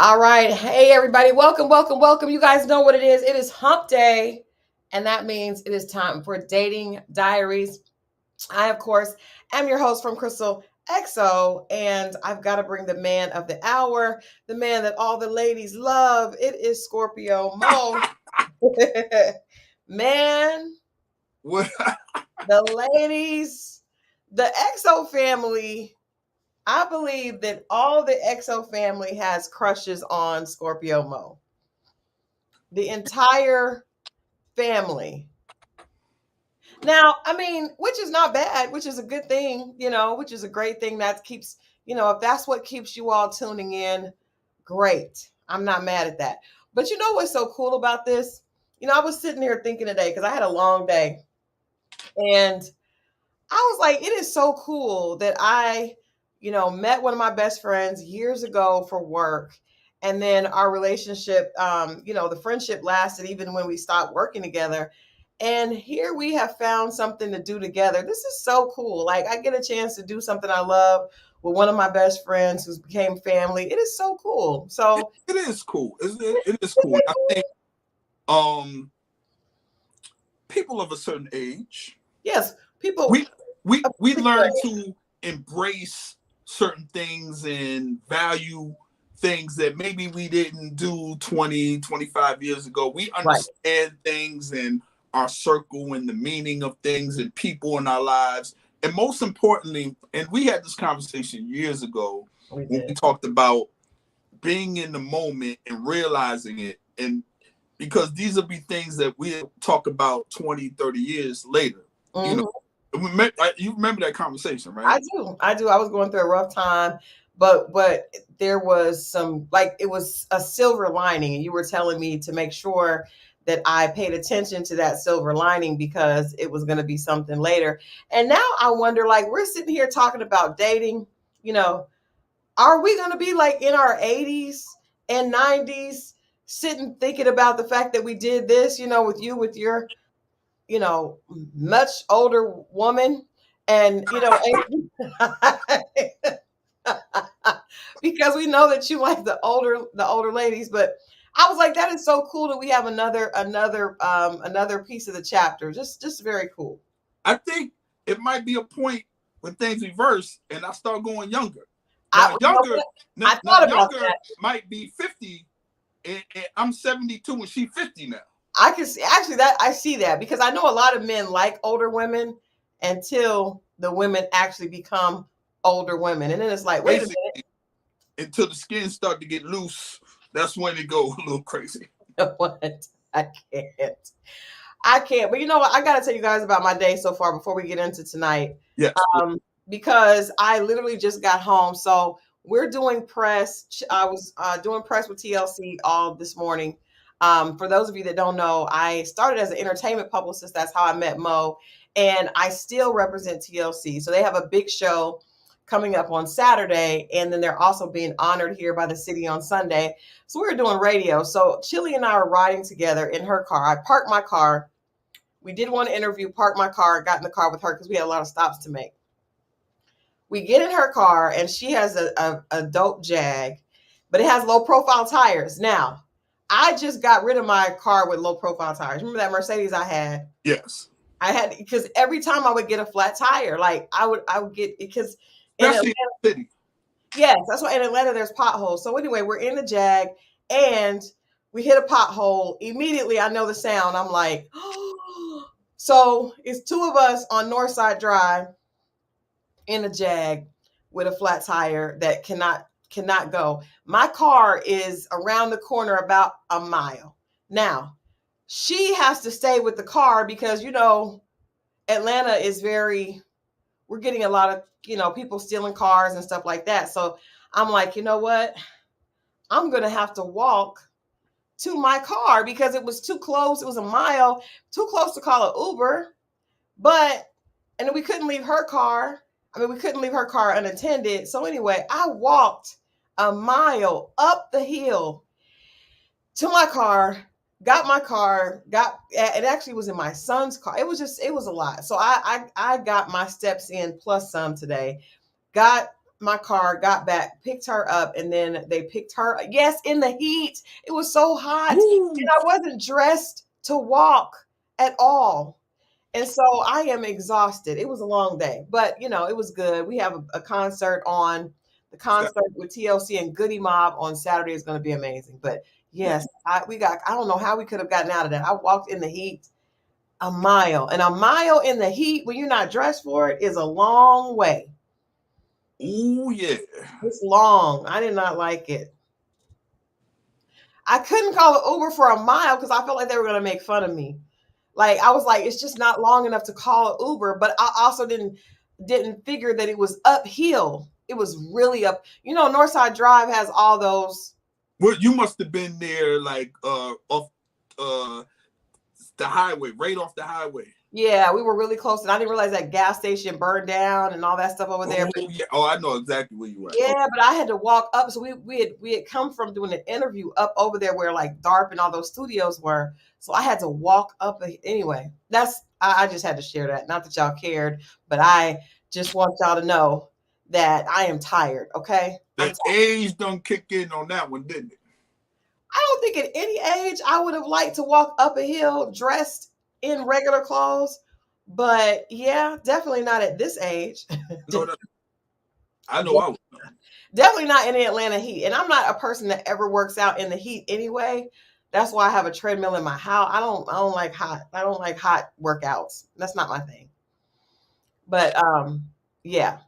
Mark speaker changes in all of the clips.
Speaker 1: All right. Hey, everybody. Welcome, welcome, welcome. You guys know what it is. It is hump day, and that means it is time for Dating Diaries. I, of course, am your host from Crystal XO, and I've got to bring the man of the hour, the man that all the ladies love. It is Scorpio Moe. Man,
Speaker 2: What?
Speaker 1: the ladies, the XO family. I believe that all the XO family has crushes on Scorpio Moe. The entire family. Now, I mean, which is not bad, which is a good thing, which is a great thing that keeps, if that's what keeps you all tuning in, great. I'm not mad at that. But you know what's so cool about this? I was sitting here thinking today because I had a long day, and I was like, it is so cool that I, met one of my best friends years ago for work. And then our relationship, the friendship lasted even when we stopped working together. And here we have found something to do together. This is so cool. Like, I get a chance to do something I love with one of my best friends who's became family. It is so cool.
Speaker 2: It,
Speaker 1: So
Speaker 2: it is cool. It is cool. I think um people of a certain age,
Speaker 1: yes, people
Speaker 2: we we learn
Speaker 1: appreciate.
Speaker 2: to embrace certain things and value things that maybe we didn't do 20, 25 years ago. We
Speaker 1: Right.
Speaker 2: understand things and our circle and the meaning of things and people in our lives. And most importantly, and we had this conversation years ago
Speaker 1: We
Speaker 2: when we
Speaker 1: did.
Speaker 2: talked about being in the moment and realizing it, and because these will be things that we'll talk about 20, 30 years later. you know
Speaker 1: Mhm.
Speaker 2: you remember that conversation, right?
Speaker 1: I do. I do. I was going through a rough time, but there was some, like, it was a silver lining, and you were telling me to make sure that I paid attention to that silver lining because it was going to be something later. And now I wonder, like, we're sitting here talking about dating, you know, are we going to be like in our 80s and 90s sitting thinking about the fact that we did this, with you, with your, much older woman, and because we know that you like the older ladies. But I was like, that is so cool that we have another piece of the chapter. Just very cool.
Speaker 2: I think it might be a point when things reverse and I start going younger.
Speaker 1: I
Speaker 2: Now,
Speaker 1: you know
Speaker 2: younger,
Speaker 1: what?
Speaker 2: now,
Speaker 1: I
Speaker 2: now
Speaker 1: thought about
Speaker 2: younger
Speaker 1: that.
Speaker 2: might be 50, and I'm 72 and she's 50 now.
Speaker 1: I can see, actually, that I see that because I know a lot of men like older women until the women actually become older women, and then it's like, wait a
Speaker 2: Basically, until the skin start to get loose, that's when it go a little crazy.
Speaker 1: minute. What? I can't. I can't. But you know what? I got to tell you guys about my day so far before we get into tonight.
Speaker 2: Yes, please.
Speaker 1: Because I literally just got home. So we're doing press. I was doing press with TLC all this morning. For those of you that don't know, I started as an entertainment publicist. That's how I met Mo. And I still represent TLC. So they have a big show coming up on Saturday. And then they're also being honored here by the city on Sunday. So we were doing radio. So Chili and I are riding together in her car. I parked my car. We did one interview, parked my car, got in the car with her because we had a lot of stops to make. We get in her car, and she has a dope Jag, but it has low profile tires. Now, I just got rid of my car with low profile tires. Remember that Mercedes I had?
Speaker 2: Yes.
Speaker 1: I had, because every time I would get a flat tire, like I would get, because in
Speaker 2: Especially
Speaker 1: Atlanta,
Speaker 2: in the city.
Speaker 1: yes, that's why in Atlanta there's potholes. So anyway, we're in the Jag, and we hit a pothole. Immediately, I know the sound. I'm like, so it's two of us on Northside Drive in a Jag with a flat tire that cannot go. My car is around the corner about a mile. Now, she has to stay with the car because Atlanta is very, we're getting a lot of, people stealing cars and stuff like that. So I'm like, you know what? I'm going to have to walk to my car because it was too close. It was a mile, too close to call an Uber. But, and then we couldn't leave her car. I mean, we couldn't leave her car unattended. So anyway, I walked a mile up the hill to my car, got my car, it actually was in my son's car. It was a lot. So I got my steps in plus some today. Got my car, got back, picked her up, and then they picked her. Yes, in the heat. It was so hot.
Speaker 2: Ooh.
Speaker 1: And I wasn't dressed to walk at all. And so I am exhausted. It was a long day, but it was good. We have a concert on the concert with TLC and Goody Mob on Saturday is going to be amazing. But yes, I don't know how we could have gotten out of that. I walked in the heat a mile, and a mile in the heat when you're not dressed for it is a long way.
Speaker 2: Ooh, yeah.
Speaker 1: It's long. I did not like it. I couldn't call an Uber for a mile because I felt like they were going to make fun of me. Like I was like, it's just not long enough to call an Uber, but I also didn't figure that it was uphill. It was really up. Northside Drive has all those.
Speaker 2: Well, you must have been there like off the highway, right off the highway.
Speaker 1: Yeah, we were really close, and I didn't realize that gas station burned down and all that stuff over there.
Speaker 2: Oh, yeah. Oh, I know exactly where you were.
Speaker 1: Yeah, but I had to walk up. So we had come from doing an interview up over there where like DARP and all those studios were. So I had to walk up anyway. I just had to share that. Not that y'all cared, but I just want y'all to know that I am tired. Okay.
Speaker 2: That age done kick in on that one, didn't it?
Speaker 1: I don't think at any age I would have liked to walk up a hill dressed in regular clothes, but yeah, definitely not at this age.
Speaker 2: No, I know I was.
Speaker 1: Definitely not in the Atlanta heat. And I'm not a person that ever works out in the heat anyway. That's why I have a treadmill in my house. I don't like hot. I don't like hot workouts. That's not my thing. But yeah.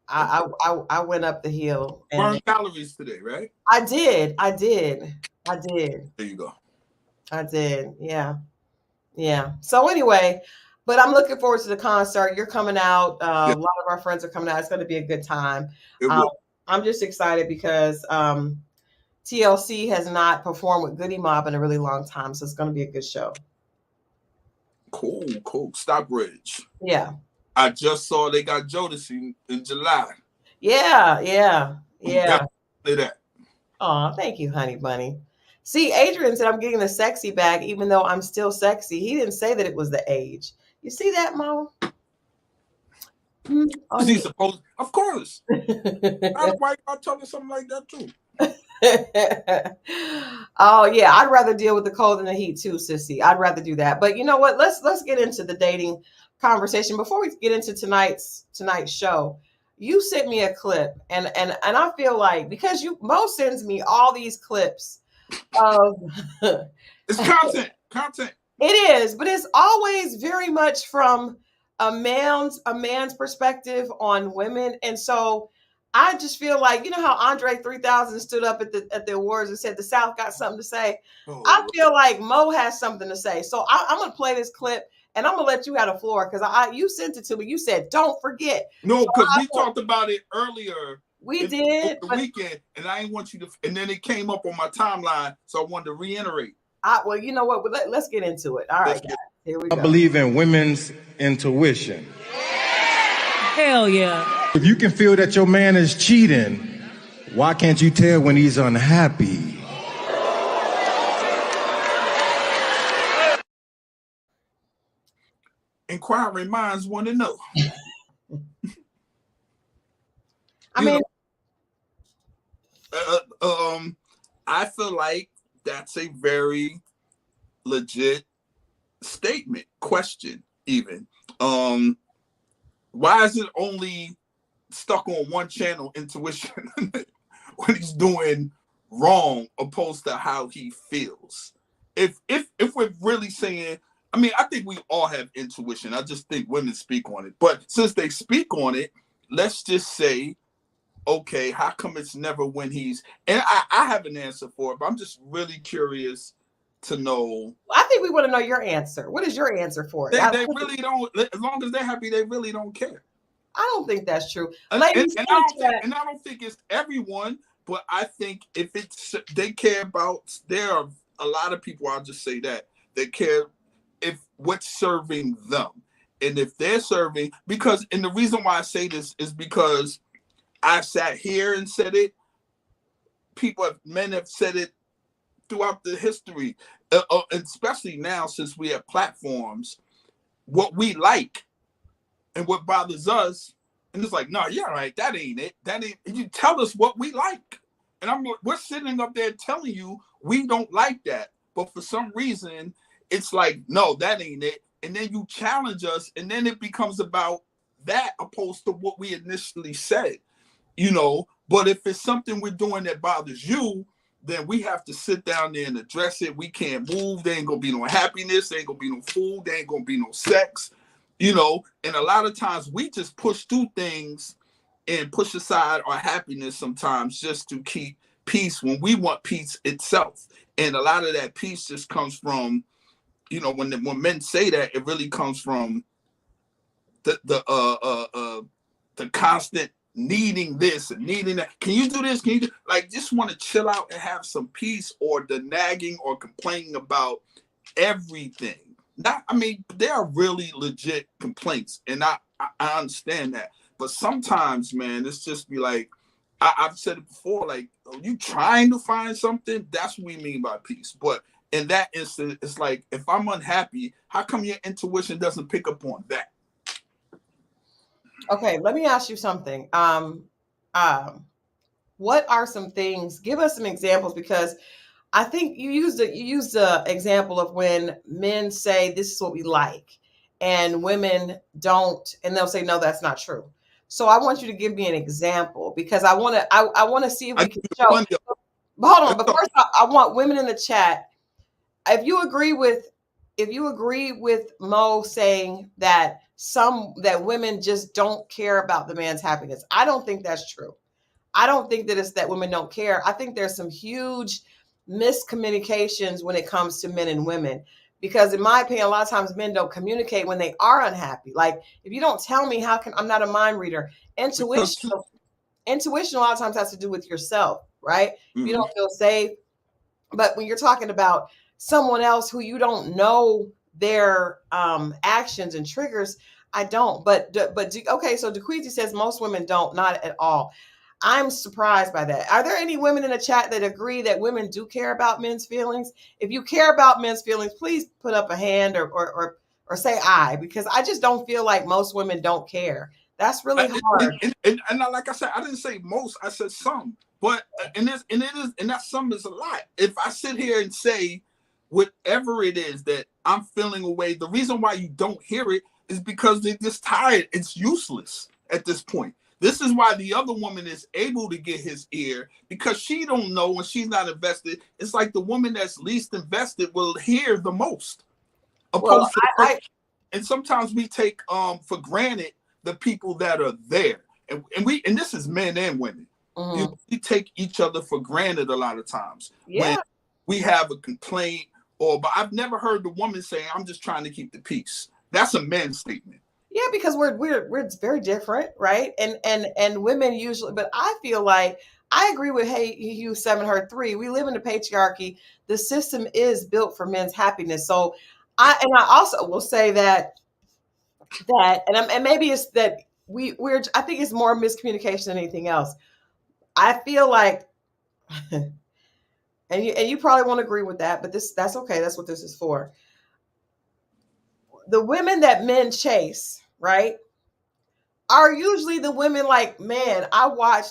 Speaker 1: I went up the hill
Speaker 2: and burned calories today, right?
Speaker 1: I did.
Speaker 2: There you go.
Speaker 1: I did. Yeah. Yeah. So anyway, but I'm looking forward to the concert. You're coming out. A lot of our friends are coming out. It's going to be a good time. I'm just excited because TLC has not performed with Goody Mob in a really long time. So it's going to be a good show.
Speaker 2: Cool. Stockbridge.
Speaker 1: Yeah.
Speaker 2: I just saw they got Jodeci in July.
Speaker 1: Yeah.
Speaker 2: Say that.
Speaker 1: Oh, thank you, honey bunny. See, Adrian said I'm getting the sexy back, even though I'm still sexy. He didn't say that it was the age. You see that, Mo?
Speaker 2: Is he supposed? Of course. Why y'all telling something like that too?
Speaker 1: Oh yeah, I'd rather deal with the cold and the heat too, sissy. I'd rather do that. But you know what? Let's get into the dating conversation before we get into tonight's show. You sent me a clip, and I feel like because Mo sends me all these clips of
Speaker 2: it's content.
Speaker 1: It is, but it's always very much from a man's perspective on women, and so I just feel like how Andre 3000 stood up at the awards and said the South got something to say. I feel like Mo has something to say, so I'm gonna play this clip. And I'm gonna let you have the floor because you sent it to me. You said, "Don't forget."
Speaker 2: No, because we talked about it earlier.
Speaker 1: We did
Speaker 2: the weekend, and I didn't want you to. And then it came up on my timeline, so I wanted to reiterate.
Speaker 1: Well, you know what? Let's get into it. All right, guys. Here we go.
Speaker 3: I believe in women's intuition.
Speaker 4: Hell yeah!
Speaker 3: If you can feel that your man is cheating, why can't you tell when he's unhappy?
Speaker 2: Inquiring minds want to know.
Speaker 1: I mean,
Speaker 2: I feel like that's a very legit statement, question, even. Why is it only stuck on one channel, intuition, when he's doing wrong, opposed to how he feels? If we're really saying, I mean, I think we all have intuition. I just think women speak on it. But since they speak on it, let's just say, okay, how come it's never when he's... And I have an answer for it, but I'm just really curious to know.
Speaker 1: I think we want to know your answer. What is your answer for it?
Speaker 2: They really don't... As long as they're happy, they really don't care.
Speaker 1: I don't think that's true.
Speaker 2: And I don't think it's everyone, but I think if they care about... There are a lot of people, I'll just say that, they care if what's serving them. And if they're serving, and the reason why I say this is because I've sat here and said it. Men have said it throughout the history, especially now since we have platforms. What we like and what bothers us And it's like, no, yeah, right, that ain't it. That ain't. And you tell us what we like, and we're sitting up there telling you we don't like that, but for some reason it's like, no, that ain't it. And then you challenge us, and then it becomes about that opposed to what we initially said, you know. But if it's something we're doing that bothers you, then we have to sit down there and address it. We can't move. There ain't gonna be no happiness. There ain't gonna be no food. There ain't gonna be no sex, you know. And a lot of times we just push through things and push aside our happiness sometimes just to keep peace when we want peace itself. And a lot of that peace just comes from, you know, when men say that, it really comes from the constant needing this and needing that. Can you do this? Can you do, like, just want to chill out and have some peace, or the nagging or complaining about everything. Not, I mean, there are really legit complaints, and I understand that. But sometimes, man, it's just be like, I've said it before, like, are you trying to find something? That's what we mean by peace. But in that instance, it's like, if I'm unhappy, how come your intuition doesn't pick up on that?
Speaker 1: Okay, let me ask you something. What are some things? Give us some examples, because I think you used the example of when men say this is what we like, and women don't, and they'll say no, that's not true. So I want you to give me an example, because I want to I want to see if
Speaker 2: I
Speaker 1: we
Speaker 2: give
Speaker 1: can
Speaker 2: you
Speaker 1: show.
Speaker 2: plenty of
Speaker 1: But hold on.
Speaker 2: that's
Speaker 1: But
Speaker 2: all.
Speaker 1: first, I want women in the chat. If you agree with Mo saying that women just don't care about the man's happiness, I don't think that's true. I don't think that it's that women don't care. I think there's some huge miscommunications when it comes to men and women. Because in my opinion, a lot of times men don't communicate when they are unhappy. Like, if you don't tell me, how can I'm not a mind reader?
Speaker 2: Because
Speaker 1: Intuition a lot of times has to do with yourself, right? If you
Speaker 2: mm-hmm.
Speaker 1: don't feel safe. But when you're talking about someone else who you don't know their actions and triggers, I don't. Okay, so DeQueasy says most women don't, not at all. I'm surprised by that. Are there any women in the chat that agree that women do care about men's feelings? If you care about men's feelings, please put up a hand, or say I, because I just don't feel like most women don't care. That's really hard.
Speaker 2: Like I said, I didn't say most. I said some. But that some is a lot. If I sit here and say whatever it is that I'm feeling away, the reason why you don't hear it is because they're just tired. It's useless at this point. This is why the other woman is able to get his ear, because she don't know and she's not invested. It's like the woman that's least invested will hear the most,
Speaker 1: Well,
Speaker 2: opposed to the person. And sometimes we take for granted the people that are there, and this is men and women.
Speaker 1: mm-hmm.
Speaker 2: You know, we take each other for granted a lot of times when
Speaker 1: Yeah.
Speaker 2: we have a complaint, but I've never heard the woman say, "I'm just trying to keep the peace." That's a man's statement.
Speaker 1: Yeah, because we're very different, right? And women usually, but I feel like I agree with Hey You 7 Her 3. We live in a patriarchy. The system is built for men's happiness. So I also will say and maybe it's that I think it's more miscommunication than anything else. I feel like and you probably won't agree with that, but that's okay. That's what this is for. The women that men chase, right, are usually the women like, man,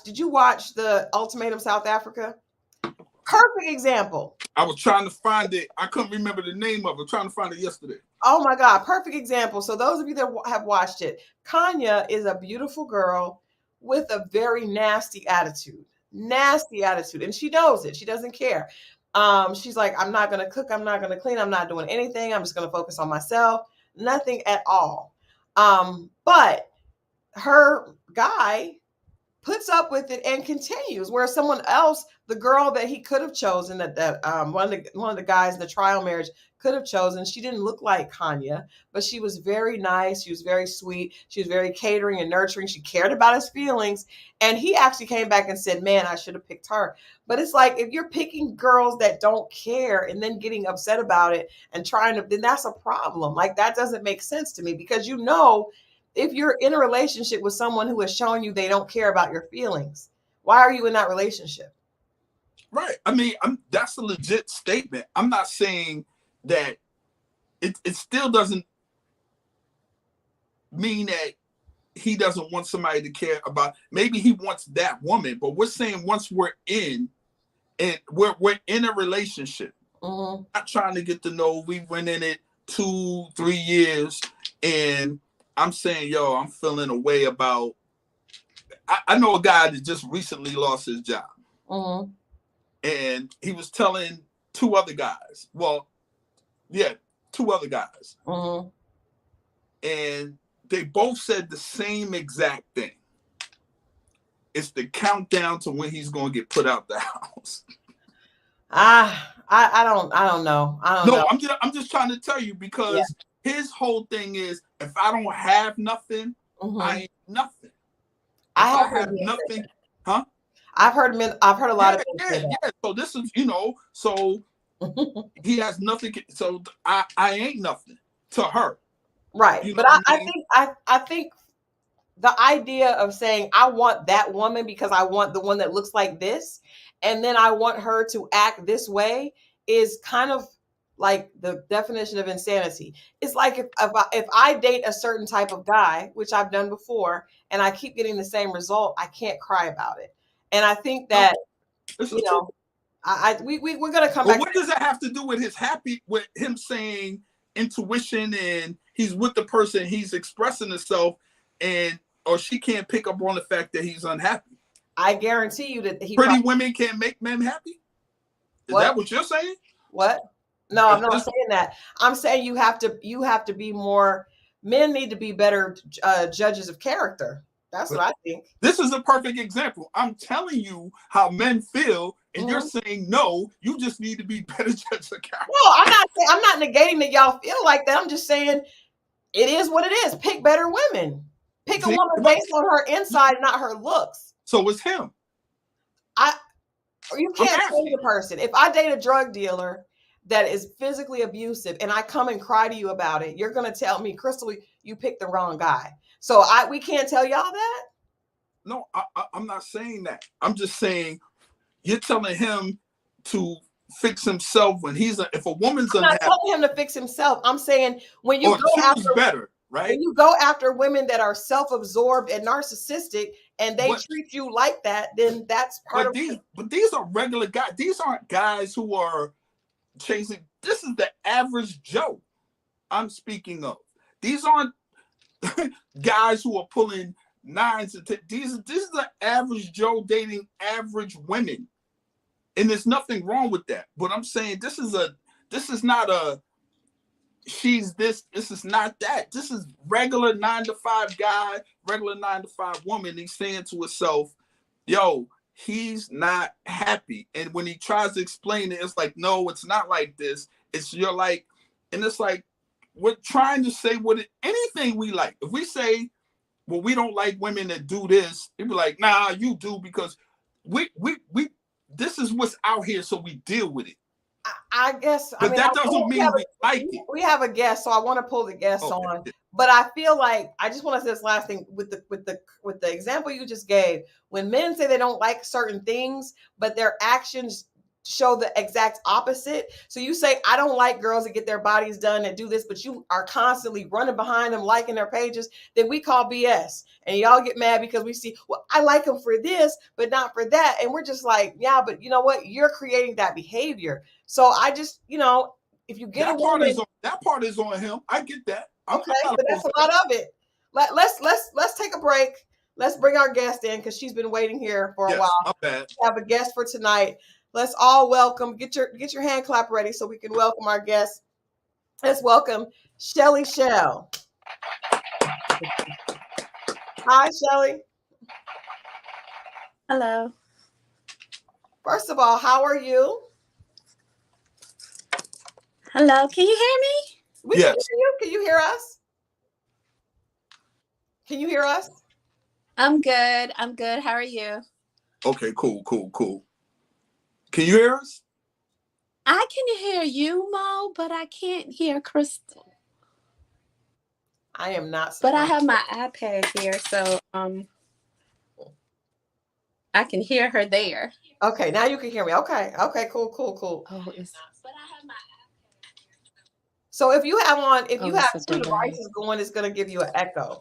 Speaker 1: did you watch the Ultimatum South Africa? Perfect example.
Speaker 2: I was trying to find it. I couldn't remember the name of it. Trying to find it yesterday.
Speaker 1: Oh my God, perfect example. So those of you that have watched it, Kanya is a beautiful girl with a very nasty attitude. Nasty attitude. And she knows it. She doesn't care. She's like, I'm not going to cook. I'm not going to clean. I'm not doing anything. I'm just going to focus on myself. Nothing at all. But her guy puts up with it and continues, where someone else, the girl that he could have chosen, that one of the guys in the trial marriage could have chosen, she didn't look like Kanya, but she was very nice, she was very sweet, she was very catering and nurturing, she cared about his feelings, and he actually came back and said, man, I should have picked her. But it's like, if you're picking girls that don't care and then getting upset about it and then that's a problem. Like, that doesn't make sense to me, because if you're in a relationship with someone who has shown you they don't care about your feelings, why are you in that relationship?
Speaker 2: Right. I mean, that's a legit statement. I'm not saying that it still doesn't mean that he doesn't want somebody to care about. Maybe he wants that woman, but we're saying once we're in and we're in a relationship, not trying to get to know. We went in it 2-3 years, and I'm saying, yo, I'm feeling a way about. I know a guy that just recently lost his job, and he was telling 2 other guys. Well, yeah, 2 other guys, and they both said the same exact thing. It's the countdown to when he's going to get put out the house.
Speaker 1: I don't know.
Speaker 2: I'm just trying to tell you, because his whole thing is, if I don't have nothing, I ain't nothing. If I have nothing, huh?
Speaker 1: I've heard a lot of men say that.
Speaker 2: Yeah. So this is, so he has nothing. So I ain't nothing to her.
Speaker 1: Right.
Speaker 2: You know
Speaker 1: But
Speaker 2: I mean?
Speaker 1: I think the idea of saying I want that woman because I want the one that looks like this, and then I want her to act this way, is kind of like the definition of insanity. It's like if I date a certain type of guy, which I've done before, and I keep getting the same result, I can't cry about it. And I think that we're gonna come back.
Speaker 2: What does that have to do with with him saying intuition, and he's with the person, he's expressing himself, or she can't pick up on the fact that he's unhappy?
Speaker 1: I guarantee you that
Speaker 2: pretty women can't make men happy. Is that what you're saying?
Speaker 1: What? No, I'm not saying that. I'm saying you have to be more. Men need to be better judges of character. That's what I think.
Speaker 2: This is a perfect example. I'm telling you how men feel, and you're saying no. You just need to be better judges of character.
Speaker 1: No, I'm not negating that y'all feel like that. I'm just saying it is what it is. Pick better women. Pick a woman based on her inside, not her looks.
Speaker 2: So it's him.
Speaker 1: You can't change a person. If I date a drug dealer that is physically abusive and I come and cry to you about it, you're going to tell me, Christal, you picked the wrong guy. So we can't tell y'all that?
Speaker 2: No, I'm not saying that. I'm just saying you're telling him to fix himself when if a woman's unhappy.
Speaker 1: I'm not telling him to fix himself. I'm saying when you go after
Speaker 2: better, right?
Speaker 1: When you go after women that are self-absorbed and narcissistic and they treat you like that, then that's part of it.
Speaker 2: But these are regular guys. These aren't guys who are chasing. This is the average Joe I'm speaking of. These aren't guys who are pulling 9s and 10s. This is the average Joe dating average women. And there's nothing wrong with that. But I'm saying this is not a she's this is not that. This is regular 9-to-5 guy, regular 9-to-5 woman. He's saying to himself, yo, he's not happy. And when he tries to explain it, it's like, no, it's not like this. It's you're like, and it's like, we're trying to say anything we like. If we say, well, we don't like women that do this, they'd be like, nah, you do, because we this is what's out here, so we deal with it.
Speaker 1: I guess,
Speaker 2: but that doesn't mean we like it.
Speaker 1: We have a guest, so I want to pull the guest on. But I feel like I just want to say this last thing with the example you just gave. When men say they don't like certain things, but their actions show the exact opposite. So you say, I don't like girls that get their bodies done and do this, but you are constantly running behind them, liking their pages, then we call BS. And y'all get mad because we see, well, I like them for this, but not for that. And we're just like, yeah, but you know what? You're creating that behavior. So I just, if you get
Speaker 2: that part is on him. I get that.
Speaker 1: Okay, but that's a lot of it. Let's take a break. Let's bring our guest in because she's been waiting here for a while.
Speaker 2: Not bad.
Speaker 1: We have a guest for tonight. Let's all welcome. Get your hand clap ready so we can welcome our guest. Let's welcome Shelly Shell. Hi, Shelly.
Speaker 5: Hello.
Speaker 1: First of all, how are you?
Speaker 5: Hello. Can you hear me?
Speaker 1: We can hear you. Can you hear us? Can you hear us?
Speaker 5: I'm good. How are you?
Speaker 2: Okay, cool. Can you hear us?
Speaker 5: I can hear you, Mo, but I can't hear Christal.
Speaker 1: I am not.
Speaker 5: But I have my iPad here, so I can hear her there.
Speaker 1: Okay, now you can hear me. Okay, cool.
Speaker 5: Oh, it's.
Speaker 1: So if you have two devices going, it's going to give you an echo.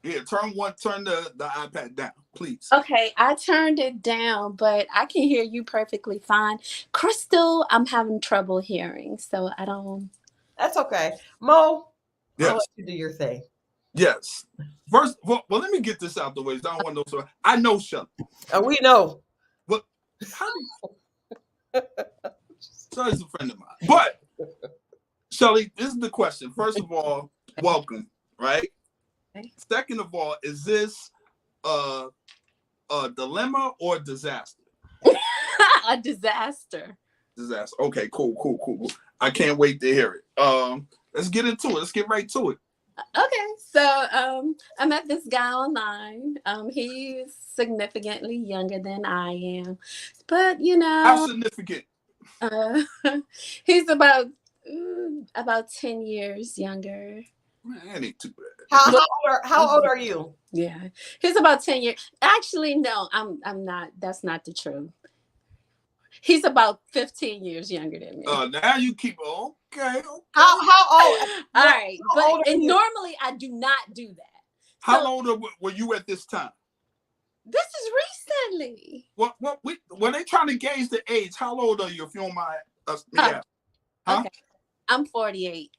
Speaker 2: Yeah, turn the iPad down, please.
Speaker 5: Okay, I turned it down, but I can hear you perfectly fine. Crystal, I'm having trouble hearing, so I don't.
Speaker 1: That's okay. Mo, I'll
Speaker 2: Yes.
Speaker 1: let you do your thing.
Speaker 2: Yes. First, well, let me get this out the way. I don't want no. I know Shelly.
Speaker 1: We know.
Speaker 2: But how do Shelly's a friend of mine. But Shelly, this is the question. First of all, welcome, right?
Speaker 5: Okay.
Speaker 2: Second of all, is this a dilemma or a disaster?
Speaker 5: A disaster.
Speaker 2: Disaster. Okay, cool. I can't wait to hear it. Let's get into it. Let's get right to it.
Speaker 5: Okay, so I met this guy online. He's significantly younger than I am, but
Speaker 2: How significant?
Speaker 5: he's about 10 years younger.
Speaker 2: Man, that ain't too bad.
Speaker 1: How old are you?
Speaker 5: Yeah, he's about 10 years. Actually, no, I'm not. That's not the truth. He's about 15 years younger than me.
Speaker 2: Now you keep okay.
Speaker 1: How old?
Speaker 5: All right,
Speaker 1: old
Speaker 5: but normally I do not do that.
Speaker 2: How old were you at this time?
Speaker 5: This is recently.
Speaker 2: When they trying to gauge the age, how old are you if you don't mind us? Yeah. Huh?
Speaker 5: Okay, I'm 48.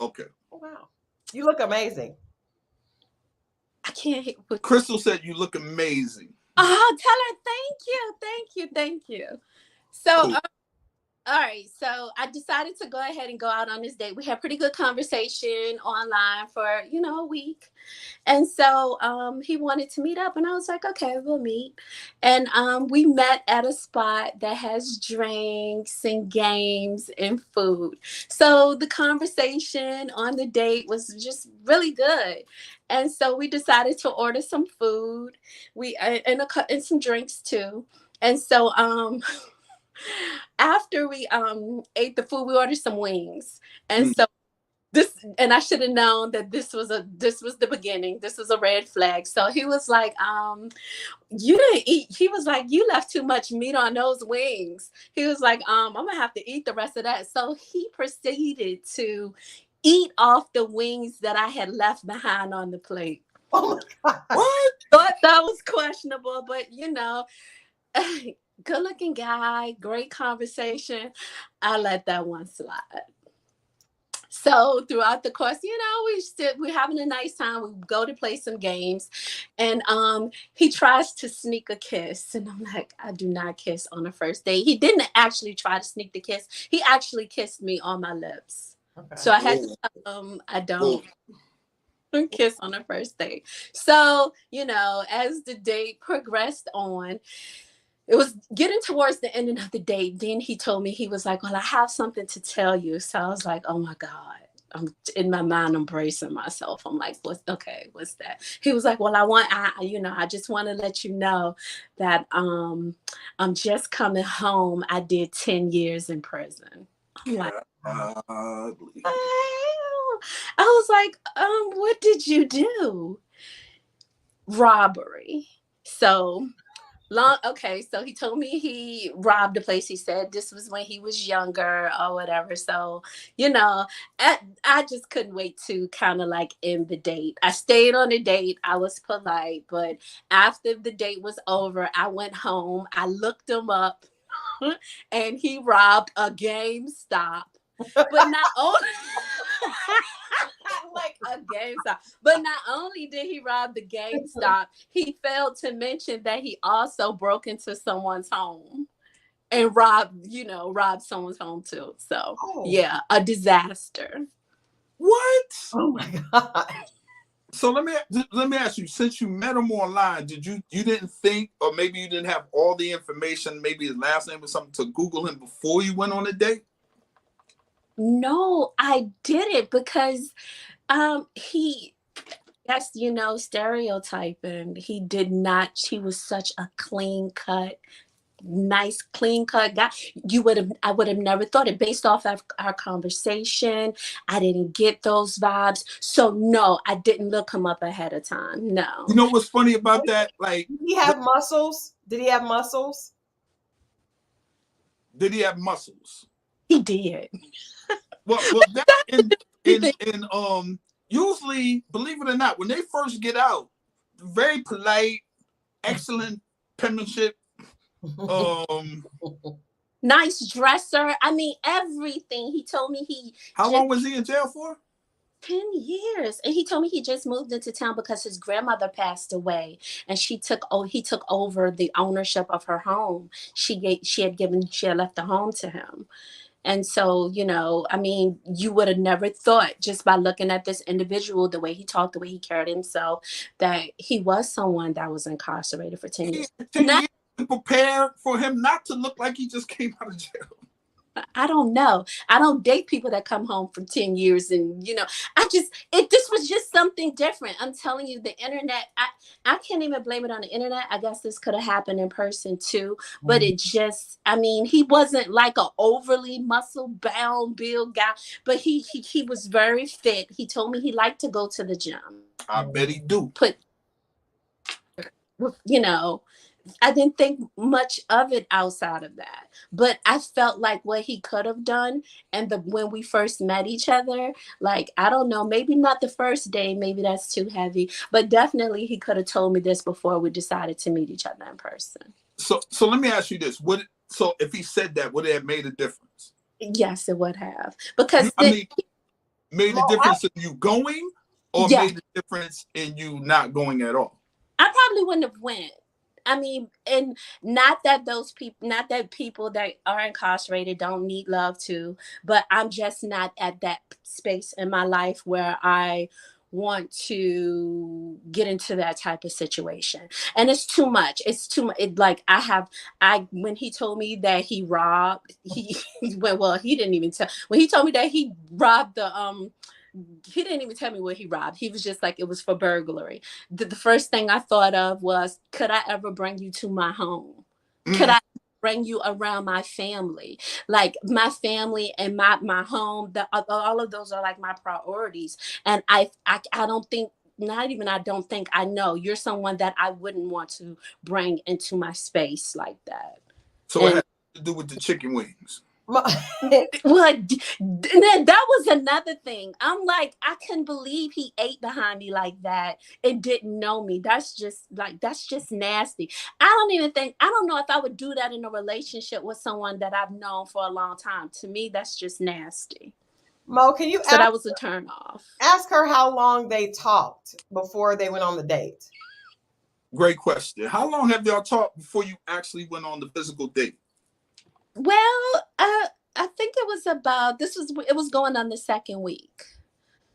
Speaker 2: Okay.
Speaker 1: Oh, wow, you look amazing.
Speaker 5: I can't hit.
Speaker 2: Christal said you look amazing.
Speaker 5: Oh, tell her thank you. So,
Speaker 2: Cool.
Speaker 5: all right. So I decided to go ahead and go out on this date. We had pretty good conversation online for a week, and so he wanted to meet up, and I was like, okay, we'll meet. And we met at a spot that has drinks and games and food. So the conversation on the date was just really good. And so we decided to order some food. We and some drinks too. And so after we ate the food, we ordered some wings. And so I should have known that this was the beginning. This was a red flag. So he was like, you didn't eat. He was like, you left too much meat on those wings. He was like, I'm gonna have to eat the rest of that. So he proceeded to eat off the wings that I had left behind on the plate.
Speaker 1: Oh my God.
Speaker 2: What?
Speaker 5: Thought that was questionable, but good looking guy, great conversation. I let that one slide. So throughout the course, we're having a nice time. We go to play some games, and he tries to sneak a kiss, and I'm like, I do not kiss on a first date. He didn't actually try to sneak the kiss. He actually kissed me on my lips. Okay. So I had to tell him I don't kiss on a first date. So as the date progressed on, it was getting towards the end of the date. Then he told me, he was like, well, I have something to tell you. So I was like, oh my God. I'm in my mind, I'm bracing myself. I'm like, what's that? He was like, well, I just want to let you know that I'm just coming home. I did 10 years in prison. I'm like, I was like, what did you do? Robbery. So so he told me he robbed a place. He said this was when he was younger or whatever. So, I just couldn't wait to kind of like end the date. I stayed on the date. I was polite, but after the date was over, I went home. I looked him up and he robbed a GameStop. But not only like a GameStop, but not only did he rob the GameStop, he failed to mention that he also broke into someone's home and robbed someone's home too. So yeah, a disaster.
Speaker 2: What?
Speaker 1: Oh my God.
Speaker 2: So let me ask you, since you met him online, you didn't think, or maybe you didn't have all the information, maybe his last name or something, to Google him before you went on a date?
Speaker 5: No, I didn't, because stereotyping. He was such a nice clean cut guy. I would have never thought it based off of our conversation. I didn't get those vibes. So no, I didn't look him up ahead of time. No.
Speaker 2: You know what's funny about that? Like,
Speaker 1: did he have muscles? Did he have muscles?
Speaker 2: Did he have muscles?
Speaker 5: He did.
Speaker 2: Well, that in usually, believe it or not, when they first get out, very polite, excellent penmanship.
Speaker 5: Nice dresser. I mean, everything. He told me
Speaker 2: How long was he in jail for?
Speaker 5: 10 years. And he told me he just moved into town because his grandmother passed away and he took over the ownership of her home. She had left the home to him. And so, you know, I mean, you would have never thought just by looking at this individual, the way he talked, the way he carried himself, that he was someone that was incarcerated for 10 years.
Speaker 2: 10 years to prepare for him not to look like he just came out of jail.
Speaker 5: I don't know. I don't date people that come home for 10 years. And, you know, this was just something different. I'm telling you, the internet, I can't even blame it on the internet. I guess this could have happened in person too. But it just, I mean, he wasn't like an overly muscle bound build guy, but he was very fit. He told me he liked to go to the gym.
Speaker 2: I bet he do.
Speaker 5: You know, I didn't think much of it outside of that, but I felt like what he could have done. And when we first met each other, like, I don't know, maybe not the first day, maybe that's too heavy, but definitely he could have told me this before we decided to meet each other in person.
Speaker 2: So let me ask you this. So if he said that, would it have made a difference?
Speaker 5: Yes, it would have. Because
Speaker 2: made a difference in you going, or made a difference in you not going at all?
Speaker 5: I probably wouldn't have went. I mean, and not that people that are incarcerated don't need love too, but I'm just not at that space in my life where I want to get into that type of situation. And it's too much. It's too much. When he told me that he robbed, he didn't even tell. When he told me that he robbed he didn't even tell me what he robbed. He was just like, it was for burglary. The first thing I thought of was, could I ever bring you to my home? Could I bring you around my family? Like, my family and my home, all of those are like my priorities. And I don't think, I know you're someone that I wouldn't want to bring into my space like that.
Speaker 2: So it had to do with the chicken wings.
Speaker 5: Well, that was another thing. I'm like, I couldn't believe he ate behind me like that and didn't know me. That's just nasty. I don't know if I would do that in a relationship with someone that I've known for a long time. To me, that's just nasty.
Speaker 1: Mo, can you
Speaker 5: that was a turn off.
Speaker 1: Ask her how long they talked before they went on the date.
Speaker 2: Great question. How long have y'all talked before you actually went on the physical date?
Speaker 5: Well, I think it was going on the second week.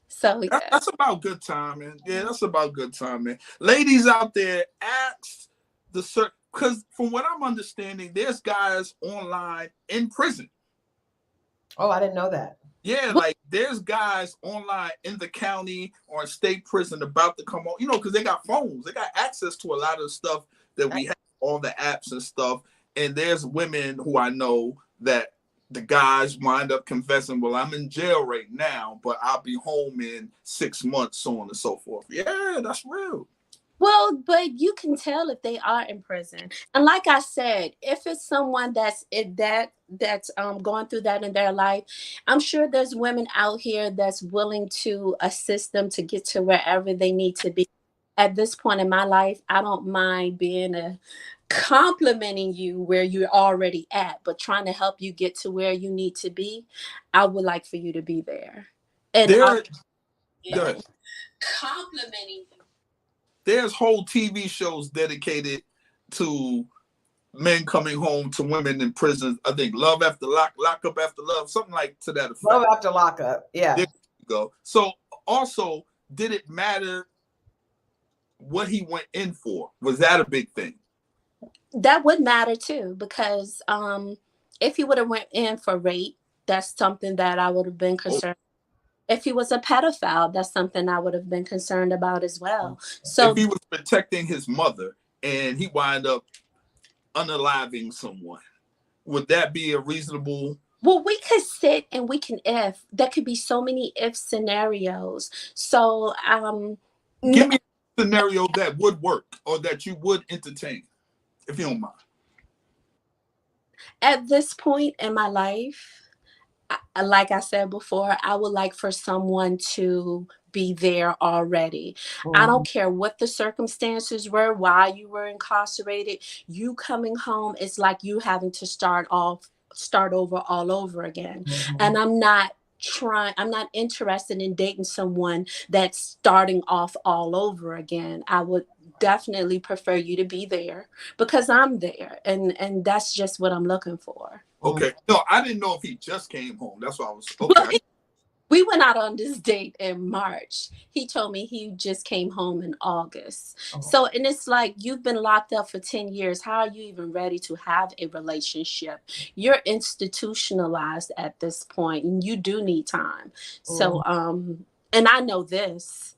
Speaker 5: So yeah.
Speaker 2: That's about good time, man. Yeah, that's about good time, man. Ladies out there, ask because from what I'm understanding, there's guys online in prison.
Speaker 1: Oh, I didn't know that.
Speaker 2: Yeah, like there's guys online in the county or state prison about to come on, you know, because they got phones. They got access to a lot of stuff that we have, all the apps and stuff. And there's women who I know that the guys wind up confessing, well, I'm in jail right now, but I'll be home in 6 months, so on and so forth. Yeah, that's real.
Speaker 5: Well, but you can tell if they are in prison. And like I said, if it's someone that's going through that in their life, I'm sure there's women out here that's willing to assist them to get to wherever they need to be. At this point in my life, I don't mind being complimenting you where you're already at, but trying to help you get to where you need to be. I would like for you to be there. And complimenting you.
Speaker 2: There's whole TV shows dedicated to men coming home to women in prison. I think Love After Lock Up After Love, something like to that effect.
Speaker 1: Love After Lockup, yeah.
Speaker 2: There you go. So also, did it matter what he went in for? Was that a big thing?
Speaker 5: That would matter too, because if he would have went in for rape, that's something that I would have been concerned. If he was a pedophile, that's something I would have been concerned about as well. So
Speaker 2: if he was protecting his mother and he wind up unaliving someone, would that be a reasonable?
Speaker 5: Well, we could sit and we can if. There could be so many if scenarios. So
Speaker 2: give me a scenario that would work or that you would entertain, if you don't mind.
Speaker 5: At this point in my life, like I said before, I would like for someone to be there already. I don't care what the circumstances were, why you were incarcerated. You coming home is like you having to start over all over again. And I'm not interested in dating someone that's starting off all over again. I would definitely prefer you to be there because I'm there, and that's just what I'm looking for.
Speaker 2: Okay. No, I didn't know if he just came home. That's why I was okay.
Speaker 5: We went out on this date in March. He told me he just came home in August. So, and it's like, you've been locked up for 10 years. How are you even ready to have a relationship? You're institutionalized at this point, and you do need time. So, and I know this.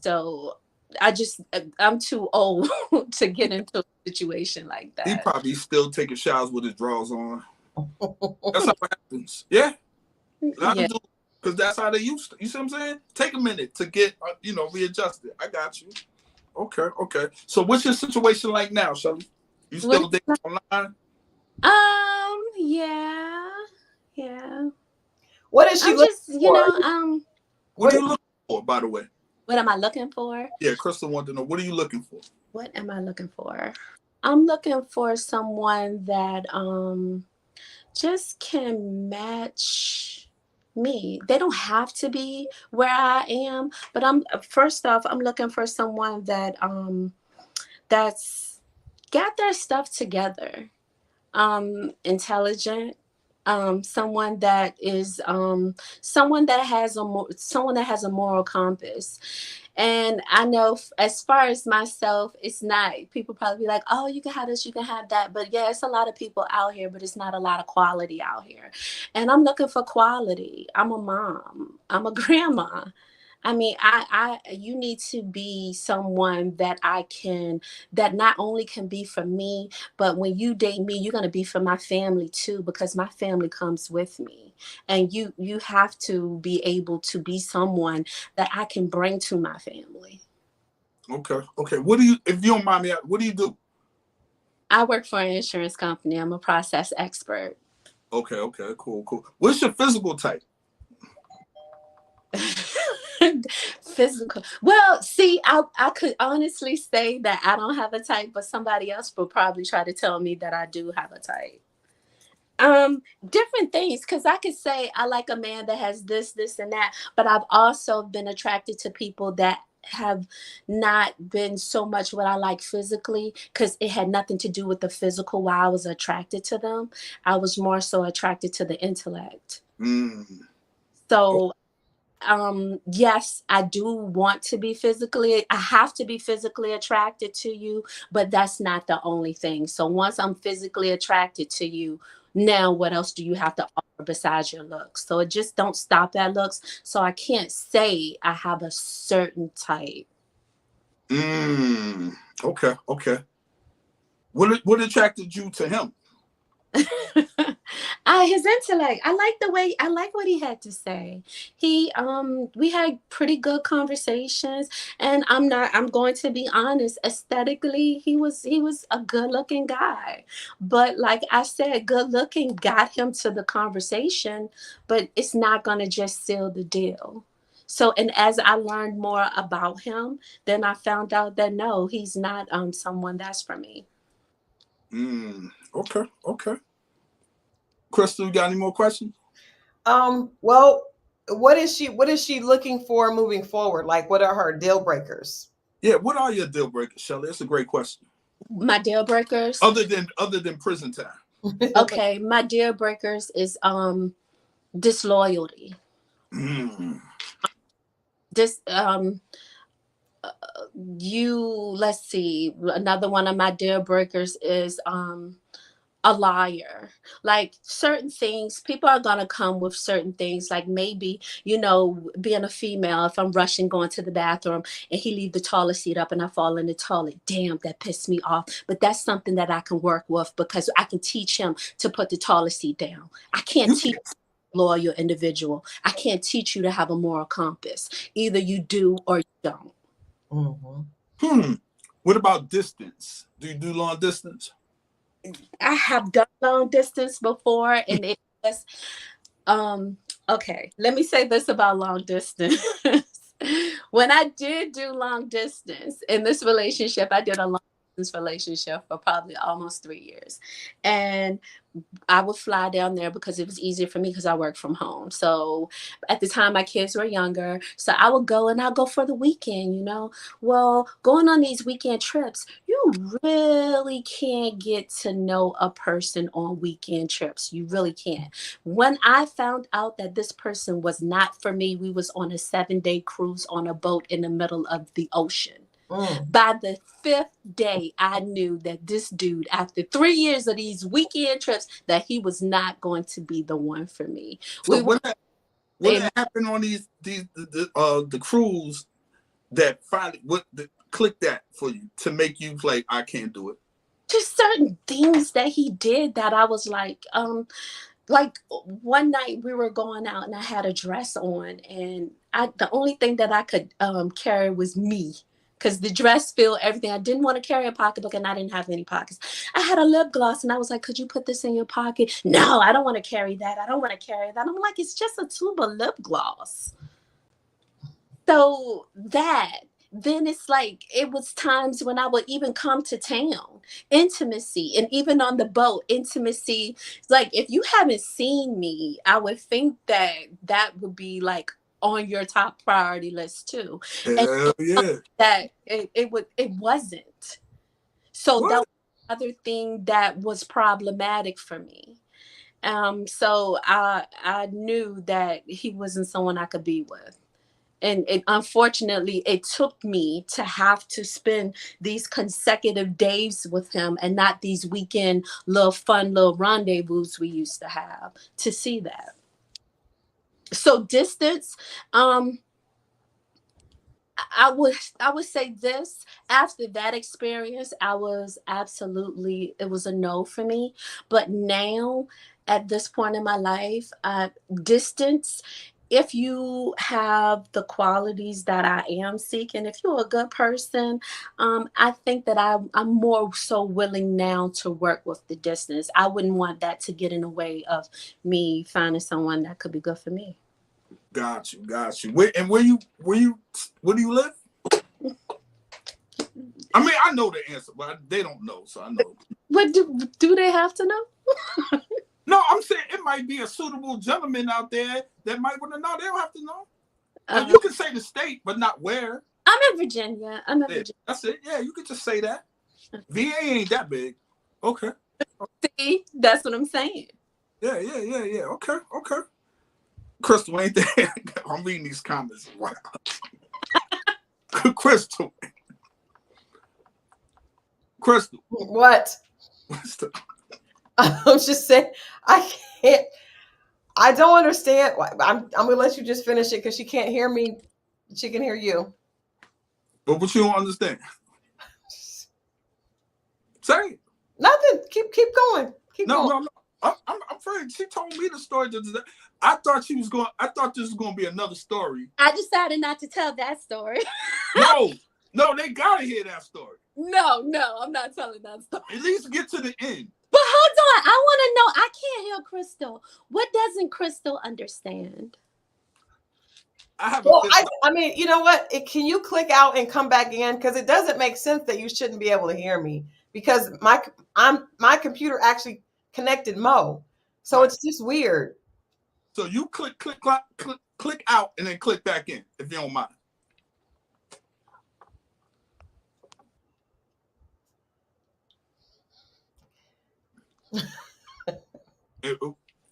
Speaker 5: So I'm too old to get into a situation like that.
Speaker 2: He probably still taking showers with his drawers on. That's how it happens. Yeah. Because that's how they used to. You see what I'm saying? Take a minute to get, readjusted. I got you. Okay. So what's your situation like now, Shelly? You still dating online?
Speaker 5: Yeah.
Speaker 1: What is she looking for?
Speaker 2: What are you looking for, by the way?
Speaker 5: What am I looking for?
Speaker 2: Yeah, Christal wanted to know, what are you looking for?
Speaker 5: What am I looking for? I'm looking for someone that just can match me. They don't have to be where I am, but I'm looking for someone that that's got their stuff together. Intelligent, someone that is someone that has a moral compass. And I know as far as myself, it's not, people probably be like, oh, you can have this, you can have that. But yeah, it's a lot of people out here, but it's not a lot of quality out here. And I'm looking for quality. I'm a mom. I'm a grandma. I mean, you need to be someone that that not only can be for me, but when you date me, you're going to be for my family too, because my family comes with me. And you have to be able to be someone that I can bring to my family.
Speaker 2: Okay. What do you, if you don't mind me, what do you do?
Speaker 5: I work for an insurance company. I'm a process expert.
Speaker 2: Okay. Cool. What's your physical type?
Speaker 5: Physical. Well, see, I could honestly say that I don't have a type, but somebody else will probably try to tell me that I do have a type. Different things, because I could say I like a man that has this, and that, but I've also been attracted to people that have not been so much what I like physically, because it had nothing to do with the physical why I was attracted to them. I was more so attracted to the intellect. So yes, I do want to be I have to be physically attracted to you, but that's not the only thing. So once I'm physically attracted to you, now what else do you have to offer besides your looks? So it just don't stop at looks. So I can't say I have a certain type.
Speaker 2: Okay. What attracted you to him?
Speaker 5: His intellect. I like what he had to say. We had pretty good conversations, and I'm going to be honest, aesthetically, he was a good looking guy. But like I said, good looking got him to the conversation, but it's not going to just seal the deal. So, and as I learned more about him, then I found out that no, he's not someone that's for me.
Speaker 2: Okay. Christal, you got any more questions?
Speaker 1: Well, what is she looking for moving forward? Like, what are her deal breakers?
Speaker 2: Yeah, what are your deal breakers, Shelly? That's a great question.
Speaker 5: My deal breakers?
Speaker 2: Other than prison time.
Speaker 5: Okay, my deal breakers is disloyalty. Let's see, another one of my deal breakers is a liar. Like certain things, people are gonna come with certain things, like maybe, being a female, if I'm rushing going to the bathroom and he leave the toilet seat up and I fall in the toilet, damn, that pissed me off. But that's something that I can work with, because I can teach him to put the toilet seat down. I can't teach a loyal individual. I can't teach you to have a moral compass. Either you do or you don't.
Speaker 2: What about distance? Do you do long distance?
Speaker 5: I have done long distance before, and Okay, let me say this about long distance. When I did do long distance in this relationship, I did a long distance relationship for probably almost 3 years. And I would fly down there because it was easier for me because I work from home. So at the time, my kids were younger. So I would go and I'll go for the weekend, you know. Well, going on these weekend trips, you really can't get to know a person on weekend trips. You really can't. When I found out that this person was not for me, we was on a 7-day cruise on a boat in the middle of the ocean. By the 5th day, I knew that this dude, after 3 years of these weekend trips, that he was not going to be the one for me.
Speaker 2: So what happened on the cruise that finally clicked that for you to make you like, I can't do it?
Speaker 5: Just certain things that he did that I was like one night we were going out and I had a dress on, and the only thing that I could carry was me. Because the dress filled everything. I didn't want to carry a pocketbook and I didn't have any pockets. I had a lip gloss and I was like, could you put this in your pocket? No, I don't want to carry that. I don't want to carry that. I'm like, it's just a tube of lip gloss. So then it's like, it was times when I would even come to town, intimacy, and even on the boat, intimacy. It's like, if you haven't seen me, I would think that would be like on your top priority list too.
Speaker 2: Hell yeah.
Speaker 5: That it wasn't. So
Speaker 2: What?
Speaker 5: that was another thing that was problematic for me. So I knew that he wasn't someone I could be with. And unfortunately, it took me to have to spend these consecutive days with him and not these weekend fun little rendezvous we used to have to see that. So distance, I would say this, after that experience, it was a no for me. But now at this point in my life, distance, if you have the qualities that I am seeking, if you're a good person, I think that I'm more so willing now to work with the distance. I wouldn't want that to get in the way of me finding someone that could be good for me.
Speaker 2: Got you. Where do you live? I mean, I know the answer, but they don't know, so I know.
Speaker 5: What do they have to know?
Speaker 2: No, I'm saying it might be a suitable gentleman out there that might want to know. They don't have to know. Like, you can say the state, but not where.
Speaker 5: I'm in Virginia.
Speaker 2: That's it. Yeah, you can just say that. VA ain't that big. Okay.
Speaker 5: See, that's what I'm saying.
Speaker 2: Yeah. Okay. Christal, ain't there? I'm reading these comments. Wow. Christal.
Speaker 1: What? I'm just saying, I can't. I don't understand. I'm gonna let you just finish it because she can't hear me. She can hear you.
Speaker 2: But what you don't understand? Say it.
Speaker 1: Nothing. Keep going.
Speaker 2: No. I'm afraid she told me the story. I thought this was going to be another story.
Speaker 5: I decided not to tell that story.
Speaker 2: No, they gotta hear that story.
Speaker 5: No, I'm not telling that story.
Speaker 2: At least get to the end.
Speaker 5: But hold on, I want to know. I can't hear Christal. What doesn't Christal understand?
Speaker 1: I mean, you know what? Can you click out and come back in? Because it doesn't make sense that you shouldn't be able to hear me. Because my computer actually connected Mo, so It's just weird.
Speaker 2: So you click out and then click back in if you don't mind.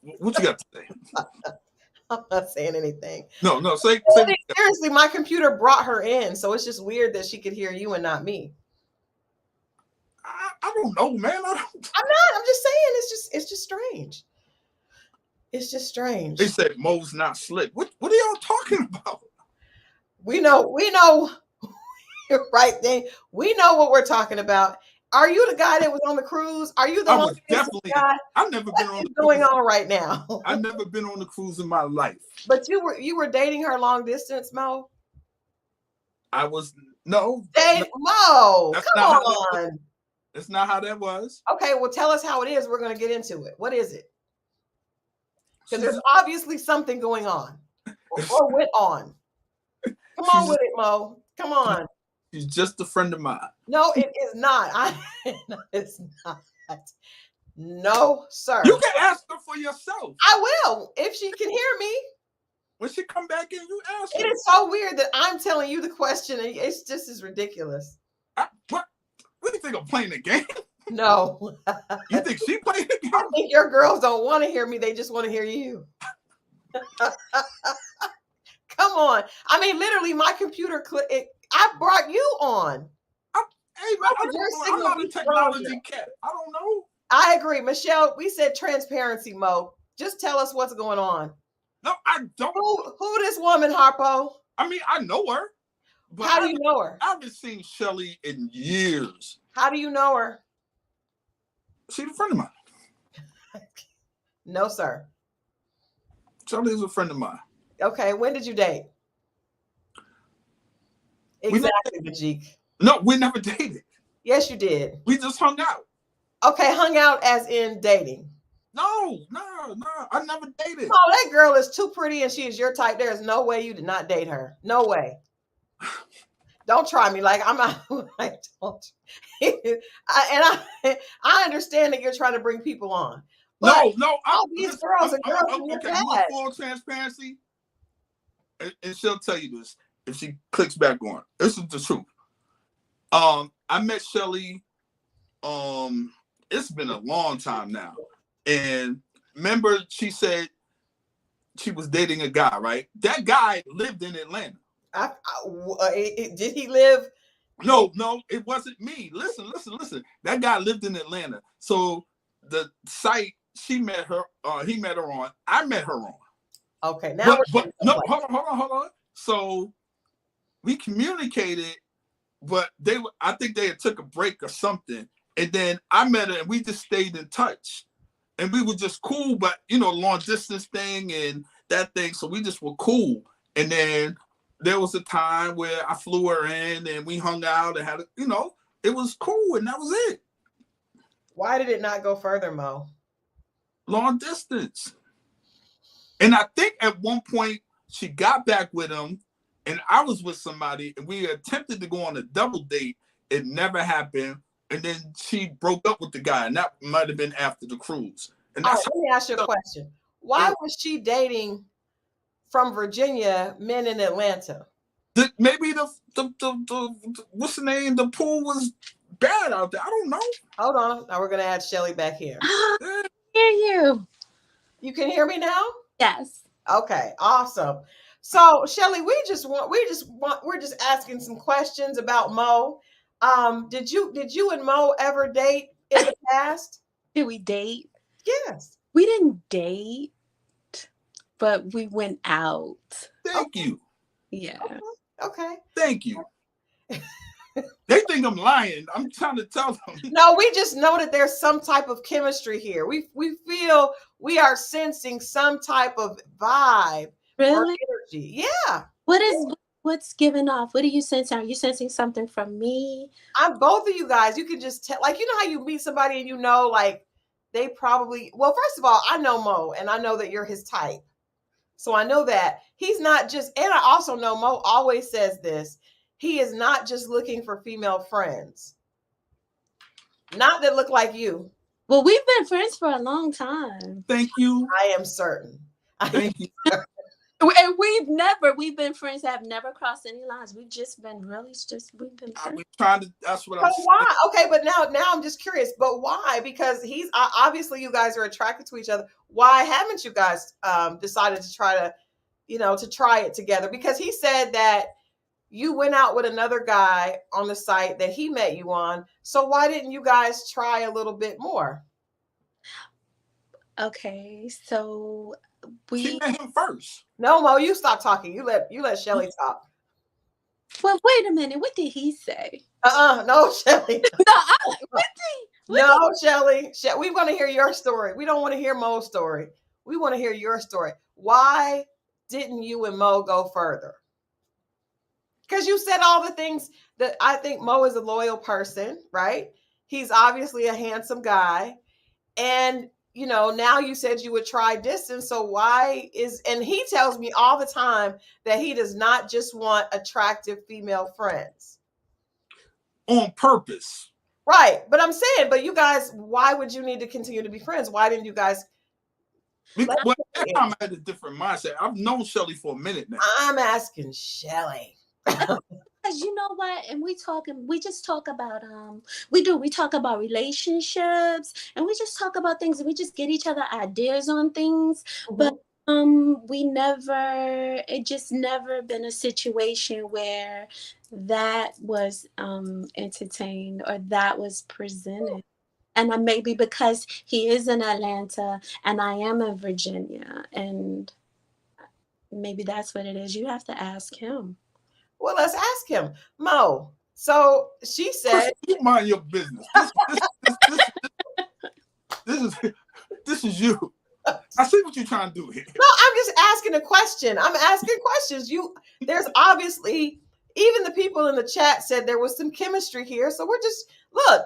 Speaker 2: What you got to say?
Speaker 1: I'm not saying anything.
Speaker 2: No. Say
Speaker 1: seriously, my computer brought her in, so it's just weird that she could hear you and not me.
Speaker 2: I don't know, man.
Speaker 1: I'm not. I'm just saying. It's just strange. It's just strange.
Speaker 2: They said Mo's not slick. What are y'all talking about?
Speaker 1: We know. Right then, we know what we're talking about. Are you the guy that was on the cruise? Are you the
Speaker 2: I was definitely guy? I've never been on the cruise.
Speaker 1: Going on right now.
Speaker 2: I've never been on the cruise in my life.
Speaker 1: But you were dating her long distance, Mo?
Speaker 2: I was no.
Speaker 1: Mo, come on.
Speaker 2: That's not how that was.
Speaker 1: Okay, well, tell us how it is. We're going to get into it. What is it? Because there's obviously something going on or went on. Come on with it, Mo. Come on.
Speaker 2: She's just a friend of mine.
Speaker 1: No, it is not. No, it's not. No, sir.
Speaker 2: You can ask her for yourself.
Speaker 1: I will if she can hear me.
Speaker 2: When she come back in, you ask her.
Speaker 1: It is so weird that I'm telling you the question, and it's just as ridiculous.
Speaker 2: What do you think I'm playing the game?
Speaker 1: No.
Speaker 2: You think she playing the game?
Speaker 1: I think your girls don't want to hear me. They just want to hear you. Come on. I mean, literally, my computer, I brought you on.
Speaker 2: Hey, man, I'm not a technology cat. I don't know.
Speaker 1: I agree. Michelle, we said transparency, Mo. Just tell us what's going on.
Speaker 2: No, I don't.
Speaker 1: Who this woman, Harpo?
Speaker 2: I mean, I know her. But
Speaker 1: How do you know her?
Speaker 2: I haven't seen Shelly in years.
Speaker 1: How do you know her?
Speaker 2: She's a friend of mine.
Speaker 1: No, sir.
Speaker 2: Shelly is a friend of mine.
Speaker 1: Okay, when did you date? Exactly, Majik.
Speaker 2: No, we never dated.
Speaker 1: Yes, you did.
Speaker 2: We just hung out.
Speaker 1: Okay, hung out as in dating.
Speaker 2: No, I never dated.
Speaker 1: Oh, that girl is too pretty and she is your type. There is no way you did not date her. No way. Don't try me like I'm not. I don't. I understand that you're trying to bring people on.
Speaker 2: No.
Speaker 1: All these girls are girls in your
Speaker 2: okay,
Speaker 1: past.
Speaker 2: you want full transparency? And she'll tell you this if she clicks back on. This is the truth. I met Shelly. It's been a long time now. And remember, she said she was dating a guy, right? That guy lived in Atlanta.
Speaker 1: Did he live?
Speaker 2: No, it wasn't me. Listen. That guy lived in Atlanta. So the site he met her on, I met her on.
Speaker 1: Okay, now
Speaker 2: but no, hold on. So we communicated, but I think they had took a break or something. And then I met her and we just stayed in touch. And we were just cool, but long distance thing and that thing. So we just were cool. And then there was a time where I flew her in and we hung out and had it was cool and that was it.
Speaker 1: Why did it not go further, Mo?
Speaker 2: Long distance. And I think at one point she got back with him and I was with somebody and we attempted to go on a double date. It never happened. And then she broke up with the guy, and that might have been after the cruise. And
Speaker 1: let me ask you a question. Why was she dating from Virginia men in Atlanta?
Speaker 2: Maybe the what's the name? The pool was bad out there. I don't know.
Speaker 1: Hold on. Now we're gonna add Shelly back here.
Speaker 5: I hear you.
Speaker 1: You can hear me now?
Speaker 5: Yes.
Speaker 1: Okay, awesome. So Shelly, we're just asking some questions about Mo. Did you and Mo ever date in the past?
Speaker 5: Did we date?
Speaker 1: Yes.
Speaker 5: We didn't date, but we went out.
Speaker 2: Thank you.
Speaker 5: Yeah.
Speaker 1: Okay.
Speaker 2: Thank you. They think I'm lying. I'm trying to tell them.
Speaker 1: No, we just know that there's some type of chemistry here. We feel we are sensing some type of vibe or energy. Yeah.
Speaker 5: What's giving off? What are you sensing? Are you sensing something from me?
Speaker 1: I'm both of you guys. You can just tell, like, you know how you meet somebody and like they probably, well, first of all, I know Mo and I know that you're his type. So I know that he's not just, and I also know Mo always says this, he is not just looking for female friends. Not that look like you.
Speaker 5: Well, we've been friends for a long time.
Speaker 2: Thank you.
Speaker 1: I am certain.
Speaker 2: Thank you.
Speaker 5: And we've been friends that have never crossed any lines. We've been we've been friends.
Speaker 2: That's what I'm saying.
Speaker 1: Why? Okay, but now I'm just curious, but why? Because he's obviously you guys are attracted to each other. Why haven't you guys decided to try to, try it together? Because he said that you went out with another guy on the site that he met you on. So why didn't you guys try a little bit more?
Speaker 5: Okay, so
Speaker 2: She met him first.
Speaker 1: No, Mo, you stop talking. You let Shelly talk.
Speaker 5: Well, wait a minute. What did he say?
Speaker 1: No, Shelly.
Speaker 5: No,
Speaker 1: Shelly. We want to hear your story. We don't want to hear Mo's story. We want to hear your story. Why didn't you and Mo go further? Because you said all the things that I think Mo is a loyal person, right? He's obviously a handsome guy. And now you said you would try distance. So why and he tells me all the time that he does not just want attractive female friends.
Speaker 2: On purpose.
Speaker 1: Right. But I'm saying, but you guys, why would you need to continue to be friends? Why didn't you guys?
Speaker 2: Well, that time I had a different mindset. I've known Shelly for a minute now.
Speaker 1: I'm asking Shelly.
Speaker 5: Because you know what, and we just talk about we talk about relationships, and we just talk about things, and we just get each other ideas on things. But it just never been a situation where that was entertained or that was presented. And maybe because he is in Atlanta and I am in Virginia, and maybe that's what it is. You have to ask him.
Speaker 1: Well, let's ask him. Mo, so she said,
Speaker 2: you mind your business. This is you. I see what you're trying to do here.
Speaker 1: No, I'm just asking a question. I'm asking questions. There's obviously, even the people in the chat said there was some chemistry here. So we're just, look,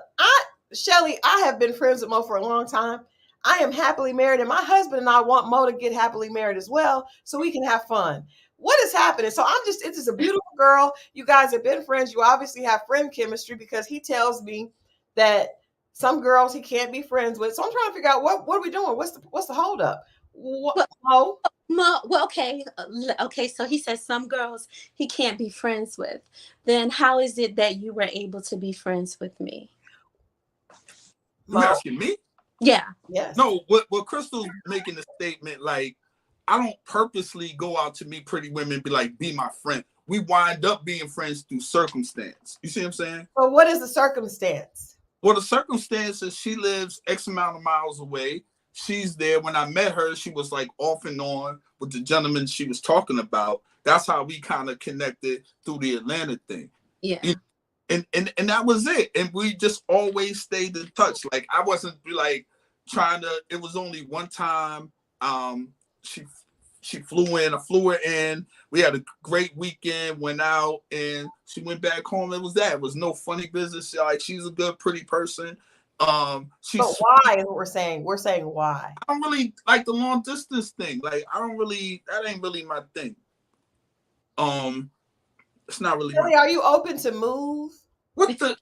Speaker 1: Shelly, I have been friends with Mo for a long time. I am happily married, and my husband and I want Mo to get happily married as well, so we can have fun. What is happening? So it's just a beautiful girl. You guys have been friends. You obviously have friend chemistry, because he tells me that some girls he can't be friends with. So I'm trying to figure out what are we doing? What's the holdup?
Speaker 5: Well, okay. So he says some girls he can't be friends with. Then how is it that you were able to be friends with me?
Speaker 2: You asking me?
Speaker 5: Yeah.
Speaker 1: Yes.
Speaker 2: No, what Christal's making a statement like, I don't purposely go out to meet pretty women and be like, be my friend. We wind up being friends through circumstance. You see what I'm saying?
Speaker 1: So what is the circumstance?
Speaker 2: Well, the circumstance is she lives X amount of miles away. She's there. When I met her, she was like off and on with the gentleman she was talking about. That's how we kind of connected through the Atlanta thing.
Speaker 5: Yeah.
Speaker 2: And that was it. And we just always stayed in touch. Like, I wasn't like trying to, it was only one time she flew in, I flew her in. We had a great weekend, went out, and she went back home. It was that. It was no funny business. Like, she's a good, pretty person.
Speaker 1: But why is what we're saying? We're saying why.
Speaker 2: I don't really like the long distance thing. Like, that ain't really my thing. It's not really.
Speaker 1: Shelly, are you open to move?
Speaker 2: What the?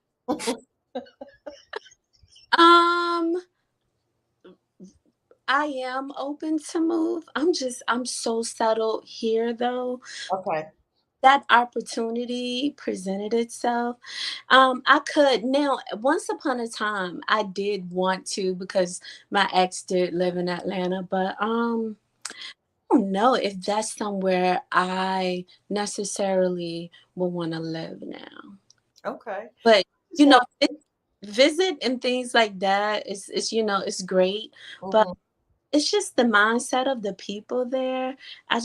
Speaker 5: I am open to move. I'm so settled here though.
Speaker 1: Okay.
Speaker 5: That opportunity presented itself. I could now, once upon a time, I did want to, because my ex did live in Atlanta, but I don't know if that's somewhere I necessarily will want to live now.
Speaker 1: Okay.
Speaker 5: But visit and things like that it's it's great, but it's just the mindset of the people there. I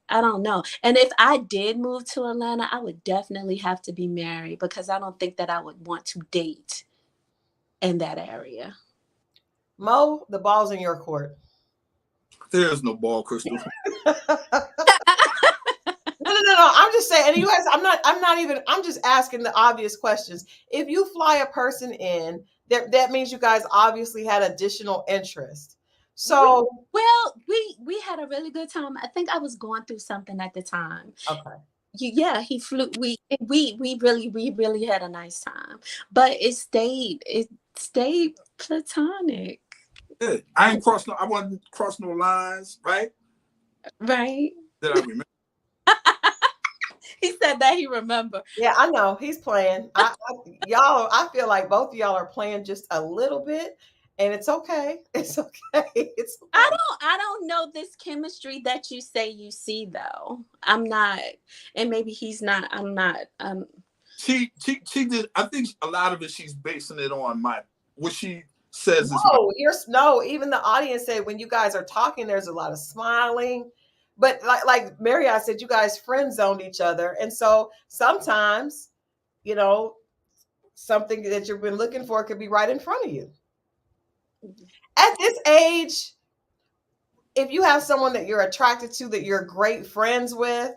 Speaker 5: don't know. And if I did move to Atlanta, I would definitely have to be married, because I don't think that I would want to date in that area.
Speaker 1: Mo, the ball's in your court.
Speaker 2: There's no ball, Christal.
Speaker 1: No. I'm just saying, and you guys, I'm just asking the obvious questions. If you fly a person in, that means you guys obviously had additional interest. So,
Speaker 5: well, we had a really good time. I think I was going through something at the time.
Speaker 1: Okay.
Speaker 5: Yeah, he flew. We really had a nice time, but it stayed platonic.
Speaker 2: Yeah, I wasn't crossing no lines, right?
Speaker 5: Right.
Speaker 2: Did I remember?
Speaker 5: He said that he remembered.
Speaker 1: Yeah, I know he's playing. I feel like both of y'all are playing just a little bit, and it's okay. It's okay. It's okay.
Speaker 5: I don't know this chemistry that you say you see though. I'm not, and maybe he's not. I'm not.
Speaker 2: She did. I think a lot of it she's basing it on what she says.
Speaker 1: No, even the audience said when you guys are talking, there's a lot of smiling. But like Marriott said, you guys friend zoned each other. And so sometimes, something that you've been looking for could be right in front of you. At this age, if you have someone that you're attracted to, that you're great friends with,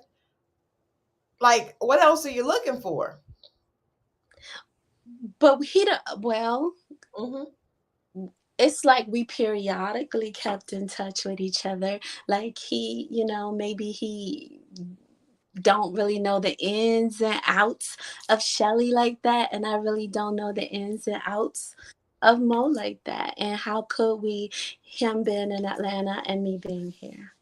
Speaker 1: like, what else are you looking for?
Speaker 5: But It's like we periodically kept in touch with each other. Like he, maybe he don't really know the ins and outs of Shelly like that, and I really don't know the ins and outs of Mo like that. And how could we, him being in Atlanta and me being here?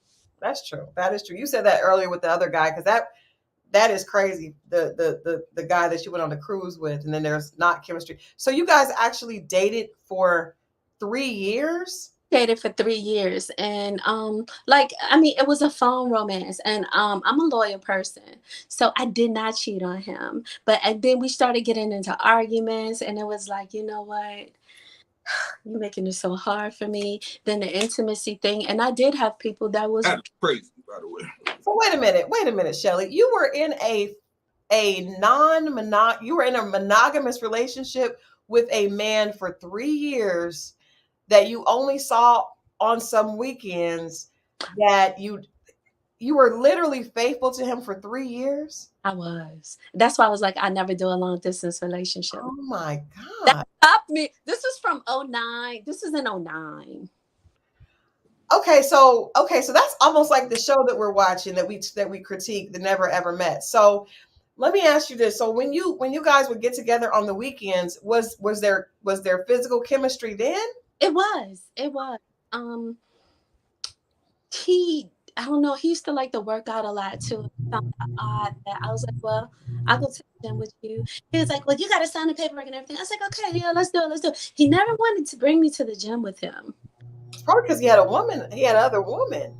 Speaker 1: That's true. That is true. You said that earlier with the other guy because that is crazy. The guy that you went on the cruise with, and then there's not chemistry. So you guys actually dated for 3 years?
Speaker 5: Dated for 3 years, and it was a phone romance, and I'm a loyal person, so I did not cheat on him. But and then we started getting into arguments, and it was like, you know what, you're making it so hard for me. Then the intimacy thing, and I did have people that was
Speaker 2: That's crazy, by the way.
Speaker 1: So wait a minute, Shelly. You were in you were in a monogamous relationship with a man for 3 years that you only saw on some weekends, that you were literally faithful to him for 3 years?
Speaker 5: I was. That's why I was like, I never do a long distance relationship.
Speaker 1: Oh my
Speaker 5: That
Speaker 1: God.
Speaker 5: stopped me. This was from '09. This was in '09.
Speaker 1: Okay, so that's almost like the show that we're watching that we critique, The Never Ever Met. So let me ask you this. So when you guys would get together on the weekends, was there physical chemistry then?
Speaker 5: It was. It was. He, I don't know, he used to like to work out a lot too. I found it odd that I was like, well, I'll go to the gym with you. He was like, well, you got to sign the paperwork and everything. I was like, okay, yeah, let's do it. He never wanted to bring me to the gym with him.
Speaker 1: It's probably because he had another woman.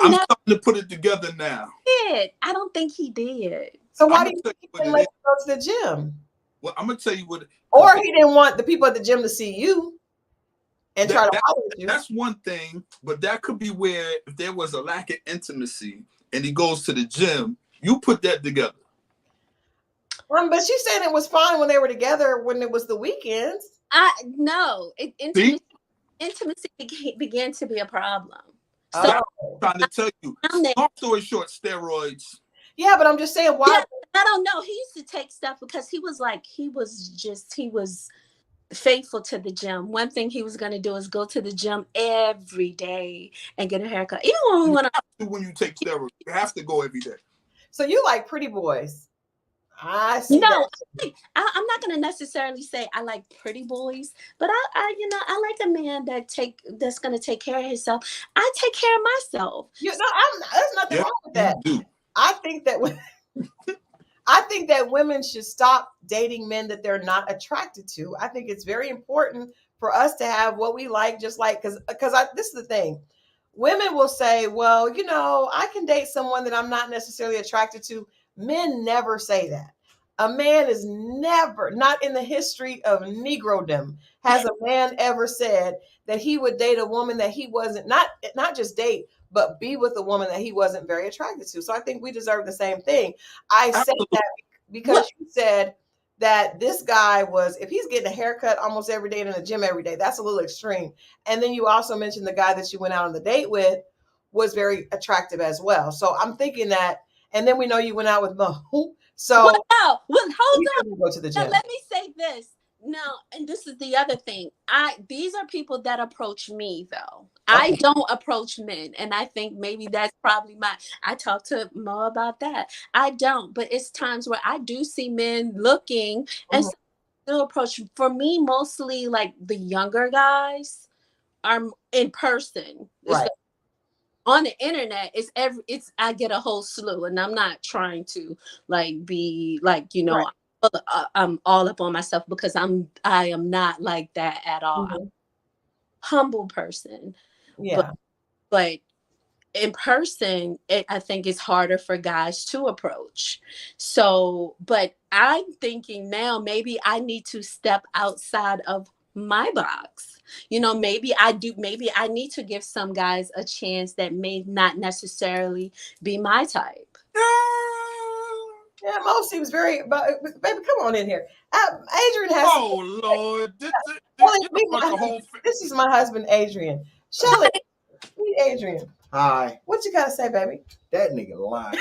Speaker 2: I'm starting to put it together now.
Speaker 5: Did. I don't think he did.
Speaker 1: So why did he let you go to the gym?
Speaker 2: Well, I'm gonna tell you what.
Speaker 1: Or he didn't want the people at the gym to see you and try to holler at you.
Speaker 2: That's one thing, but that could be where if there was a lack of intimacy and he goes to the gym, you put that together.
Speaker 1: But she said it was fine when they were together when it was the weekends.
Speaker 5: No, intimacy began to be a problem. So
Speaker 2: I'm trying to tell you. Long story short, steroids.
Speaker 1: Yeah, but I'm just saying why.
Speaker 5: Yeah, I don't know. He used to take stuff because he was faithful to the gym. One thing he was going to do is go to the gym every day and get a haircut. Even when we went
Speaker 2: when you take steroids, you have to go every day.
Speaker 1: So you like pretty boys? I see.
Speaker 5: No, I'm not going to necessarily say I like pretty boys, but I like a man that's going to take care of himself. I take care of myself.
Speaker 1: There's nothing wrong with that. I think that women should stop dating men that they're not attracted to. I think it's very important for us to have what we like, just like because this is the thing. Women will say, well, I can date someone that I'm not necessarily attracted to. Men never say that. A man is never, not in the history of Negrodom, has a man ever said that he would date a woman that he wasn't, not just date, but be with a woman that he wasn't very attracted to. So I think we deserve the same thing. I say that because you said that this guy if he's getting a haircut almost every day and in the gym every day, that's a little extreme. And then you also mentioned the guy that you went out on the date with was very attractive as well. So I'm thinking that, and then we know you went out with Mo. So
Speaker 5: hold on.
Speaker 1: Go to the gym.
Speaker 5: Now, let me say this. No, and this is the other thing. These are people that approach me though. Okay. I don't approach men, and I think maybe that's probably I talked to Mo about that. I don't, but it's times where I do see men looking and still approach. For me, mostly like the younger guys are in person.
Speaker 1: Right.
Speaker 5: On the internet, I get a whole slew, and I'm not trying to be like, right. I'm all up on myself because I am not like that at all. I'm a humble person.
Speaker 1: Yeah.
Speaker 5: But in person, I think it's harder for guys to approach. So, but I'm thinking now maybe I need to step outside of my box. Maybe I need to give some guys a chance that may not necessarily be my type.
Speaker 1: Yeah, Mo seems very, baby, come on in here. Adrian has.
Speaker 2: Oh, Lord.
Speaker 1: This is my husband, Adrian. Shelly, meet Adrian.
Speaker 6: Hi.
Speaker 1: What you got to say, baby?
Speaker 6: That nigga lying.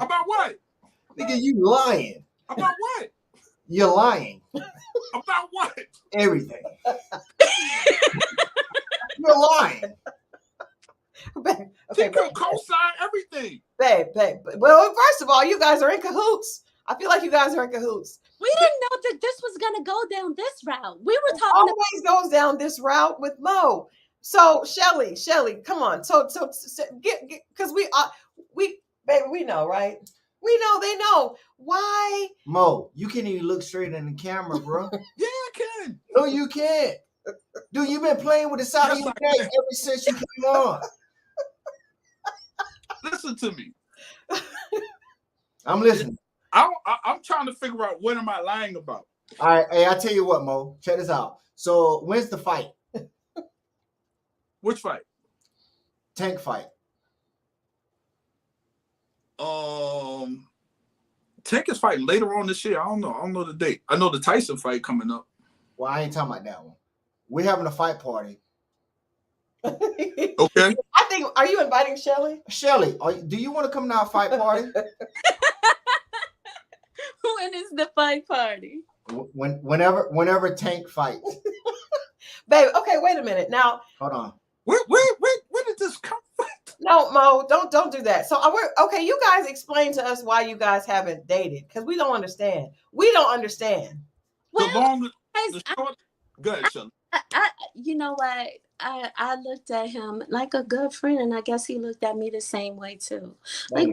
Speaker 2: About what?
Speaker 6: Nigga, you lying.
Speaker 2: About what?
Speaker 6: You're lying.
Speaker 2: About what?
Speaker 6: Everything. You're lying.
Speaker 1: Babe,
Speaker 2: He
Speaker 1: okay,
Speaker 2: could co-sign everything.
Speaker 1: babe. Well, first of all, you guys are in cahoots. I feel like you guys are in cahoots.
Speaker 5: We didn't know that this was gonna go down this route. We were talking about
Speaker 1: Always goes down this route with Mo. So Shelly, come on. So get because baby, we know, right? We know they know why.
Speaker 6: Mo, you can't even look straight in the camera, bro.
Speaker 2: Yeah, I can.
Speaker 6: No, you can't. Dude, you've been playing with the side of
Speaker 2: Yes,
Speaker 6: your
Speaker 2: I
Speaker 6: neck
Speaker 2: can.
Speaker 6: ever since you came on.
Speaker 2: Listen to me.
Speaker 6: I'm listening.
Speaker 2: I'm trying to figure out what am I lying about.
Speaker 6: All right, hey, I tell you what, Mo. Check this out. So, when's the fight?
Speaker 2: Which fight?
Speaker 6: Tank fight.
Speaker 2: Tank is fighting later on this year. I don't know the date. I know the Tyson fight coming up.
Speaker 6: Well, I ain't talking about that one. We're having a fight party.
Speaker 2: Okay.
Speaker 1: I think. Are you inviting Shelly?
Speaker 6: Shelly, do you want to come to our fight party?
Speaker 5: when is the fight party?
Speaker 6: Whenever Tank fights.
Speaker 1: Babe, okay, wait a minute. Now,
Speaker 6: Hold on.
Speaker 2: Where did this come from?
Speaker 1: no, Mo, don't do that. So okay. You guys explain to us why you guys haven't dated because we don't understand. We don't understand.
Speaker 5: Well,
Speaker 2: The long,
Speaker 5: guys,
Speaker 2: the short. Go ahead, Shelly.
Speaker 5: you know what? I looked at him like a good friend, and I guess he looked at me the same way too. Like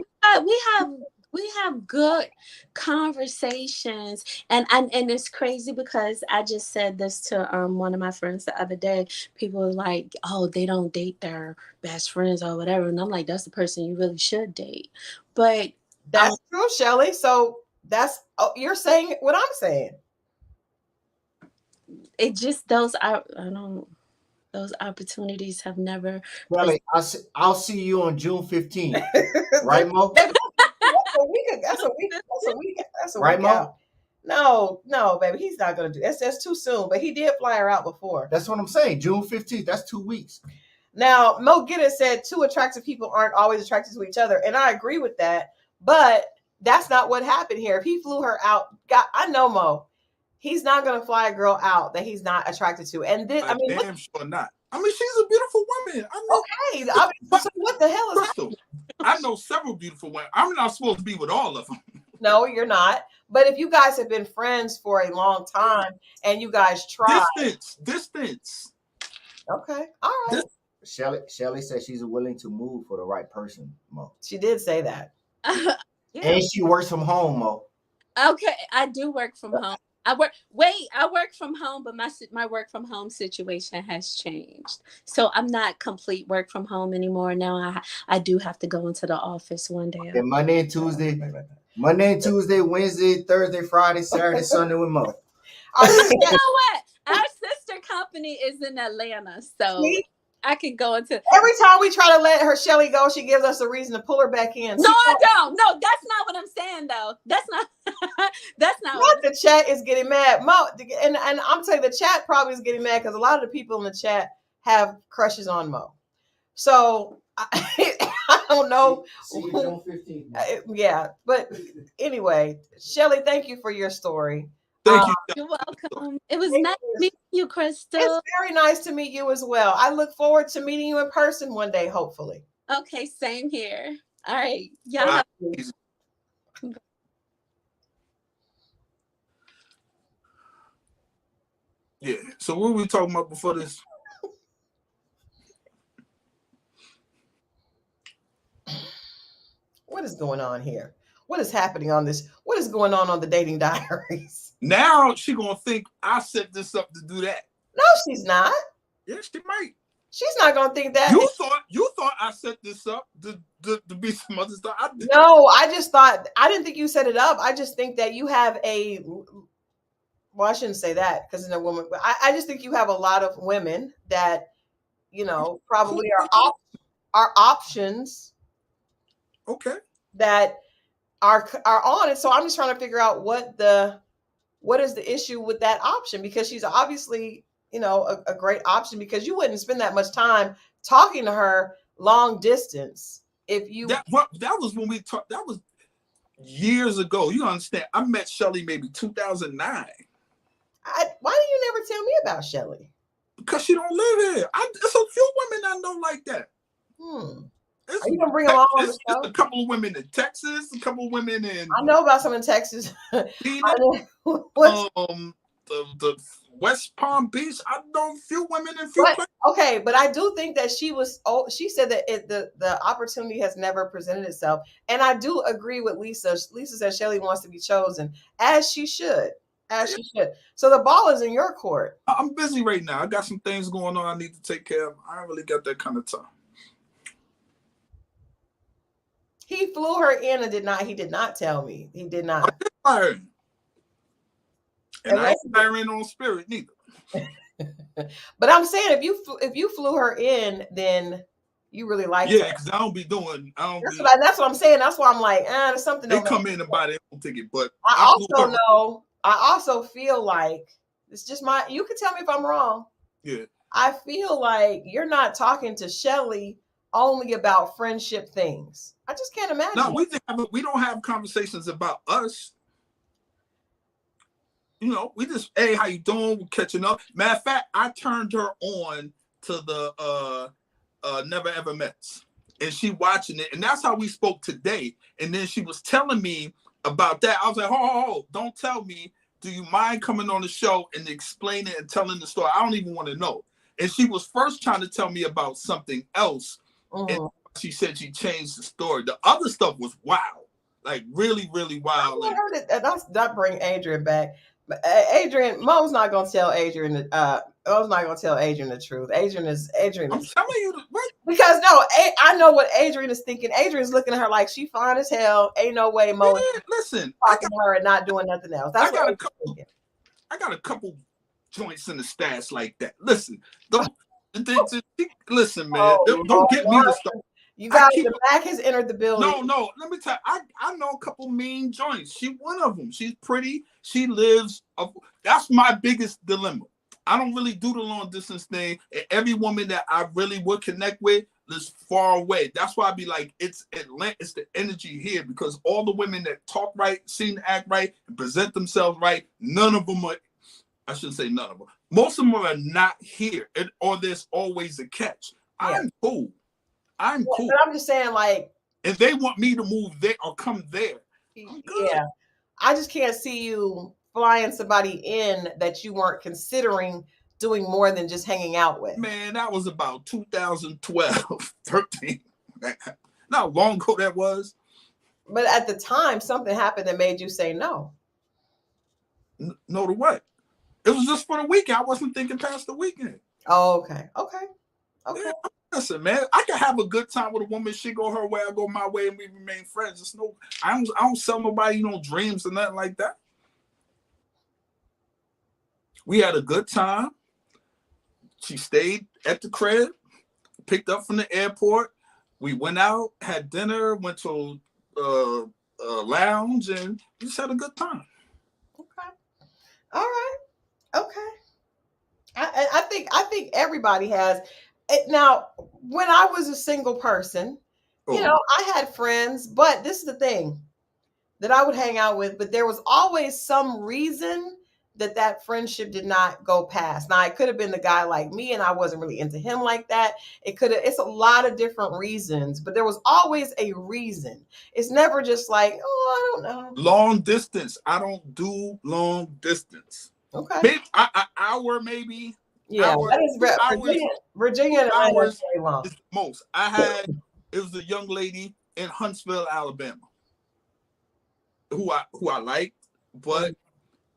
Speaker 5: we have good conversations, and it's crazy because I just said this to one of my friends the other day. People were like, "Oh, they don't date their best friends or whatever," and I'm like, "That's the person you really should date." But
Speaker 1: That's true, Shelly. So you're saying what I'm saying.
Speaker 5: it just those opportunities have never.
Speaker 6: Shelly, I'll see you on June 15th. Right, Mo?
Speaker 1: That's a week. That's a
Speaker 6: Right,
Speaker 1: week
Speaker 6: Mo?
Speaker 1: out. No, baby, he's not gonna do that's too soon. But he did fly her out before.
Speaker 6: That's what I'm saying. June 15th. That's 2 weeks.
Speaker 1: Now, Mo Giddens said two attractive people aren't always attracted to each other, and I agree with that. But that's not what happened here. If he flew her out, I know Mo. He's not gonna fly a girl out that he's not attracted to. And then
Speaker 2: Damn sure not. I mean, she's a beautiful woman. I mean,
Speaker 1: okay. So what the hell is
Speaker 2: Crystal, I know several beautiful women. I'm not supposed to be with all of them.
Speaker 1: No, you're not. But if you guys have been friends for a long time and you guys try,
Speaker 2: Distance.
Speaker 1: okay, all right.
Speaker 6: Shelly said she's willing to move for the right person, Mo.
Speaker 1: She did say that.
Speaker 5: Yeah.
Speaker 6: And she works from home, Mo.
Speaker 5: Okay, I do work from home. I work from home, but my work from home situation has changed. So I'm not complete work from home anymore. Now I do have to go into the office one day.
Speaker 6: Okay, Monday and Tuesday, Wednesday, Thursday, Friday, Saturday, Sunday with Mo.
Speaker 5: You know what? Our sister company is in Atlanta, so
Speaker 1: See?
Speaker 5: I can go into.
Speaker 1: Every time we try to let her Shelly go, she gives us a reason to pull her back in.
Speaker 5: No, I don't. No, that's not what I'm saying, though. That's not. That's not.
Speaker 1: What the chat is getting mad, Mo, and I'm telling you, the chat probably is getting mad because a lot of the people in the chat have crushes on Mo. So I don't know.
Speaker 6: See you June 15th.
Speaker 1: Yeah, but anyway, Shelly, thank you for your story.
Speaker 2: Thank you.
Speaker 5: You're welcome. It was nice meeting you, Crystal.
Speaker 1: It's very nice to meet you as well. I look forward to meeting you in person one day, hopefully.
Speaker 5: Okay, same here. All right, y'all. Have-
Speaker 2: Yeah. So what were we talking about before this?
Speaker 1: What is going on here? What is happening on this? What is going on the Dating Diaries?
Speaker 2: Now she gonna think I set this up to do that.
Speaker 1: No, she's not.
Speaker 2: Yeah, she might.
Speaker 1: She's not gonna think that.
Speaker 2: You thought I set this up to be some other stuff.
Speaker 1: No, I just thought I didn't think you set it up. I just think that you have a. Well, I shouldn't say that because in a woman, but I just think you have a lot of women that, probably are options.
Speaker 2: Okay.
Speaker 1: That are on it. So I'm just trying to figure out what is the issue with that option, because she's obviously, a great option, because you wouldn't spend that much time talking to her long distance if you
Speaker 2: that was when we talked. That was years ago. You understand? I met Shelly maybe 2009.
Speaker 1: Why do you never tell me about Shelly?
Speaker 2: Because she don't live here. It's a few women I know like that.
Speaker 1: Are you gonna bring them all on the show?
Speaker 2: It's a couple of women in Texas, a couple of women in.
Speaker 1: I know about some in Texas.
Speaker 2: Phoenix, the West Palm Beach. I know a few women in few places.
Speaker 1: Okay, but I do think that she was. Oh, she said that the opportunity has never presented itself, and I do agree with Lisa. Lisa said Shelly wants to be chosen, as she should. She should. So the ball is in your court.
Speaker 2: I'm busy right now. I got some things going on I need to take care of. I don't really got that kind of time.
Speaker 1: He flew her in and he did not tell me. He did not.
Speaker 2: And I ain't firing on Spirit neither.
Speaker 1: But I'm saying if you flew her in, then you really like her.
Speaker 2: Yeah, because I don't be doing.
Speaker 1: That's what I'm saying. That's why I'm like, there's something.
Speaker 2: They come in and buy their own ticket, but
Speaker 1: I also feel like it's just you can tell me if I'm wrong.
Speaker 2: Yeah.
Speaker 1: I feel like you're not talking to Shelly only about friendship things. I just can't imagine.
Speaker 2: No, we don't have conversations about us. You know, we just, hey, how you doing? We're catching up. Matter of fact, I turned her on to the Never Ever Mets, and she watching it, and that's how we spoke today. And then she was telling me about that. I was like, ho, don't tell me. Do you mind coming on the show and explaining and telling the story? I don't even want to know. And she was first trying to tell me about something else. And she said she changed the story. The other stuff was wild. Like really, really wild.
Speaker 1: I heard it. That bring Adrian back. But Mo's not gonna tell Adrian Mo's not gonna tell Adrian the truth. Adrian is
Speaker 2: I'm telling you what?
Speaker 1: Because no, I know what Adrian is thinking. Adrian's looking at her like she fine as hell. Ain't no way Mo
Speaker 2: listen
Speaker 1: talking to her and not doing nothing else. That's what
Speaker 2: I got a couple joints in the stash like that. Listen, listen, man. Don't get me to start.
Speaker 1: You guys, the Mac has entered the building.
Speaker 2: No. Let me tell you, I know a couple mean joints. She one of them. She's pretty. She lives. That's my biggest dilemma. I don't really do the long distance thing. And every woman that I really would connect with lives far away. That's why I be like, it's Atlanta. It's the energy here because all the women that talk right, seem to act right, and present themselves right. None of them are. I shouldn't say none of them. Most of them are not here, or there's always a catch. Yeah. I'm cool.
Speaker 1: But I'm just saying, like,
Speaker 2: if they want me to move there or come there,
Speaker 1: yeah, I just can't see you flying somebody in that you weren't considering doing more than just hanging out with.
Speaker 2: Man, that was about 2012, 13. Not how long ago that was.
Speaker 1: But at the time, something happened that made you say no.
Speaker 2: No to what? It was just for the weekend. I wasn't thinking past the weekend.
Speaker 1: Oh, okay. Yeah,
Speaker 2: listen, man, I can have a good time with a woman. She go her way, I go my way, and we remain friends. It's no, I don't sell nobody, dreams or nothing like that. We had a good time. She stayed at the crib, picked up from the airport. We went out, had dinner, went to a lounge, and we just had a good time.
Speaker 1: Okay. All right. Okay. I think everybody has. Now, when I was a single person, I had friends, but this is the thing that I would hang out with, but there was always some reason that friendship did not go past. Now, it could have been the guy like me and I wasn't really into him like that. It's a lot of different reasons, but there was always a reason. It's never just like, I don't know.
Speaker 2: Long distance. I don't do long distance.
Speaker 1: Okay.
Speaker 2: Maybe an hour, maybe.
Speaker 1: Yeah, that is Virginia and Atlanta is very long.
Speaker 2: Is the most. It was a young lady in Huntsville, Alabama, who I liked, but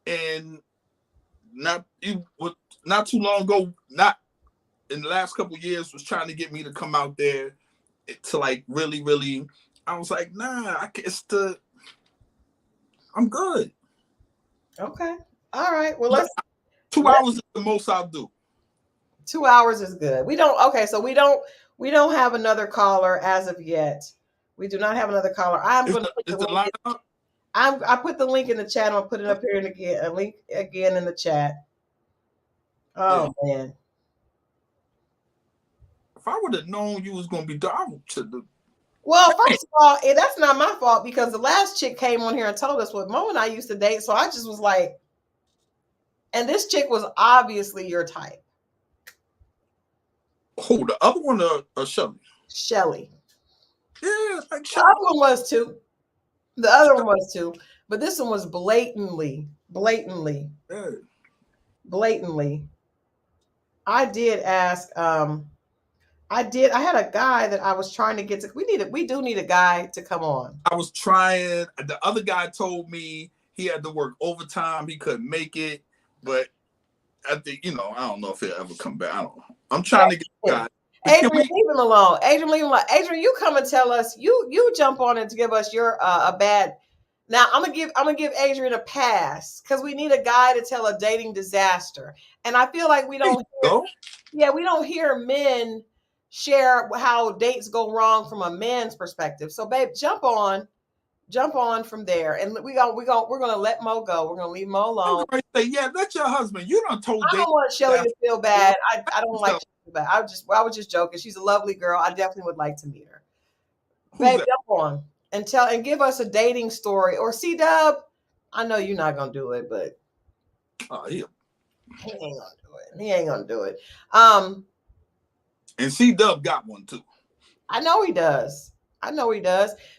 Speaker 2: and not too long ago, not in the last couple of years, was trying to get me to come out there to like really, really. I was like, nah, I'm good.
Speaker 1: Okay. All right. Well,
Speaker 2: 2 hours is the most I'll do.
Speaker 1: 2 hours is good. We don't have another caller as of yet. We do not have another caller. I'm going to put the line up. I put the link in the chat. I'll put it up here and again. A link again in the chat. Oh man!
Speaker 2: If I would have known you was going to be down to the
Speaker 1: Well, first of all, that's not my fault because the last chick came on here and told us what Mo and I used to date. So I just was like, and this chick was obviously your type.
Speaker 2: Who, the other one or Shelly?
Speaker 1: Shelly.
Speaker 2: Yeah, like
Speaker 1: The
Speaker 2: Shelly.
Speaker 1: other one was too. The other one was too. But this one was blatantly.
Speaker 2: Yeah.
Speaker 1: I did ask, I had a guy that I was trying to get to. We do need a guy to come on.
Speaker 2: I was trying. The other guy told me he had to work overtime. He couldn't make it. But I think, I don't know if he'll ever come back. I don't know. I'm trying to get a guy.
Speaker 1: Adrian, leave him alone. Adrian, you come and tell us. You jump on it to give us your a bad. Now I'm gonna give Adrian a pass because we need a guy to tell a dating disaster, and I feel like we don't. We don't hear men share how dates go wrong from a man's perspective. So, babe, jump on from there, and we're gonna let Mo go. We're gonna leave Mo alone.
Speaker 2: Say, yeah, that's your husband. You done told.
Speaker 1: I don't want Shelly to feel bad. I don't like to feel bad. I was just joking. She's a lovely girl. I definitely would like to meet her. Babe, jump on and give us a dating story. Or C-Dub, I know you're not gonna do it, but he ain't gonna do it.
Speaker 2: And C-Dub got one too.
Speaker 1: I know he does.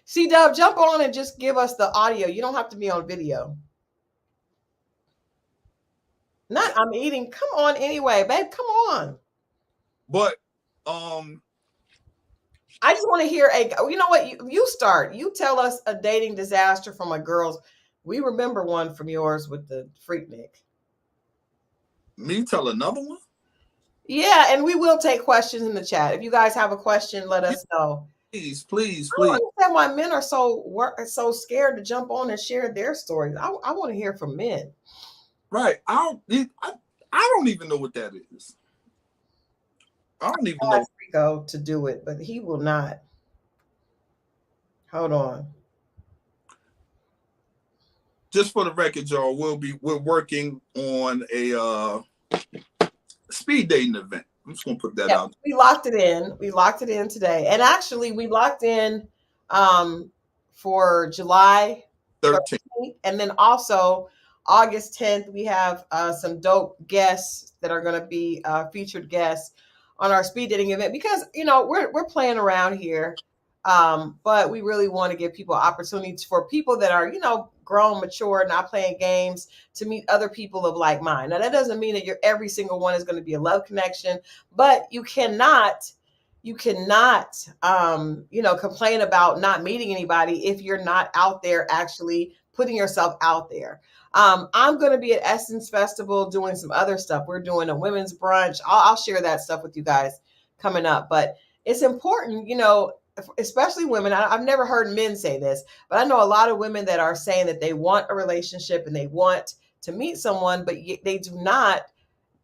Speaker 1: C-Dub, jump on and just give us the audio. You don't have to be on video. Not I'm eating. Come on anyway, babe. Come on.
Speaker 2: But
Speaker 1: I just want to hear you know what? You start. You tell us a dating disaster from a girl's. We remember one from yours with the Freaknik.
Speaker 2: Me tell another one?
Speaker 1: Yeah, and we will take questions in the chat. If you guys have a question, let us know.
Speaker 2: Please.
Speaker 1: I don't understand why men are so scared to jump on and share their stories. I want to hear from men.
Speaker 2: Right. I don't even know what that is. I don't even know.
Speaker 1: Rico to do it, but he will not. Hold on.
Speaker 2: Just for the record, y'all, we're working on a speed dating event. I'm just gonna put that out.
Speaker 1: We locked it in today, and actually we locked in for July 13th, and then also August 10th we have some dope guests that are going to be featured guests on our speed dating event because we're playing around here, but we really want to give people opportunities for people that are grown, mature, not playing games, to meet other people of like mind. Now that doesn't mean that every single one is going to be a love connection, but you cannot complain about not meeting anybody if you're not out there actually putting yourself out there. I'm going to be at Essence Festival doing some other stuff. We're doing a women's brunch. I'll share that stuff with you guys coming up, but it's important, especially women. I've never heard men say this, but I know a lot of women that are saying that they want a relationship and they want to meet someone, but they do not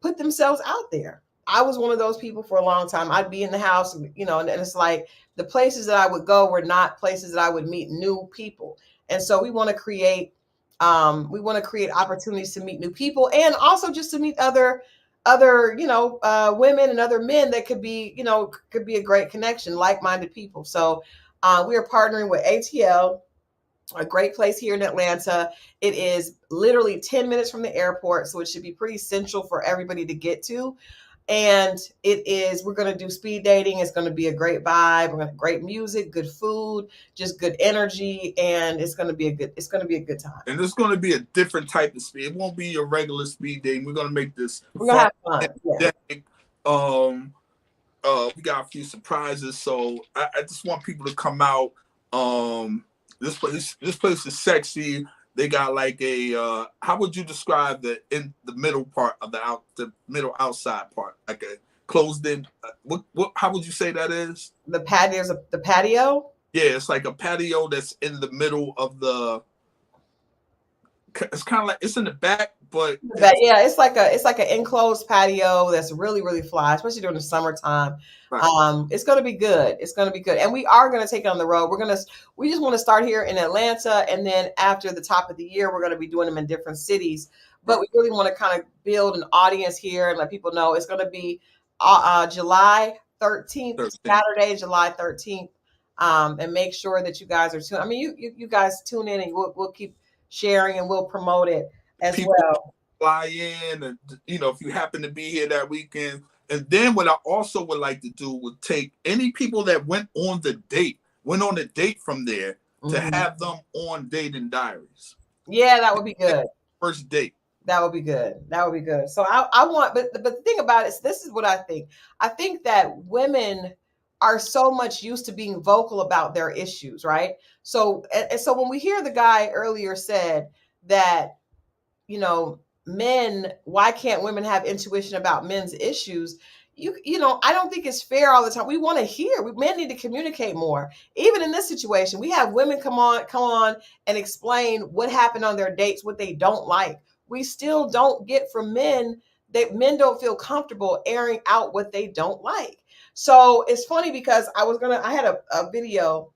Speaker 1: put themselves out there. I was one of those people for a long time. I'd be in the house, and it's like the places that I would go were not places that I would meet new people. And so we want to create opportunities to meet new people, and also just to meet other women and other men that could be a great connection, like-minded people. So we are partnering with ATL, a great place here in Atlanta. It is literally 10 minutes from the airport, so it should be pretty central for everybody to get to. And we're going to do speed dating. It's going to be a great vibe. We're going to have great music, good food, just good energy. And it's going to be a good time.
Speaker 2: And it's going to be a different type of speed. It won't be your regular speed dating. We're going to make this
Speaker 1: we're going to have fun.
Speaker 2: Yeah. We got a few surprises. So I just want people to come out. This place is sexy. They got like a how would you describe in the middle part of the middle outside part, like a closed in? What how would you say that is?
Speaker 1: The patio.
Speaker 2: Yeah, it's like a patio that's in the middle of the. It's kind of like it's in the back, but
Speaker 1: it's like an enclosed patio that's really, really fly, especially during the summertime. Right. It's going to be good. And we are going to take it on the road. We just want to start here in Atlanta, and then after the top of the year, we're going to be doing them in different cities. But we really want to kind of build an audience here and let people know it's going to be July 13th, Saturday, July 13th. and make sure that you guys are tuned. I mean, you guys tune in, and we'll keep sharing, and we'll promote it as
Speaker 2: People
Speaker 1: well.
Speaker 2: fly in, and if you happen to be here that weekend. And then what I also would like to do would take any people that went on a date from there to have them on Dating Diaries.
Speaker 1: Yeah, that would be good.
Speaker 2: First date.
Speaker 1: That would be good. That would be good. So I want, but the thing about it is, this is what I think. I think that women are so much used to being vocal about their issues, right? So and so when we hear the guy earlier said that, men, why can't women have intuition about men's issues? I don't think it's fair all the time. We want to hear. Men need to communicate more. Even in this situation, we have women come on and explain what happened on their dates, what they don't like. We still don't get from men that men don't feel comfortable airing out what they don't like. So it's funny because I had a video,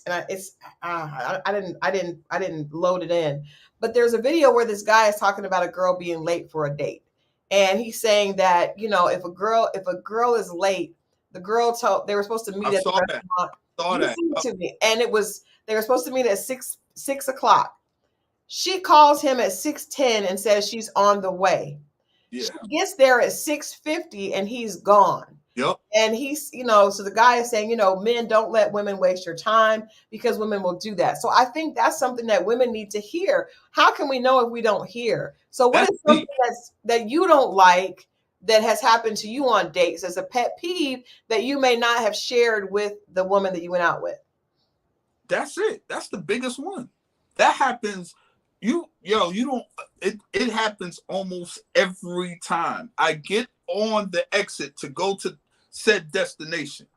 Speaker 1: and I didn't load it in, but there's a video where this guy is talking about a girl being late for a date, and he's saying that if a girl is late, the girl told they were supposed to meet
Speaker 2: I
Speaker 1: at the
Speaker 2: saw that.
Speaker 1: restaurant.
Speaker 2: Saw
Speaker 1: You
Speaker 2: that.
Speaker 1: sent it to me, and they were supposed to meet at 6 o'clock. She calls him at 6:10 and says she's on the way.
Speaker 2: Yeah.
Speaker 1: She gets there at 6:50 and he's gone.
Speaker 2: Yep.
Speaker 1: And he's, so the guy is saying, men, don't let women waste your time, because women will do that. So I think that's something that women need to hear. How can we know if we don't hear? So what is something that you don't like that has happened to you on dates as a pet peeve that you may not have shared with the woman that you went out with?
Speaker 2: That's it. That's the biggest one. That happens. You don't, it happens almost every time I get on the exit to go to said destination.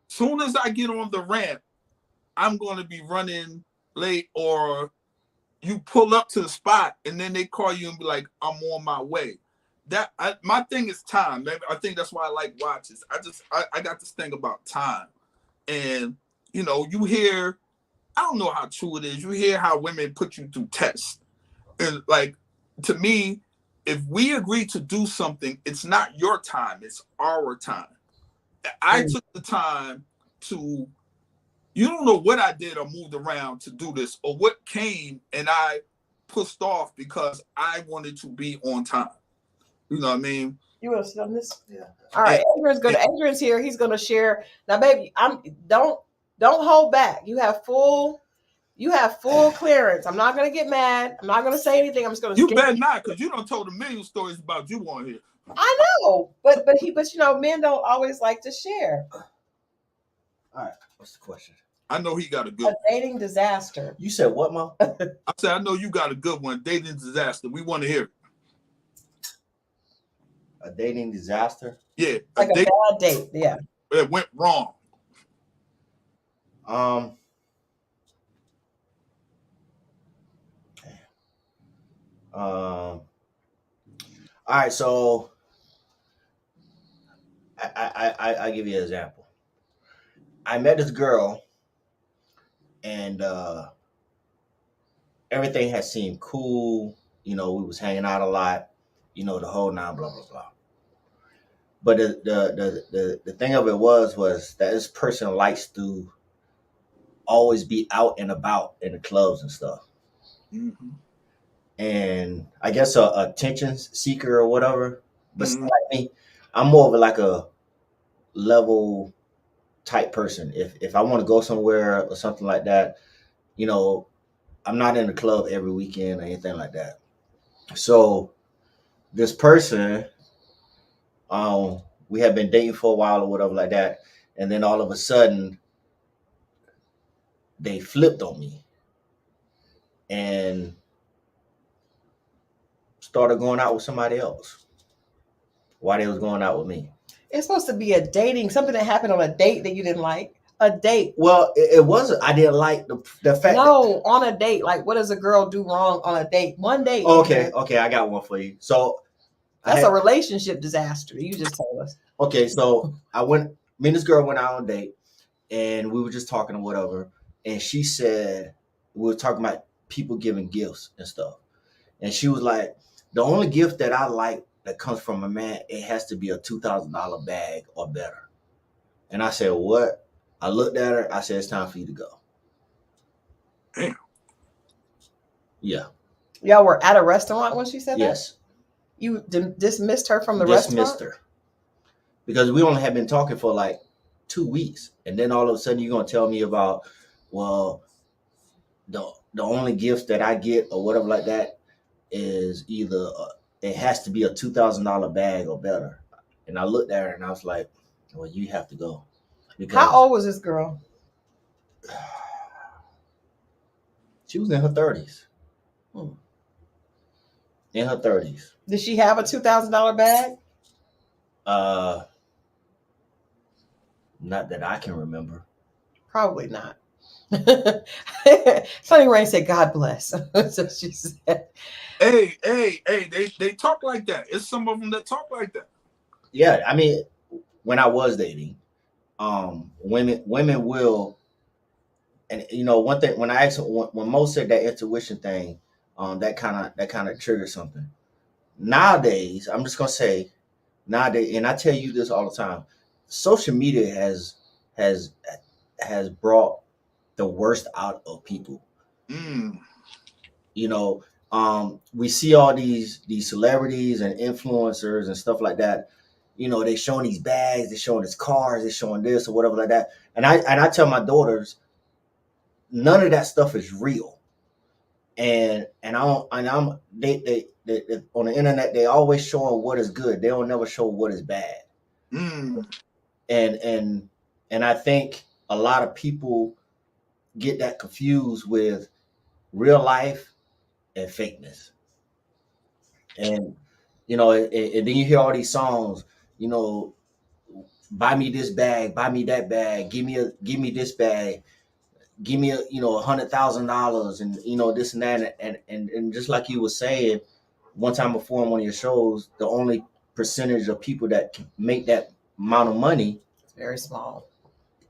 Speaker 2: Soon as I get on the ramp, I'm going to be running late, or you pull up to the spot and then they call you and be like, I'm on my way. My thing is time. I think that's why I like watches. I got this thing about time. And, you hear, I don't know how true it is. You hear how women put you through tests. And to me, if we agree to do something, it's not your time, it's our time. I took the time to, you don't know what I did or moved around to do this, or what came and I pushed off because I wanted to be on time. You know what I mean?
Speaker 1: You want to sit on this? Yeah. All right. Adrian's here. He's going to share. Now, baby, don't hold back. You have full clearance. I'm not going to get mad. I'm not going to say anything. I'm just going to.
Speaker 2: You better not, because you done told a million stories about you on here.
Speaker 1: I know, but men don't always like to share.
Speaker 6: All right. What's the question?
Speaker 2: I know he got a good
Speaker 1: one. Dating disaster.
Speaker 6: You said what, Mo?
Speaker 2: I said, I know you got a good one. Dating disaster. We want to hear it.
Speaker 6: A dating disaster?
Speaker 2: Yeah.
Speaker 1: Like a bad date. Yeah.
Speaker 2: It went wrong.
Speaker 6: All right, so I give you an example. I met this girl, and everything had seemed cool. We was hanging out a lot. The whole nine, blah blah blah. But the thing of it was that this person likes to always be out and about in the clubs and stuff.
Speaker 2: Mm-hmm.
Speaker 6: And I guess a attention seeker or whatever. But like me, I'm more of like a level type person. If I want to go somewhere or something like that, I'm not in the club every weekend or anything like that. So this person, we had been dating for a while or whatever like that, and then all of a sudden they flipped on me and started going out with somebody else while they was going out with me.
Speaker 1: It's supposed to be something that happened on a date that you didn't like. A date.
Speaker 6: Well, it wasn't. I didn't like the fact.
Speaker 1: No, on a date. Like, what does a girl do wrong on a date? One date.
Speaker 6: Okay, I got one for you. So
Speaker 1: that's a relationship disaster. You just told us.
Speaker 6: Okay, so me and this girl went out on a date, and we were just talking or whatever. And she said, we were talking about people giving gifts and stuff. And she was like, the only gift that I like that comes from a man, it has to be a $2,000 bag or better. And I said, what? I looked at her. I said, "It's time for you to go."
Speaker 2: Damn.
Speaker 6: Yeah.
Speaker 1: Y'all were at a restaurant when she said that?
Speaker 6: Yes.
Speaker 1: You dismissed her from the
Speaker 6: Dismissed
Speaker 1: restaurant?
Speaker 6: her because we only had been talking for like 2 weeks, and then all of a sudden you're gonna tell me about, well, the only gift that I get or whatever like that is either it has to be a $2,000 bag or better. And I looked at her and I was like, well, you have to go. Because
Speaker 1: How old was this girl?
Speaker 6: she was in her 30s. In her 30s.
Speaker 1: Did she have a $2,000 bag?
Speaker 6: Not that I can remember.
Speaker 1: Probably not. Sunny Rain said, "God bless." So she said.
Speaker 2: Hey, they talk like that. It's some of them that talk like that.
Speaker 6: Yeah, I mean, when I was dating, women will, and you know, one thing when I asked when Mo said that intuition thing, that kind of triggered something. Nowadays, I'm just gonna say nowadays, and I tell you this all the time, social media has brought the worst out of people. You know, we see all these celebrities and influencers and stuff like that. You know, they showing these bags, they showing these cars, they showing this or whatever like that. And I tell my daughters, none of that stuff is real. And they on the internet they always showing what is good. They don't never show what is bad. And I think a lot of people get that confused with real life and fakeness. And you know, and then you hear all these songs, you know, buy me this bag, buy me that bag, give me this bag, give me $100,000, and you know this and that, and just like you were saying one time before on one of your shows, the only percentage of people that can make that amount of money,
Speaker 1: it's very small,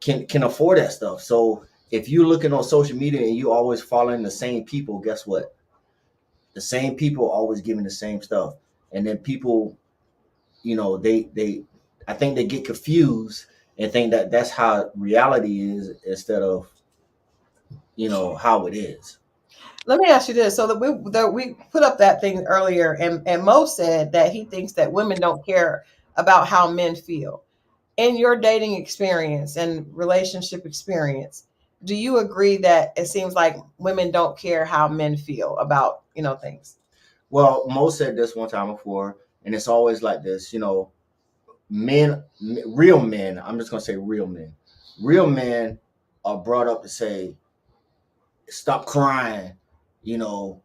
Speaker 6: can afford that stuff. So if you're looking on social media and you always following the same people, guess what? The same people always giving the same stuff, and then people, you know, they I think they get confused and think that that's how reality is instead of, you know, how it is.
Speaker 1: Let me ask you this: so that we put up that thing earlier, and Mo said that he thinks that women don't care about how men feel. In your dating experience and relationship experience, do you agree that it seems like women don't care how men feel about, you know, things?
Speaker 6: Well, Mo said this one time before, and it's always like this, you know, real men, I'm just going to say real men are brought up to say, stop crying, you know,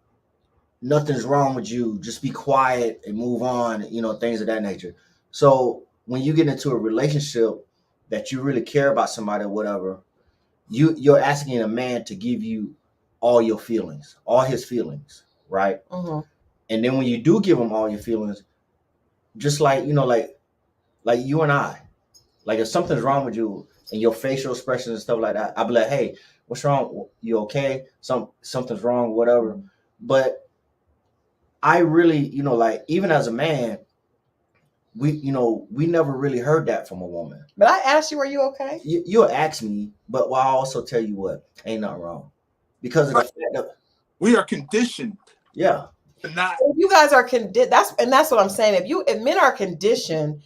Speaker 6: nothing's wrong with you, just be quiet and move on, you know, things of that nature. So when you get into a relationship that you really care about somebody or whatever, you're asking a man to give you all your feelings, all his feelings, right? And then when you do give him all your feelings, just like, you know, like you and I, like if something's wrong with you and your facial expressions and stuff like that, I'll be like, hey, what's wrong? You okay? Something's wrong, whatever. But I really, you know, like even as a man, we never really heard that from a woman.
Speaker 1: But I asked you, are you okay?
Speaker 6: You'll ask me, but I'll also tell you what, ain't nothing wrong. Because of the fact that
Speaker 2: we are conditioned.
Speaker 6: Yeah.
Speaker 1: If you guys are that's what I'm saying. If men are conditioned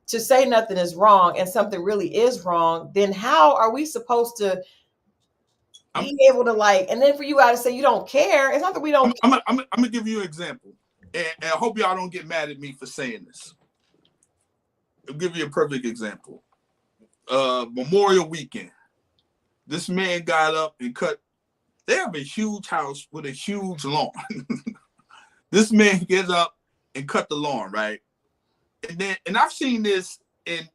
Speaker 1: to say nothing is wrong and something really is wrong, then how are we supposed to be able to like? And then for you guys to say you don't care, it's not that we don't.
Speaker 2: I'm gonna give you an example, and I hope y'all don't get mad at me for saying this. I'll give you a perfect example. Memorial weekend, this man got up and cut. They have a huge house with a huge lawn. This man gets up and cut the lawn, right? And I've seen this in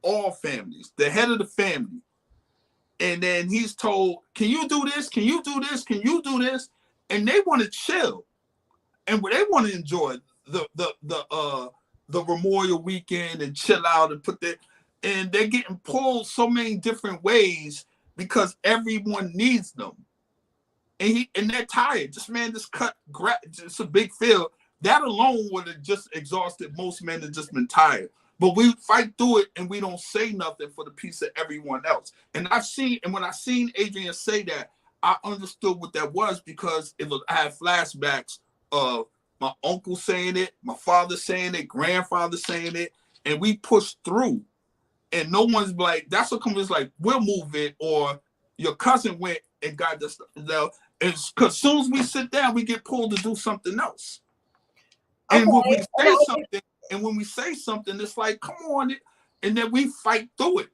Speaker 2: all families. The head of the family, and then he's told, "Can you do this? Can you do this? Can you do this?" And they want to chill, and they want to enjoy the Memorial weekend and chill out and and they're getting pulled so many different ways because everyone needs them. And they're tired. This man just cut just a big field. That alone would have just exhausted most men that just been tired. But we fight through it and we don't say nothing for the peace of everyone else. And when I seen Adrian say that, I understood what that was, because I had flashbacks of my uncle saying it, my father saying it, grandfather saying it, and we pushed through. And no one's like, that's what comes like, we'll move it, or your cousin went and got this stuff. It's because as soon as we sit down, we get pulled to do something else. And
Speaker 1: Okay.
Speaker 2: when we say something, it's like, come on, and then we fight through it.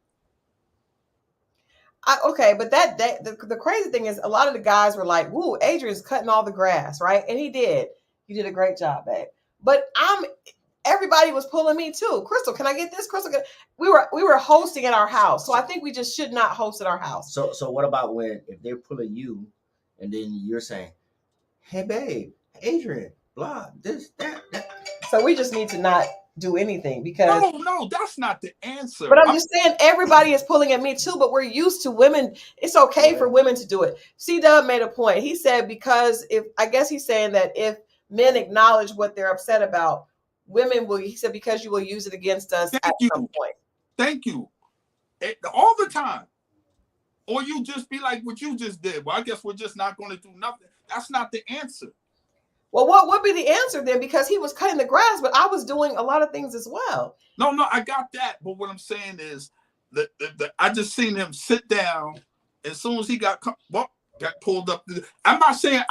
Speaker 1: Okay, but the crazy thing is, a lot of the guys were like, "Woo, Adrian's cutting all the grass," right? And he did. You did a great job, babe. But everybody was pulling me too. Christal, can I get this? Christal, we were hosting at our house, so I think we just should not host at our house.
Speaker 6: So what about if they're pulling you, and then you're saying, "Hey, babe, Adrian, blah, this, that."
Speaker 1: So we just need to not do anything, because
Speaker 2: no, that's not the answer.
Speaker 1: But I'm just saying, everybody is pulling at me too, but we're used to women. It's okay for women to do it. C-Dub made a point. He said, because I guess he's saying that if men acknowledge what they're upset about, women will, he said, because you will use it against us at some point.
Speaker 2: Thank you. All the time. Or you just be like what you just did. Well, I guess we're just not going to do nothing. That's not the answer.
Speaker 1: Well, what would be the answer then? Because he was cutting the grass, but I was doing a lot of things as well.
Speaker 2: No, I got that. But what I'm saying is that I just seen him sit down. As soon as he got pulled up. I'm not saying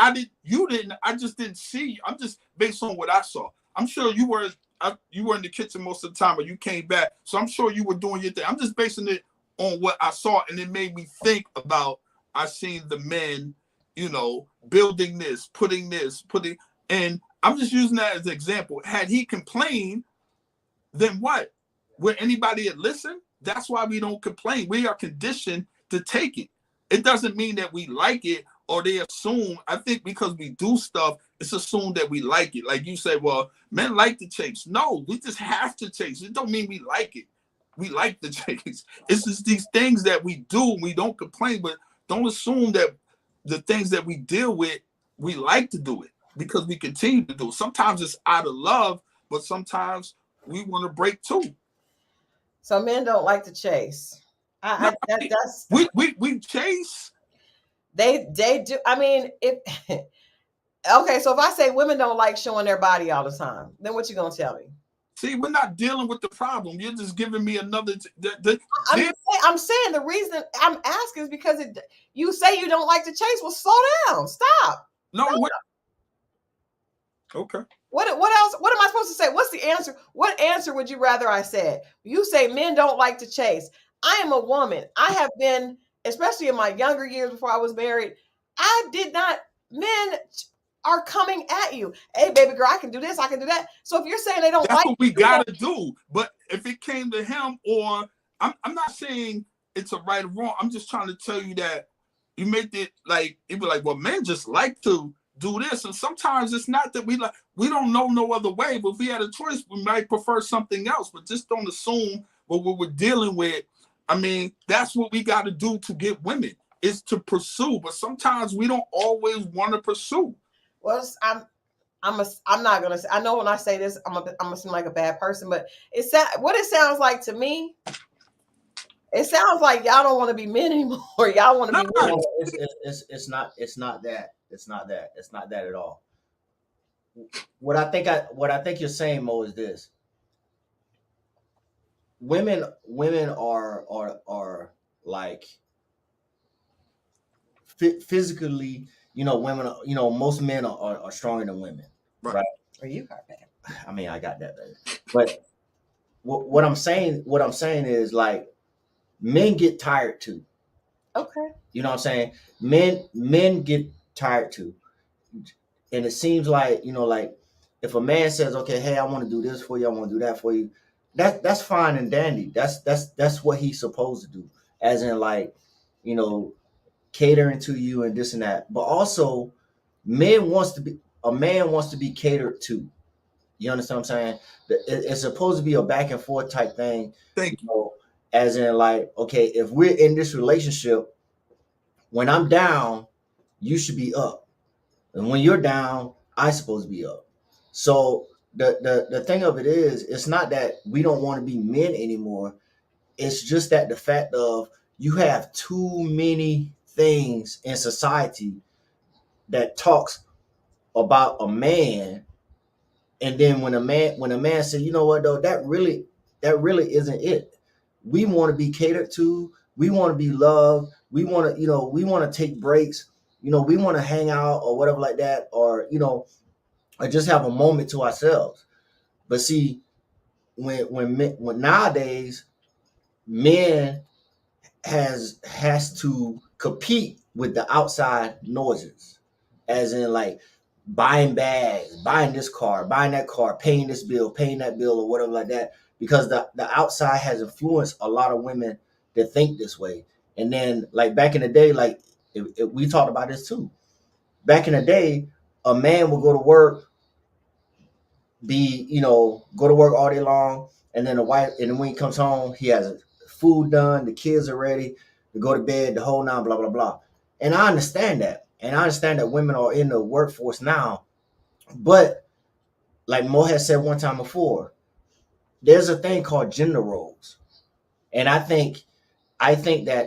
Speaker 2: you didn't. I just didn't see you. I'm just based on what I saw. I'm sure you were in the kitchen most of the time, or you came back. So I'm sure you were doing your thing. I'm just basing it on what I saw, and it made me think about, I seen the men, building this, putting, and I'm just using that as an example. Had he complained, then what? Would anybody had listened? That's why we don't complain. We are conditioned to take it. It doesn't mean that we like it, or they assume. I think because we do stuff, it's assumed that we like it. Like you say, well, men like to chase. No, we just have to chase. It don't mean we like it. We like the chase. It's just these things that we do. We don't complain, but don't assume that the things that we deal with, we like to do it, because we continue to do it. Sometimes it's out of love, but sometimes we want to break too.
Speaker 1: So men don't like to chase.
Speaker 2: We chase.
Speaker 1: They do. I mean, okay. So if I say women don't like showing their body all the time, then what you gonna tell me?
Speaker 2: See, we're not dealing with the problem. You're just giving me another.
Speaker 1: I'm saying the reason I'm asking is because you say you don't like to chase. Well, slow down. Stop.
Speaker 2: No. Okay.
Speaker 1: What else? What am I supposed to say? What's the answer? What answer would you rather I said? You say men don't like to chase. I am a woman. I have been, especially in my younger years before I was married, I did not. Men are coming at you. Hey, baby girl, I can do this. I can do that. So if you're saying they don't,
Speaker 2: that's what we gotta do. But if it came to him, or I'm not saying it's a right or wrong. I'm just trying to tell you that you make it like, it'd be like, well, men just like to do this, and sometimes it's not that we don't know no other way. But if we had a choice, we might prefer something else. But just don't assume what we're dealing with. I mean, that's what we got to do to get women, is to pursue. But sometimes we don't always want to pursue.
Speaker 1: Well, I'm not gonna say. I know when I say this, I'm gonna seem like a bad person, but what it sounds like to me. It sounds like y'all don't want to be men anymore. Y'all want to be women.
Speaker 6: It's not that. It's not that at all. What I think you're saying, Mo, is this: women are like physically, women. Most men are stronger than women, right?
Speaker 1: Or you got that?
Speaker 6: I mean, I got that, baby. But what I'm saying is, like, men get tired too.
Speaker 1: Okay.
Speaker 6: You know what I'm saying? Men get tired too. And it seems like, like, if a man says, okay, hey, I want to do this for you, I want to do that for you, that's fine and dandy. That's what he's supposed to do. As in, like, catering to you and this and that. But also, a man wants to be catered to. You understand what I'm saying? It's supposed to be a back and forth type thing.
Speaker 2: Thank you.
Speaker 6: As in, like, okay, if we're in this relationship, when I'm down, you should be up. And when you're down, I'm supposed to be up. So the thing of it is, it's not that we don't want to be men anymore. It's just that the fact of you have too many things in society that talks about a man, and then when a man says, you know what though, that really isn't it. We want to be catered to. We want to be loved. We want to take breaks. We want to hang out or whatever like that, or just have a moment to ourselves. But see, when nowadays men has to compete with the outside noises, as in like buying bags, buying this car, buying that car, paying this bill, paying that bill, or whatever like that, because the outside has influenced a lot of women that think this way. And then like back in the day, like if we talked about this too. Back in the day, a man would go to work, go to work all day long, and then the wife, and then when he comes home, he has food done, the kids are ready to go to bed, the whole nine, blah blah blah. And I understand that, women are in the workforce now, but like Mo has said one time before, there's a thing called gender roles, and I think that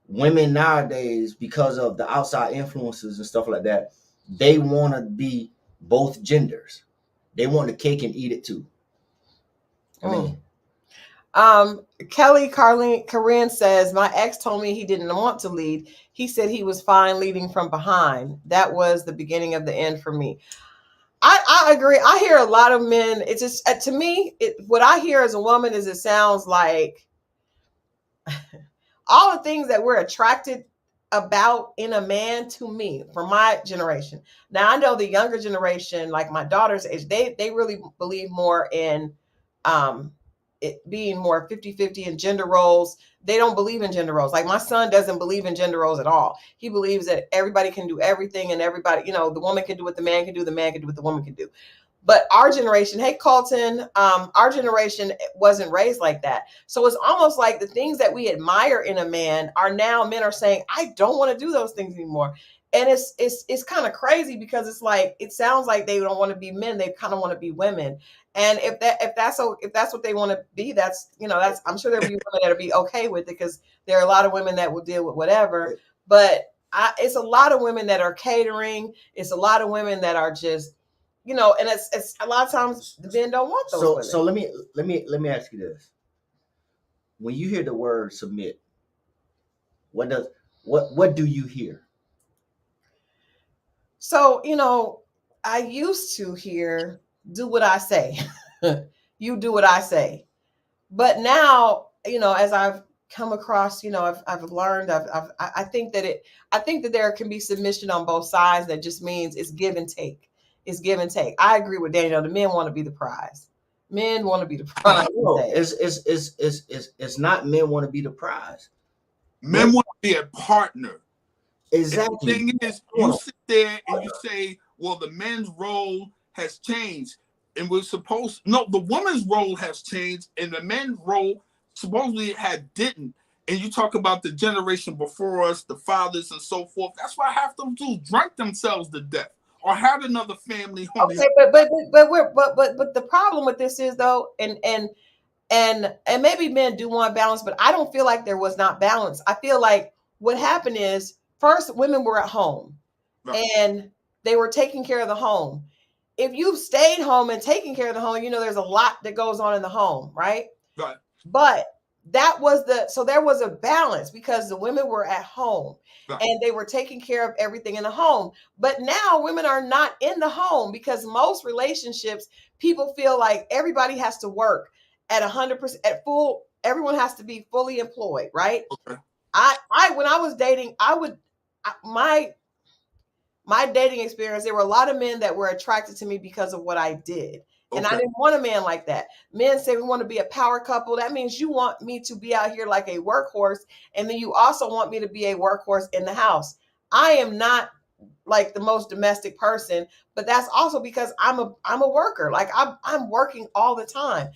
Speaker 6: women nowadays, because of the outside influences and stuff like that, they want to be both genders. They want the cake and eat it too. I mean,
Speaker 1: Kelly Corinne says, my ex told me he didn't want to lead. He said he was fine leading from behind. That was the beginning of the end for me. I agree. I hear a lot of men. It's just, to me, what I hear as a woman is, it sounds like all the things that we're attracted about in a man, to me, from my generation. Now, I know the younger generation, like my daughter's age, they really believe more in it being more 50-50 in gender roles. They don't believe in gender roles. Like my son doesn't believe in gender roles at all. He believes that everybody can do everything, and everybody, the woman can do what the man can do, the man can do what the woman can do. But our generation, hey Colton, our generation wasn't raised like that. So it's almost like the things that we admire in a man are now men are saying, I don't want to do those things anymore. And it's kind of crazy, because it's like, it sounds like they don't want to be men, they kind of want to be women. And if that's what they want to be, that's I'm sure there'll be women that'll be okay with it, because there are a lot of women that will deal with whatever. But it's a lot of women that are catering. It's a lot of women that are just, and it's a lot of times the men don't want those women.
Speaker 6: So let me ask you this: when you hear the word submit, what do you hear?
Speaker 1: So I used to hear, do what I say. You do what I say. But now, as I've come across, I've learned, I think that there can be submission on both sides. That just means it's give and take. It's give and take. I agree with Daniel. The men want to be the prize. Men want to be the prize.
Speaker 6: No, it's not men want to be the prize.
Speaker 2: Men want to be a partner.
Speaker 6: Exactly.
Speaker 2: And the thing is, you sit there and you say, well, the men's role has changed. And the woman's role has changed, and the men's role supposedly didn't. And you talk about the generation before us, the fathers and so forth. That's why half them dudes drank themselves to death or had another family.
Speaker 1: Okay, but the problem with this is, though, and maybe men do want balance, but I don't feel like there was not balance. I feel like what happened is, first, women were at home, right, and they were taking care of the home. If you've stayed home and taken care of the home, there's a lot that goes on in the home, right?
Speaker 2: Right.
Speaker 1: But there was a balance, because the women were at home, right, and they were taking care of everything in the home. But now women are not in the home, because most relationships, people feel like everybody has to work at 100%, at full. Everyone has to be fully employed, right? Okay. When I was dating, my dating experience, there were a lot of men that were attracted to me because of what I did. Okay. And I didn't want a man like that. Men say we want to be a power couple. That means you want me to be out here like a workhorse, and then you also want me to be a workhorse in the house. I am not like the most domestic person, but that's also because I'm a worker. Like I'm working all the time.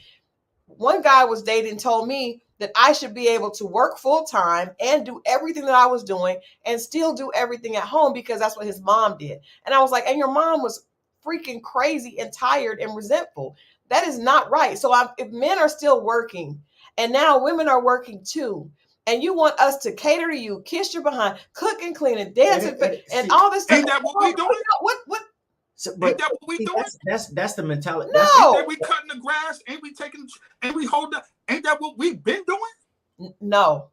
Speaker 1: One guy I was dating told me that I should be able to work full time and do everything that I was doing and still do everything at home, because that's what his mom did. And I was like, and your mom was freaking crazy and tired and resentful. That is not right. So if men are still working and now women are working too, and you want us to cater to you, kiss your behind, cook and clean and dance and all this stuff.
Speaker 2: Ain't that what we doing?
Speaker 1: What?
Speaker 6: So,
Speaker 2: Ain't that what we
Speaker 6: see,
Speaker 2: doing?
Speaker 6: that's the mentality.
Speaker 1: No.
Speaker 2: Ain't that we cutting the grass? Ain't we taking? Ain't we holding? Ain't that what we've been doing?
Speaker 1: No.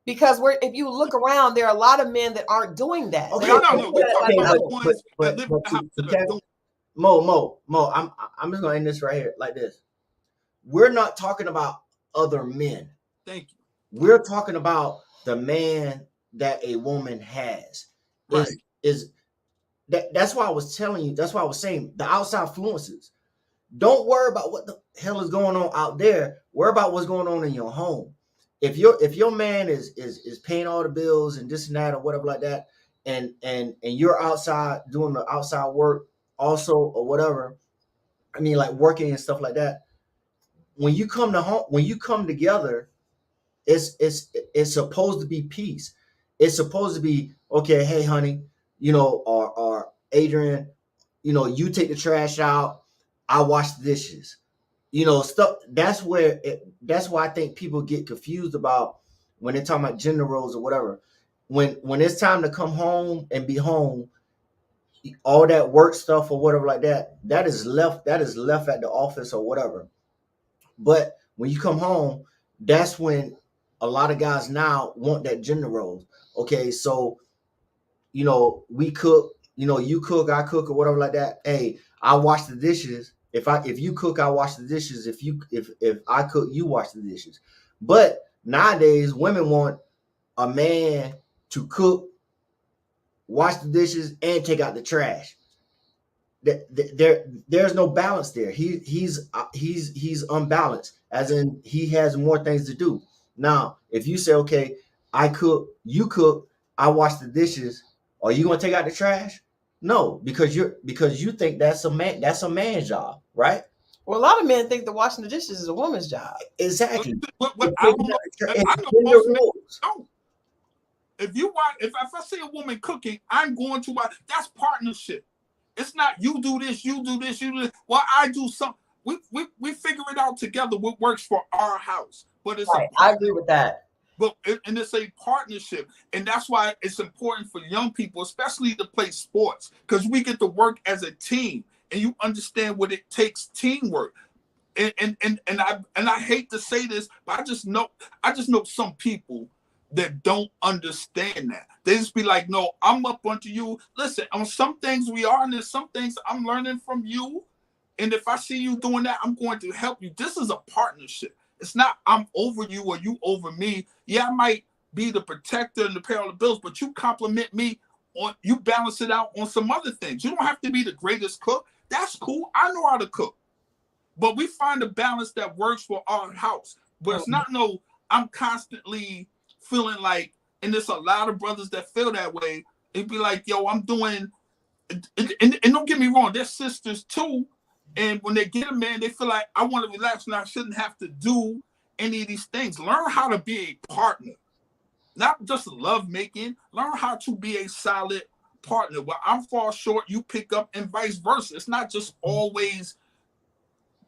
Speaker 1: Because if you look around, there are a lot of men that aren't doing that.
Speaker 6: Okay,
Speaker 2: No. We talking about the ones that
Speaker 6: but
Speaker 2: live in the house that are doing.
Speaker 6: Mo, I'm just gonna end this right here like this. We're not talking about other men.
Speaker 2: Thank you.
Speaker 6: We're talking about the man that a woman has.
Speaker 2: Right.
Speaker 6: That's why I was telling you, that's why I was saying the outside influences. Don't worry about what the hell is going on out there. Worry about what's going on in your home. If your man is paying all the bills and this and that or whatever like that, and you're outside doing the outside work also or whatever, I mean like working and stuff like that. When you come to home, when you come together, it's supposed to be peace. It's supposed to be okay. Hey, honey, or Adrian, you take the trash out. I wash the dishes. Stuff. That's why I think people get confused about when they're talking about gender roles or whatever. When it's time to come home and be home, all that work stuff or whatever like that, that is left at the office or whatever. But when you come home, that's when a lot of guys now want that gender roles. Okay, so we cook, you cook, I cook, or whatever like that. Hey, I wash the dishes. If you cook, I wash the dishes. If I cook, you wash the dishes. But nowadays, women want a man to cook, wash the dishes, and take out the trash. There's no balance there. He's unbalanced, as in he has more things to do. Now, if you say, okay, I cook, you cook, I wash the dishes, are you gonna take out the trash? No, because you think that's a man's job, right?
Speaker 1: Well, a lot of men think that washing the dishes is a woman's job.
Speaker 6: Exactly.
Speaker 2: But I don't know. I know most men don't. If I see a woman cooking, I'm going to watch. That's partnership. It's not you do this, you do this, you do this. Well, I do something. We figure it out together. What works for our house, but it's
Speaker 1: right. I agree with that.
Speaker 2: But and it's a partnership, and that's why it's important for young people, especially to play sports, because we get to work as a team, and you understand what it takes, teamwork. And I hate to say this, but I just know some people that don't understand that. They just be like, no, I'm up onto you. Listen, on some things we are, and there's some things I'm learning from you. And if I see you doing that, I'm going to help you. This is a partnership. It's not I'm over you or you over me. Yeah, I might be the protector and the pay all the bills, but you compliment me on, you balance it out on some other things. You don't have to be the greatest cook. That's cool. I know how to cook. But we find a balance that works for our house. But it's not I'm constantly feeling like, and there's a lot of brothers that feel that way. It'd be like, yo, I'm doing, and don't get me wrong, they're sisters too. And when they get a man, they feel like I want to relax and I shouldn't have to do any of these things. Learn how to be a partner, not just love making. Learn how to be a solid partner. Where I'm fall short, you pick up, and vice versa. It's not just always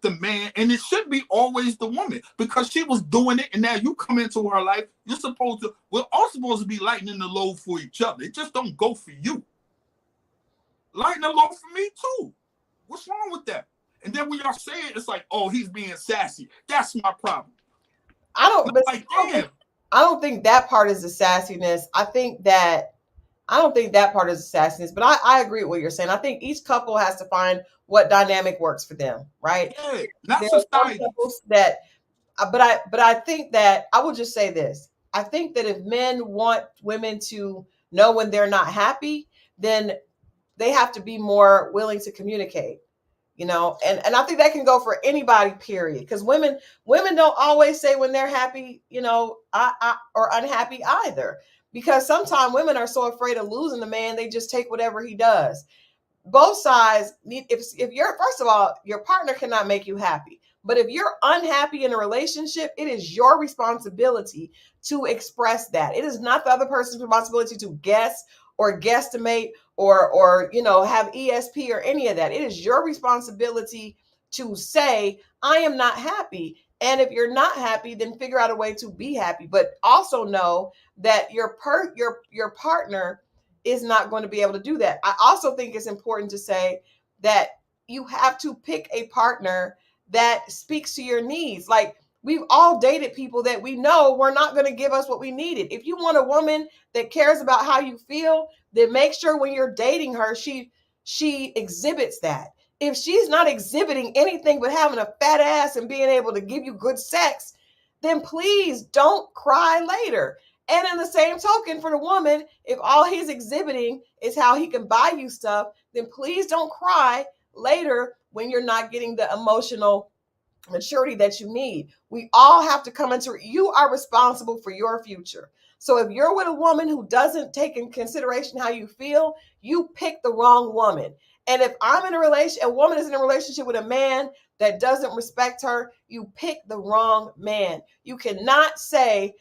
Speaker 2: the man, and it should be always the woman, because she was doing it, and now you come into her life. We're all supposed to be lightening the load for each other. It just don't go for you. Lighten the load for me too. What's wrong with that? And then when y'all say it, it's like, oh, he's being sassy. That's my problem.
Speaker 1: I don't think that part is the sassiness. I don't think that part is the sassiness, but I agree with what you're saying. I think each couple has to find what dynamic works for them, right?
Speaker 2: Yeah, not
Speaker 1: there
Speaker 2: society.
Speaker 1: But I think that I will just say this. I think that if men want women to know when they're not happy, then they have to be more willing to communicate. And I think that can go for anybody, period. Because women don't always say when they're happy, or unhappy either. Because sometimes women are so afraid of losing the man, they just take whatever he does. Both sides need, if you're, first of all, your partner cannot make you happy. But if you're unhappy in a relationship, it is your responsibility to express that. It is not the other person's responsibility to guess or guesstimate or have ESP or any of that. It is your responsibility to say, I am not happy. And if you're not happy, then figure out a way to be happy. But also know that your partner is not going to be able to do that. I also think it's important to say that you have to pick a partner that speaks to your needs. Like, we've all dated people that we know were not going to give us what we needed. If you want a woman that cares about how you feel, then make sure when you're dating her, she exhibits that. If she's not exhibiting anything but having a fat ass and being able to give you good sex, then please don't cry later. And in the same token, for the woman, if all he's exhibiting is how he can buy you stuff, then please don't cry later when you're not getting the emotional maturity that you need. We all have to come into, you are responsible for your future. So if you're with a woman who doesn't take in consideration how you feel, you pick the wrong woman. And if I'm in a relationship, a woman is in a relationship with a man that doesn't respect her, you pick the wrong man. You cannot say,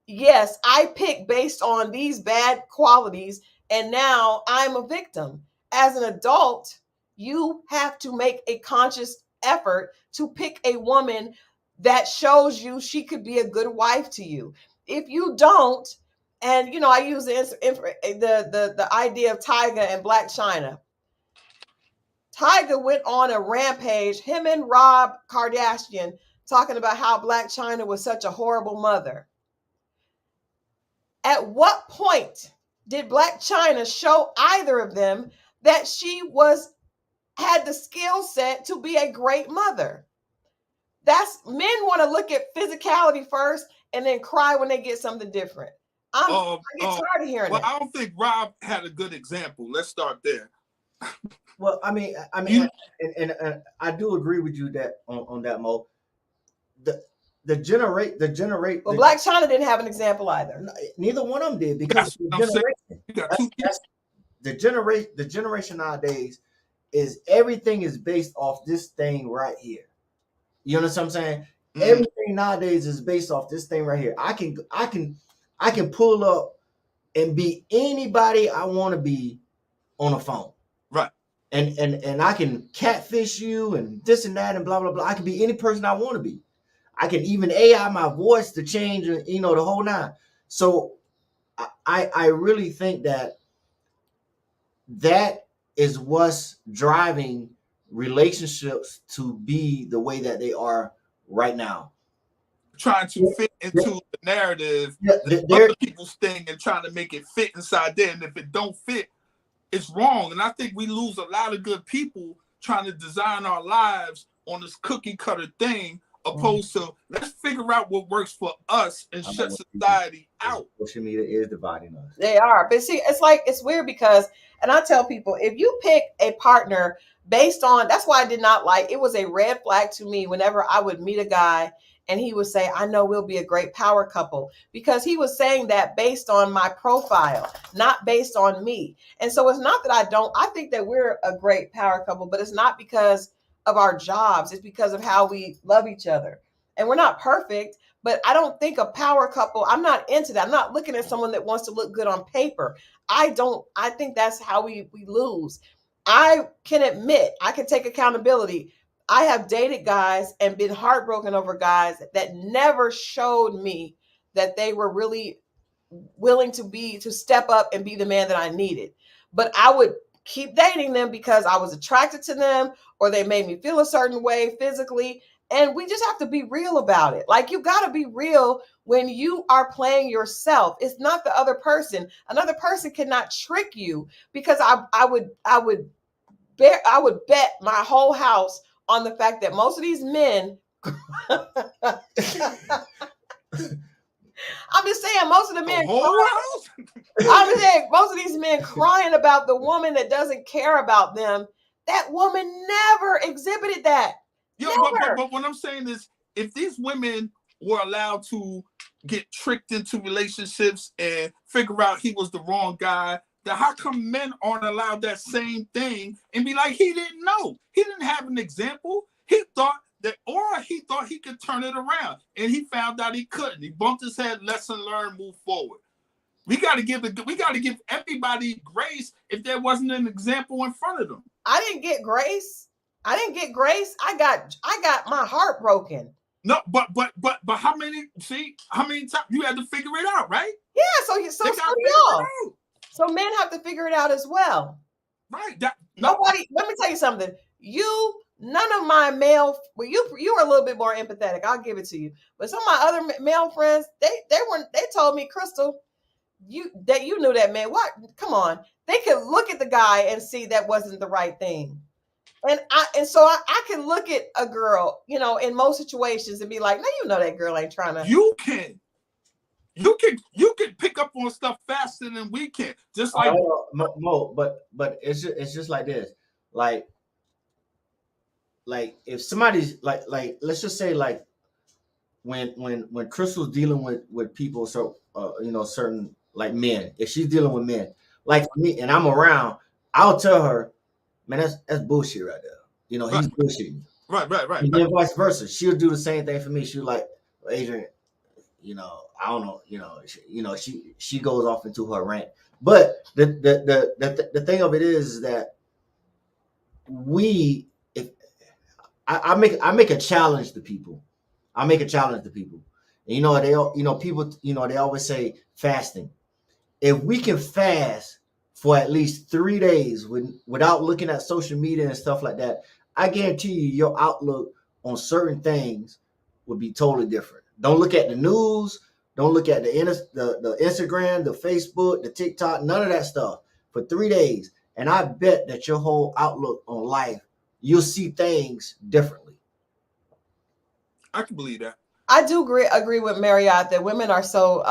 Speaker 1: yes, I picked based on these bad qualities, and now I'm a victim. As an adult, you have to make a conscious effort to pick a woman that shows you she could be a good wife to you. If you don't, and I use the idea of Tyga and Black China. Tyga went on a rampage, him and Rob Kardashian, talking about how Black China was such a horrible mother. At what point did Black China show either of them that she had the skill set to be a great mother? That's, men want to look at physicality first and then cry when they get something different. I get tired of hearing that.
Speaker 2: I don't think Rob had a good example. Let's start there.
Speaker 6: Well, I mean, and I do agree with you that on that, Mo.
Speaker 1: Well, Black China didn't have an example either.
Speaker 6: Neither one of them did, because the generation nowadays is, everything is based off this thing right here. You understand what I'm saying? Mm-hmm. Everything nowadays is based off this thing right here. I can pull up and be anybody I want to be on a phone.
Speaker 2: Right.
Speaker 6: And I can catfish you and this and that and blah blah blah. I can be any person I want to be. I can even AI my voice to change, the whole nine. So I really think that is what's driving relationships to be the way that they are right now.
Speaker 2: Trying to fit into the narrative, other people's thing, and trying to make it fit inside there. And if it don't fit, it's wrong. And I think we lose a lot of good people trying to design our lives on this cookie cutter thing, opposed to, let's figure out what works for us and shut society out.
Speaker 6: Social media is dividing us.
Speaker 1: They are. But see, it's weird because, and I tell people, if you pick a partner based on, that's why I did not like, it was a red flag to me whenever I would meet a guy and he would say, I know we'll be a great power couple, because he was saying that based on my profile, not based on me. And so it's not that I think that we're a great power couple, but it's not because of our jobs. It's because of how we love each other. And we're not perfect, but I don't think a power couple, I'm not into that. I'm not looking at someone that wants to look good on paper. I think that's how we lose. I can admit, I can take accountability. I have dated guys and been heartbroken over guys that never showed me that they were really willing to step up and be the man that I needed. But I would keep dating them because I was attracted to them, or they made me feel a certain way physically. And we just have to be real about it. Like, you got to be real when you are playing yourself. It's not the other person. Another person cannot trick you, because I would bet my whole house on the fact that most of these men, I'm just saying, most of the men, I'm just saying, most of these men crying about the woman that doesn't care about them. That woman never exhibited that.
Speaker 2: But what I'm saying is, if these women were allowed to get tricked into relationships and figure out he was the wrong guy, then how come men aren't allowed that same thing and be like, he didn't know, he didn't have an example, he thought he could turn it around, and he found out he couldn't. He bumped his head, lesson learned, move forward. We got to give everybody grace if there wasn't an example in front of them.
Speaker 1: I didn't get grace. I got my heart broken.
Speaker 2: No, but how many times you had to figure it out, right?
Speaker 1: Yeah, so y'all. So men have to figure it out as well.
Speaker 2: Right.
Speaker 1: Nobody, let me tell you something. None of my male, well, you were a little bit more empathetic. I'll give it to you. But some of my other male friends, they told me, Christal, you knew that man. What? Come on. They could look at the guy and see that wasn't the right thing. And so I can look at a girl, in most situations and be like, no, that girl ain't trying to.
Speaker 2: You can pick up on stuff faster than we can. Just like
Speaker 6: Mo, but it's just like this. Like if somebody's like let's just say like when Christal's dealing with people, so certain like men, if she's dealing with men like me and I'm around, I'll tell her, man, that's bullshit right there. He's bullshitting.
Speaker 2: Right.
Speaker 6: And then vice versa. She'll do the same thing for me. She'll like, Adrian, I don't know, she goes off into her rant. But the thing of it is that I make a challenge to people. And people, they always say fasting. If we can fast for at least 3 days without looking at social media and stuff like that, I guarantee you your outlook on certain things would be totally different. Don't look at the news. Don't look at the Instagram, the Facebook, the TikTok, none of that stuff for 3 days. And I bet that your whole outlook on life, you'll see things differently.
Speaker 2: I can believe that.
Speaker 1: I do agree with Marriott that women are so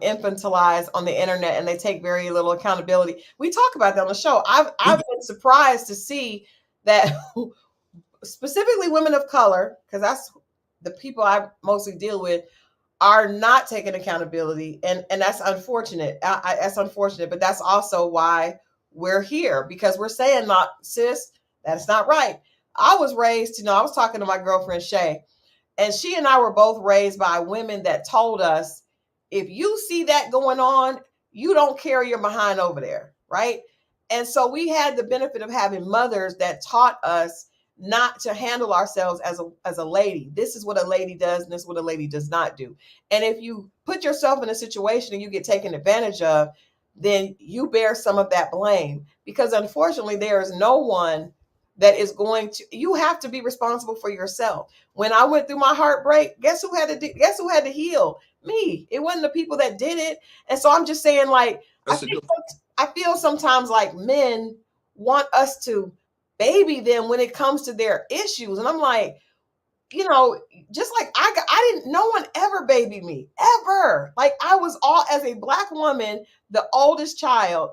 Speaker 1: infantilized on the internet and they take very little accountability. We talk about that on the show. I've been surprised to see that specifically women of color, because that's the people I mostly deal with, are not taking accountability, and that's unfortunate. That's unfortunate, but that's also why we're here, because we're saying, not sis, that's not right. I was raised, I was talking to my girlfriend Shay, and she and I were both raised by women that told us, if you see that going on, you don't carry your behind over there, right? And so we had the benefit of having mothers that taught us not to handle ourselves as a lady. This is what a lady does, and this is what a lady does not do. And if you put yourself in a situation and you get taken advantage of, then you bear some of that blame, because unfortunately there is no one that is going to. You have to be responsible for yourself. When I went through my heartbreak, guess who had to heal? Me. It wasn't the people that did it. And so I'm just saying, like, I feel sometimes like men want us to baby them when it comes to their issues. And I'm like, just like I didn't, no one ever babied me, ever. Like, I was all, as a Black woman, the oldest child,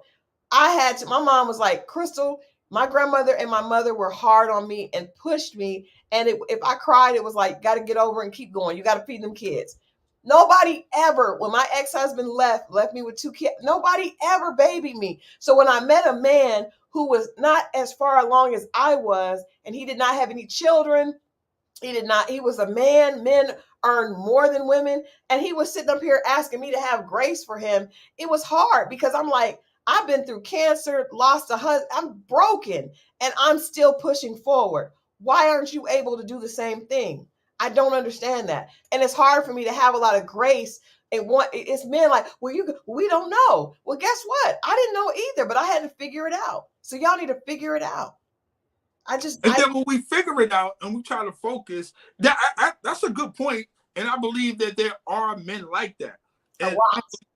Speaker 1: my mom was like, Christal, my grandmother and my mother were hard on me and pushed me. And if I cried, it was like, got to get over and keep going. You got to feed them kids. Nobody ever, when my ex-husband left me with 2 kids, nobody ever babied me. So when I met a man who was not as far along as I was, and he did not have any children, he was a man. Men earn more than women. And he was sitting up here asking me to have grace for him. It was hard, because I'm like, I've been through cancer, lost a husband, I'm broken, and I'm still pushing forward. Why aren't you able to do the same thing? I don't understand that. And it's hard for me to have a lot of grace. It's men like, we don't know. Well, guess what? I didn't know either, but I had to figure it out. So y'all need to figure it out.
Speaker 2: Then when we figure it out and we try to focus, that's a good point. And I believe that there are men like that. And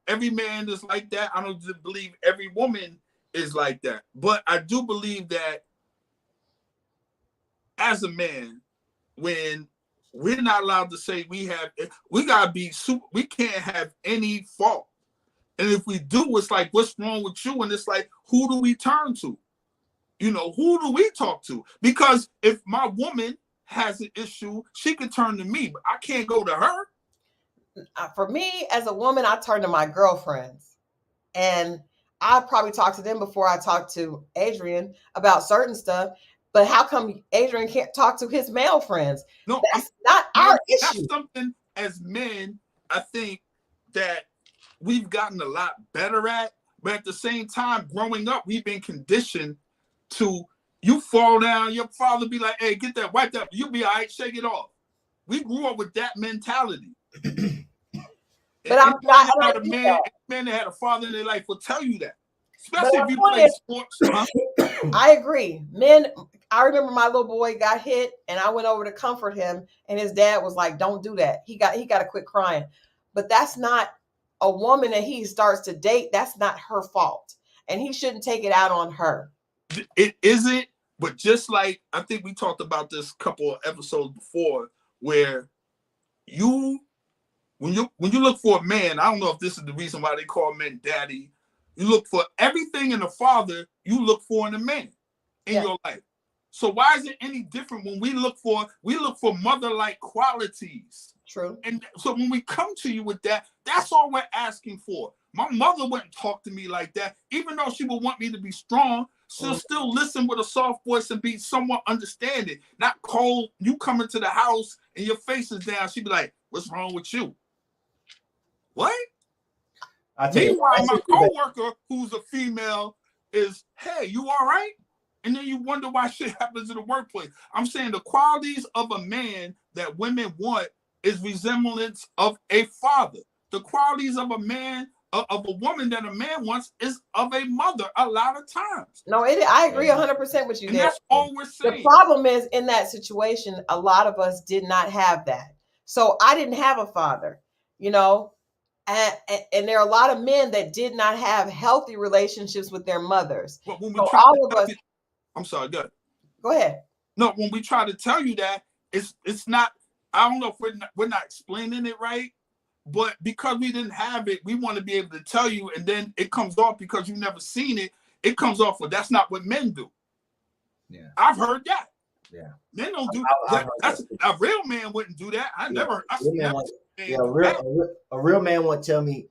Speaker 2: every man is like that. I don't believe every woman is like that. But I do believe that as a man, when we're not allowed to say we gotta be we can't have any fault. And if we do, it's like, what's wrong with you? And it's like, who do we turn to? Who do we talk to? Because if my woman has an issue, she can turn to me, but I can't go to her.
Speaker 1: For me, as a woman, I turn to my girlfriends. And I probably talk to them before I talk to Adrian about certain stuff. But how come Adrian can't talk to his male friends?
Speaker 2: No,
Speaker 1: that's not our issue.
Speaker 2: That's something as men, I think, that we've gotten a lot better at. But at the same time, growing up, we've been conditioned to, you fall down, your father be like, hey, get that wiped up. You be all right, shake it off. We grew up with that mentality.
Speaker 1: But I'm not, I don't do that.
Speaker 2: Man that had a father in their life will tell you that.
Speaker 1: But
Speaker 2: Especially
Speaker 1: my
Speaker 2: if you
Speaker 1: point
Speaker 2: play
Speaker 1: is-
Speaker 2: sports. Huh?
Speaker 1: I agree. Men, I remember my little boy got hit and I went over to comfort him and his dad was like, don't do that. He got to quit crying. But that's not a woman that he starts to date. That's not her fault. And he shouldn't take it out on her.
Speaker 2: It isn't, but just like, I think we talked about this a couple of episodes before, where when you look for a man, I don't know if this is the reason why they call men daddy. You look for everything in a father you look for in a man in your life. So why is it any different when we look for mother-like qualities?
Speaker 1: True.
Speaker 2: And so when we come to you with that, that's all we're asking for. My mother wouldn't talk to me like that, even though she would want me to be strong. She'll still listen with a soft voice and be somewhat understanding, not cold. You come into the house and your face is down. She'd be like, "What's wrong with you?" What? Meanwhile, my coworker, who's a female, is, "Hey, you all right?" And then you wonder why shit happens in the workplace. I'm saying the qualities of a man that women want is resemblance of a father. The qualities of a man, of a woman that a man wants, is of a mother a lot of times.
Speaker 1: No, I agree 100% with you
Speaker 2: And
Speaker 1: there.
Speaker 2: that's all we're saying.
Speaker 1: The problem is, in that situation, a lot of us did not have that. So I didn't have a father, you know, and there are a lot of men that did not have healthy relationships with their mothers.
Speaker 2: But when we
Speaker 1: So
Speaker 2: try
Speaker 1: all
Speaker 2: to
Speaker 1: of us.
Speaker 2: I'm sorry, go ahead.
Speaker 1: Go ahead.
Speaker 2: No, when we try to tell you that, it's not. I don't know if we're not explaining it right, but because we didn't have it, we want to be able to tell you, and then it comes off because you've never seen it. It comes off with, that's not what men do.
Speaker 6: Yeah,
Speaker 2: I've heard that.
Speaker 6: Yeah,
Speaker 2: men don't do
Speaker 6: that.
Speaker 2: That's a real man wouldn't do that. I never.
Speaker 6: A real man won't tell me,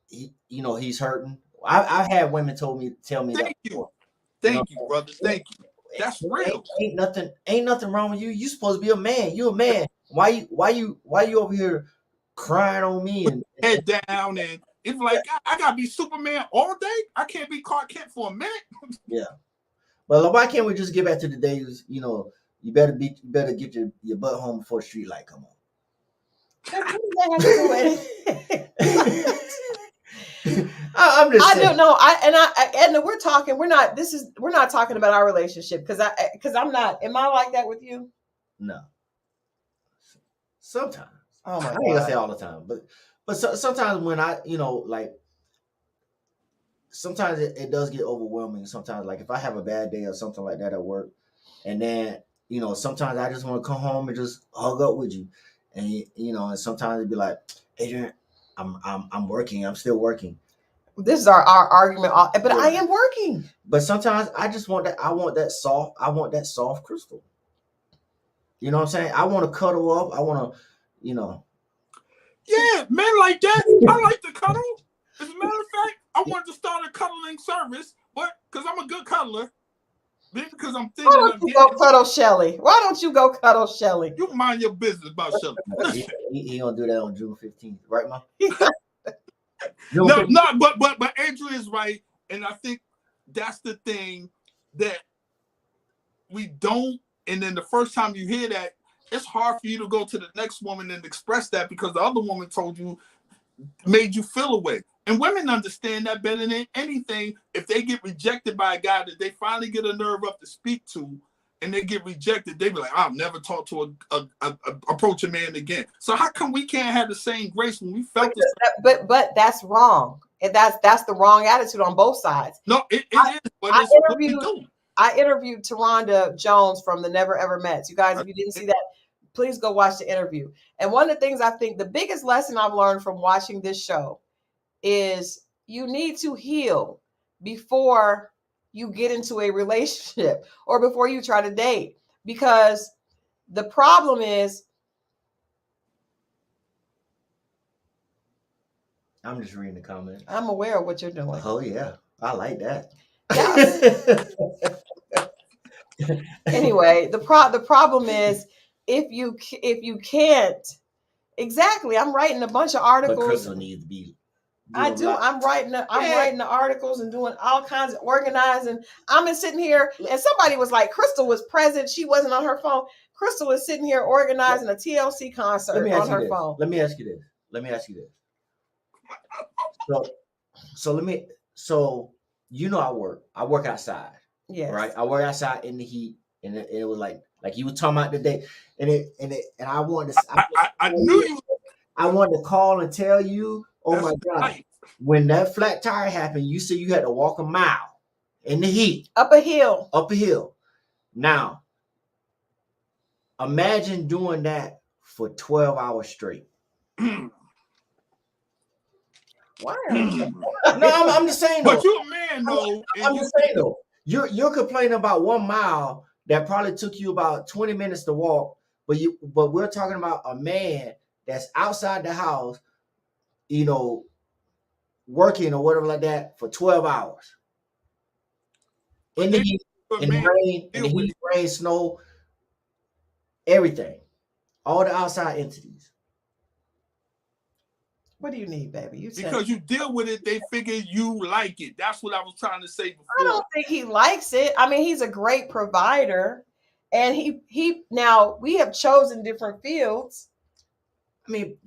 Speaker 6: he's hurting. I've had women tell me that.
Speaker 2: Thank you, brother. Thank you. That's real.
Speaker 6: Ain't nothing wrong with you. You supposed to be a man. You a man. Why you over here crying on me and
Speaker 2: head down? And it's like, I gotta be Superman all day. I can't be Clark Kent for a minute.
Speaker 6: Yeah. But why can't we just get back to the days? You better get your butt home before the street light come on. I'm just saying.
Speaker 1: I don't know. Edna, we're not talking about our relationship because I'm not. Am I like that with you?
Speaker 6: No. Sometimes.
Speaker 1: Oh my God.
Speaker 6: I ain't gonna say all the time, but sometimes when sometimes it does get overwhelming. Sometimes, like if I have a bad day or something like that at work, and then sometimes I just want to come home and just hug up with you, and and sometimes it'd be like, Adrian, I'm working. I'm still working.
Speaker 1: This is our argument, but yeah. I am working.
Speaker 6: But sometimes I just want that. I want that soft Christal. You know what I'm saying? I want to cuddle up. I want to,
Speaker 2: Yeah, men like that. I like to cuddle. As a matter of fact, I wanted to start a cuddling service, but because I'm a good cuddler. Because I'm thinking.
Speaker 1: Why don't you go cuddle Shelly? Why don't you go cuddle Shelly?
Speaker 2: You mind your business about Shelly.
Speaker 6: He gonna do that on June 15th, right, Mom?
Speaker 2: No, but Andrew is right, and I think that's the thing that we don't. And then the first time you hear that, it's hard for you to go to the next woman and express that because the other woman made you feel away. And women understand that better than anything. If they get rejected by a guy that they finally get a nerve up to speak to, and they get rejected, they be like, "I'll never talk to approach a man again." So how come we can't have the same grace when we felt this?
Speaker 1: But that's wrong. And that's the wrong attitude on both sides.
Speaker 2: No, it is. But it's what we do.
Speaker 1: I interviewed Taronda Jones from the Never Ever Mets. You guys, if you didn't see that, please go watch the interview. And one of the things I think the biggest lesson I've learned from watching this show is you need to heal before you get into a relationship or before you try to date. Because the problem is,
Speaker 6: I'm just reading the comments.
Speaker 1: I'm aware of what you're doing.
Speaker 6: Oh yeah, I like that.
Speaker 1: Anyway, the problem is if you can't exactly. I'm writing a bunch of articles.
Speaker 6: But Christal needs to be
Speaker 1: I
Speaker 6: doing
Speaker 1: do. I'm writing the articles and doing all kinds of organizing. I'm sitting here, and somebody was like, Christal was present. She wasn't on her phone. Christal is sitting here organizing a TLC concert on her phone.
Speaker 6: Let me ask you this. So you know I work outside.
Speaker 1: Yes.
Speaker 6: Right. I work outside in the heat, and it was like you were talking about today, and I wanted to.
Speaker 2: I knew you.
Speaker 6: I wanted to call and tell you. Oh my God!
Speaker 2: Right.
Speaker 6: When that flat tire happened, you said you had to walk a mile in the heat,
Speaker 1: up a hill.
Speaker 6: Now, imagine doing that for 12 hours straight.
Speaker 1: Why?
Speaker 6: No, I'm just saying though.
Speaker 2: But you're a man though.
Speaker 6: I'm just saying though. You're complaining about 1 mile that probably took you about 20 minutes to walk, but we're talking about a man that's outside the house, working or whatever like that for 12 hours. In the heat, in the heat, rain, snow, everything. All the outside entities.
Speaker 1: What do you need, baby?
Speaker 2: Because you deal with it, they figure you like it. That's what I was trying to say before.
Speaker 1: I don't think he likes it. I mean, he's a great provider, and he now we have chosen different fields.
Speaker 6: I mean,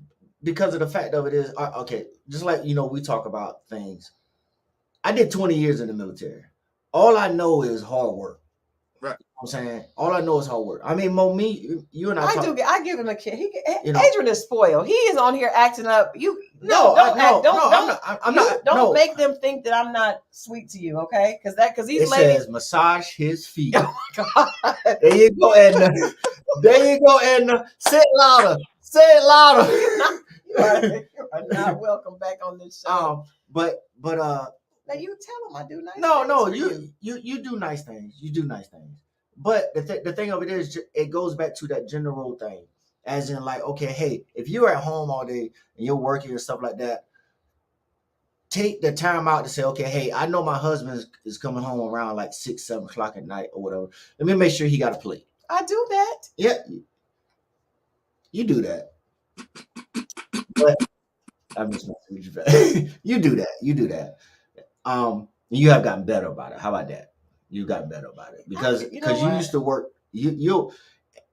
Speaker 6: because of the fact of it is, okay, just like we talk about things. I did 20 years in the military. All I know is hard work.
Speaker 2: Right.
Speaker 6: I'm saying all I know is hard work. I mean, you and
Speaker 1: I give him a kid. Adrian is spoiled. He is on here acting up. Don't make them think that I'm not sweet to you, okay? Because these ladies
Speaker 6: says massage his feet. Oh my God. There you go, Edna. Say it louder.
Speaker 1: You are not welcome back on this show.
Speaker 6: But
Speaker 1: now you tell them I do nice things.
Speaker 6: No, you do nice things. You do nice things. But the thing of it is, it goes back to that gender role thing. As in, like, okay, hey, if you're at home all day and you're working and stuff like that, take the time out to say, okay, hey, I know my husband is coming home around like 6, 7 o'clock at night or whatever. Let me make sure he got a plate.
Speaker 1: I do that.
Speaker 6: Yeah, you do that. But I'm just not you do that. You have gotten better about it. How about that? You got better about it because you used to work. You'll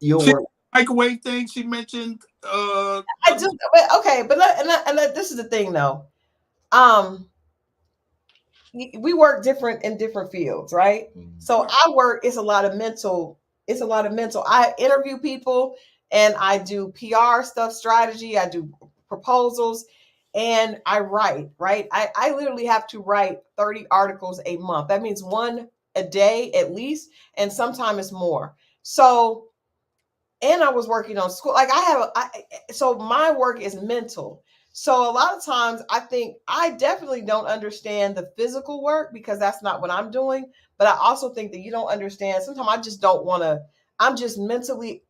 Speaker 6: work.
Speaker 2: Microwave thing she mentioned.
Speaker 1: I do. Okay, but this is the thing though. We work in different fields, right? Mm-hmm. So I work. It's a lot of mental. I interview people and I do PR stuff, strategy. I do proposals. And I write, right? I literally have to write 30 articles a month. That means 1 a day at least, and sometimes it's more. So, and I was working on school. Like so my work is mental. So a lot of times I think I definitely don't understand the physical work because that's not what I'm doing. But I also think that you don't understand. Sometimes I just don't want to, I'm just mentally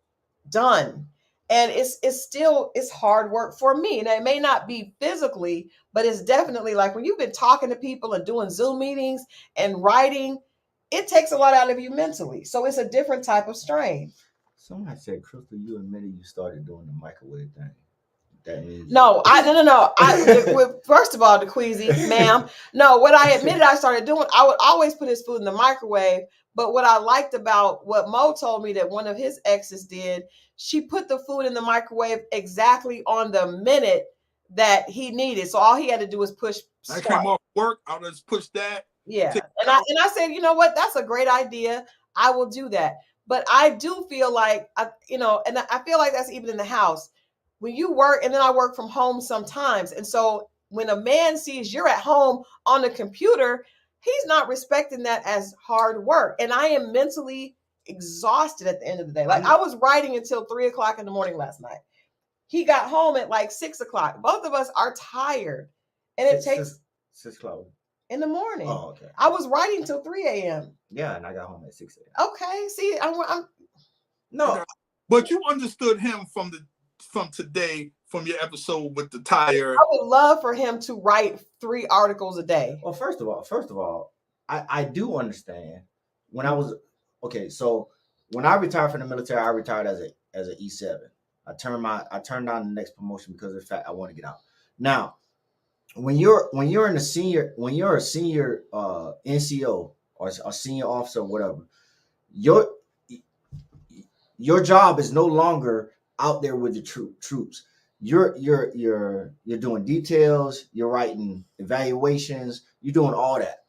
Speaker 1: done. And it's hard work for me. And it may not be physically, but it's definitely like when you've been talking to people and doing Zoom meetings and writing, it takes a lot out of you mentally. So it's a different type of strain.
Speaker 6: Somebody said, Christal, you admitted you started doing the microwave thing. That means
Speaker 1: no. First of all, DeQueasy, ma'am. No, what I admitted I started doing, I would always put his food in the microwave. But what I liked about what Mo told me that one of his exes did, she put the food in the microwave exactly on the minute that he needed. So all he had to do was push start.
Speaker 2: I came off work, I'll just push that.
Speaker 1: Yeah. And I said, you know what? That's a great idea. I will do that. But I do feel like, and I feel like that's even in the house. When you work, and then I work from home sometimes. And so when a man sees you're at home on the computer, he's not respecting that as hard work. And I am mentally exhausted at the end of the day. Like I was writing until 3 o'clock in the morning last night. He got home at like 6 o'clock. Both of us are tired. And it takes
Speaker 6: 6 o'clock
Speaker 1: in the morning.
Speaker 6: Oh, okay.
Speaker 1: I was writing till 3 a.m.
Speaker 6: Yeah, and I got home at 6 a.m.
Speaker 1: Okay. See, I'm
Speaker 6: no.
Speaker 2: But you understood him from today, from your episode with the tire.
Speaker 1: I would love for him to write 3 articles a day.
Speaker 6: Well, first of all, I do understand. When I was so when I retired from the military, I retired as an E7. I turned down the next promotion because of the fact I want to get out. Now, when you're in a senior when you're a senior NCO or a senior officer or whatever, your your job is no longer out there with the troops. You're doing details, you're writing evaluations, you're doing all that.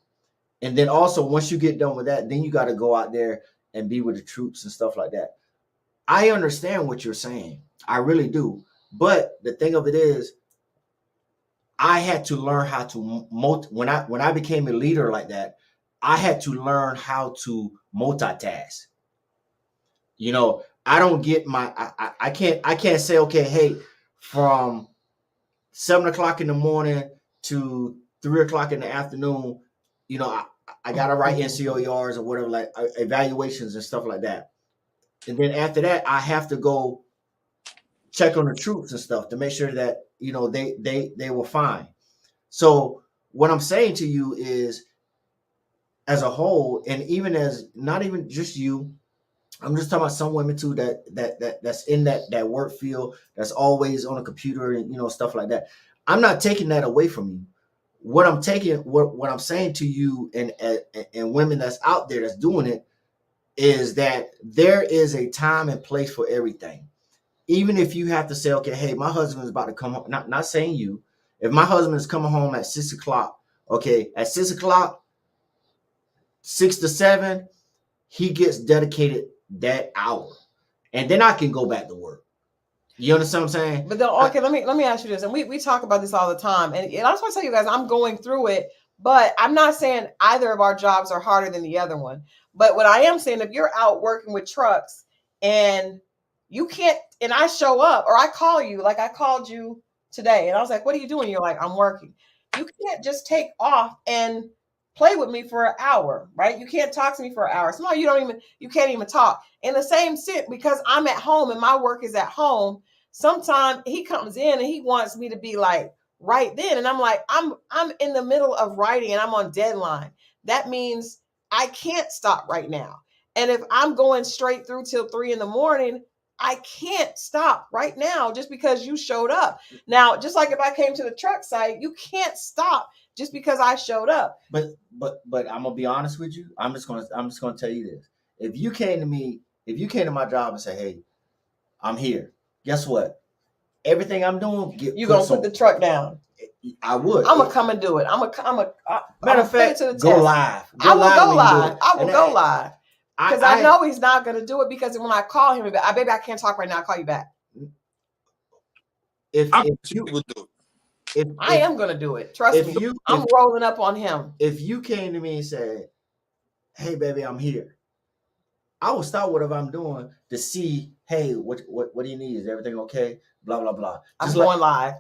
Speaker 6: And then also once you get done with that, then you got to go out there and be with the troops and stuff like that. I understand what you're saying. I really do. But the thing of it is, I had to learn how to when I became a leader like that, I had to learn how to multitask. You know, I don't get my I can't say, okay, hey, from 7 o'clock in the morning to 3 o'clock in the afternoon, you know, I gotta write NCOERs or whatever, like evaluations and stuff like that. And then after that, I have to go check on the troops and stuff to make sure that, you know, they were fine. So what I'm saying to you is, as a whole, and even as not even just you, I'm just talking about some women too that's in that work field, that's always on a computer and, you know, stuff like that. I'm not taking that away from you. What I'm saying to you and women that's out there that's doing it is that there is a time and place for everything. Even if you have to say, okay, hey, my husband is about to come home. Not saying you. If my husband is coming home at 6 o'clock, okay, at 6 o'clock, 6 to 7, he gets dedicated that hour, and then I can go back to work. You understand what I'm saying?
Speaker 1: But then, okay, let me ask you this, and we talk about this all the time, and I just want to tell you guys, I'm going through it, but I'm not saying either of our jobs are harder than the other one. But what I am saying, if you're out working with trucks and you can't, and I show up or I call you, like I called you today, and I was like, "What are you doing?" You're like, "I'm working." You can't just take off and play with me for an hour, right? You can't talk to me for an hour. Sometimes you can't even talk. In the same sense, because I'm at home and my work is at home, sometimes he comes in and he wants me to be like right then. And I'm like, I'm in the middle of writing and I'm on deadline. That means I can't stop right now. And if I'm going straight through till 3 in the morning, I can't stop right now just because you showed up. Now, just like if I came to the truck site, you can't stop just because I showed up.
Speaker 6: But I'm gonna be honest with you. I'm just gonna tell you this. If you came to my job and say, "Hey, I'm here," guess what? Everything I'm doing,
Speaker 1: you gonna put the truck down.
Speaker 6: I would.
Speaker 1: I'm gonna come and do it.
Speaker 6: Matter of fact, go live.
Speaker 1: I will go live. I will go live because I know he's not gonna do it, because when I call him, baby, I can't talk right now. I'll call you back.
Speaker 6: If you
Speaker 2: would do it.
Speaker 1: I am gonna do it. Trust me. I'm rolling up on him.
Speaker 6: If you came to me and said, "Hey, baby, I'm here," I will start whatever I'm doing to see, hey, what do you need? Is everything okay? Blah blah blah.
Speaker 1: I'm going live.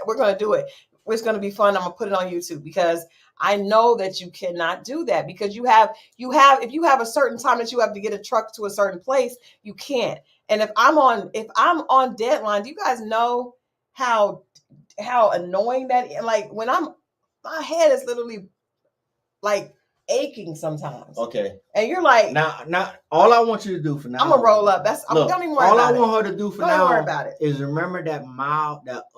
Speaker 1: We're gonna do it. It's gonna be fun. I'm gonna put it on YouTube because I know that you cannot do that, because you have if you have a certain time that you have to get a truck to a certain place, you can't. And if I'm on deadline, do you guys know how annoying that is? Like when my head is literally like aching sometimes.
Speaker 6: Okay.
Speaker 1: And you're like,
Speaker 6: now all I want you to do for now,
Speaker 1: I'm gonna roll up. Don't even worry
Speaker 6: all
Speaker 1: about
Speaker 6: I want her to do for now
Speaker 1: worry about it.
Speaker 6: is remember that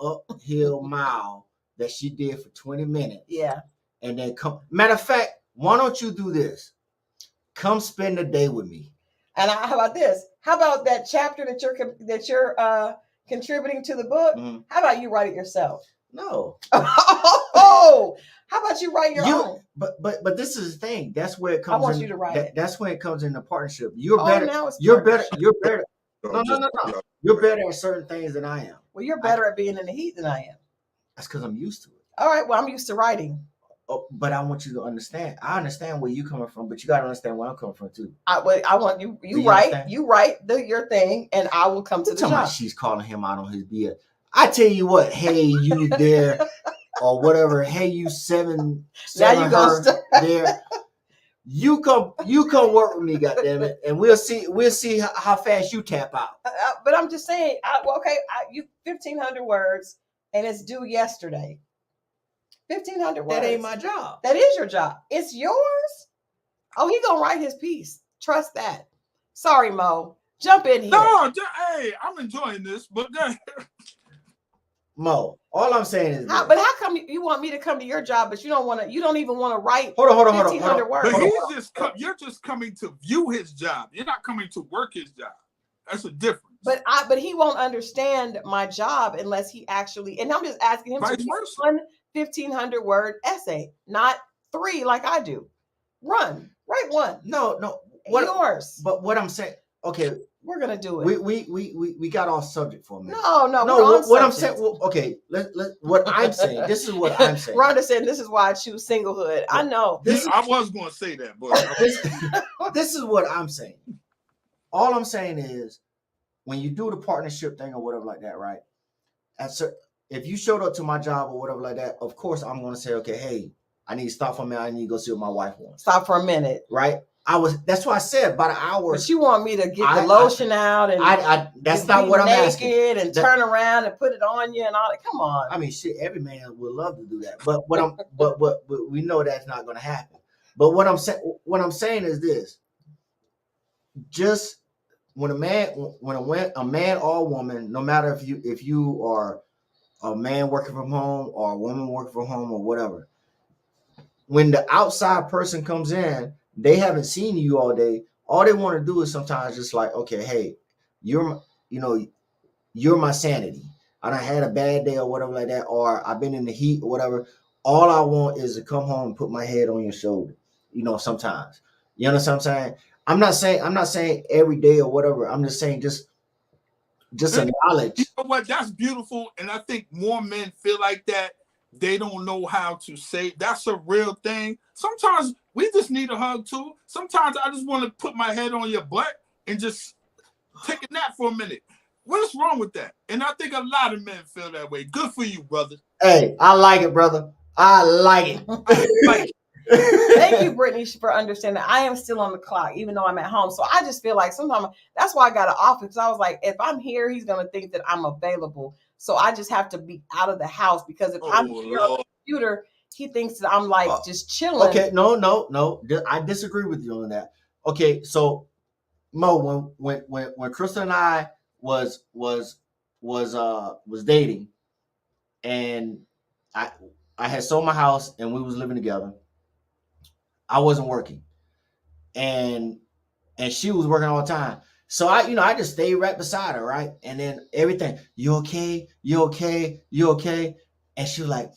Speaker 6: uphill mile that she did for 20 minutes.
Speaker 1: Yeah.
Speaker 6: And then come. Matter of fact, why don't you do this? Come spend the day with me.
Speaker 1: And how about this? How about that chapter that you're contributing to the book?
Speaker 6: Mm-hmm.
Speaker 1: How about you write it yourself?
Speaker 6: No.
Speaker 1: Oh, how about you write your own?
Speaker 6: But this is the thing. That's where it comes.
Speaker 1: I want you to write it.
Speaker 6: That's when it comes in the partnership. You're better.
Speaker 1: Now it's
Speaker 6: You're better. No.
Speaker 2: No.
Speaker 6: You're better at certain things than I am.
Speaker 1: Well, you're better at being in the heat than I am.
Speaker 6: That's because I'm used to it.
Speaker 1: All right. Well, I'm used to writing.
Speaker 6: Oh, but I want you to understand. I understand where you're coming from, but you got to understand where I'm coming from too.
Speaker 1: I want you. You write your thing, and I will come to the job.
Speaker 6: She's calling him out on his BS. I tell you what. Hey, you there or whatever. Hey, you seven.
Speaker 1: Now you go
Speaker 6: there. You come work with me, goddammit, and we'll see how fast you tap out.
Speaker 1: But I'm just saying. You 1,500 words, and it's due yesterday. 1,500 words.
Speaker 6: That ain't my job.
Speaker 1: That is your job. It's yours. Oh, he gonna write his piece. Trust that. Sorry, Mo. Jump in here.
Speaker 2: No, hey, I'm enjoying this, but
Speaker 6: Mo, all I'm saying is
Speaker 1: But how come you want me to come to your job, but you don't even want to write
Speaker 6: hold on.
Speaker 1: 1,500 words?
Speaker 2: But you're just coming to view his job. You're not coming to work his job. That's a difference.
Speaker 1: But he won't understand my job unless he actually, and I'm just asking him to write one 1,500 word essay, not 3 like I do. Write one.
Speaker 6: No.
Speaker 1: Yours.
Speaker 6: But what I'm saying, okay,
Speaker 1: we're gonna do it.
Speaker 6: We got off subject for a minute.
Speaker 1: No.
Speaker 6: What I'm saying, okay, what I'm saying. This is what I'm saying.
Speaker 1: Rhonda said, "This is why I choose singlehood." I know.
Speaker 2: I was going to say that, but
Speaker 6: this is what I'm saying. All I'm saying is, when you do the partnership thing or whatever like that, right? If you showed up to my job or whatever like that, of course I'm going to say, okay, hey, I need to stop for a minute. I need to go see what my wife wants.
Speaker 1: Stop for a minute,
Speaker 6: right? That's why I said about an hour.
Speaker 1: But you want me to get the lotion out and
Speaker 6: that's not what I'm asking.
Speaker 1: And turn around and put it on you and all that. Come on.
Speaker 6: I mean, shit, every man would love to do that, but but we know that's not going to happen. But what I'm saying is this: just when a man or a woman, no matter if you are a man working from home or a woman working from home or whatever, when the outside person comes in, they haven't seen you all day. All they want to do is sometimes just like, okay, hey, you're my sanity. I done had a bad day or whatever like that, or I've been in the heat or whatever. All I want is to come home and put my head on your shoulder. Sometimes. You understand what I'm saying? I'm not saying every day or whatever. I'm just saying just acknowledge.
Speaker 2: You know what? That's beautiful, and I think more men feel like that. They don't know how to say that's a real thing. Sometimes we just need a hug too. Sometimes I just want to put my head on your butt and just take a nap for a minute. What's wrong with that? And I think a lot of men feel that way. Good for you, brother.
Speaker 6: Hey, I like it, brother. I like it.
Speaker 1: Thank you, Brittany, for understanding. I am still on the clock, even though I'm at home. So I just feel like sometimes that's why I got an office. Because I was like, if I'm here, he's going to think that I'm available. So I just have to be out of the house because if I'm here on the computer, he thinks that I'm like just chilling.
Speaker 6: Okay, no. I disagree with you on that. Okay, so Mo, when Christal and I was dating, and I had sold my house and we was living together. I wasn't working, and she was working all the time. So I just stayed right beside her, right? And then everything, you okay? And she was like,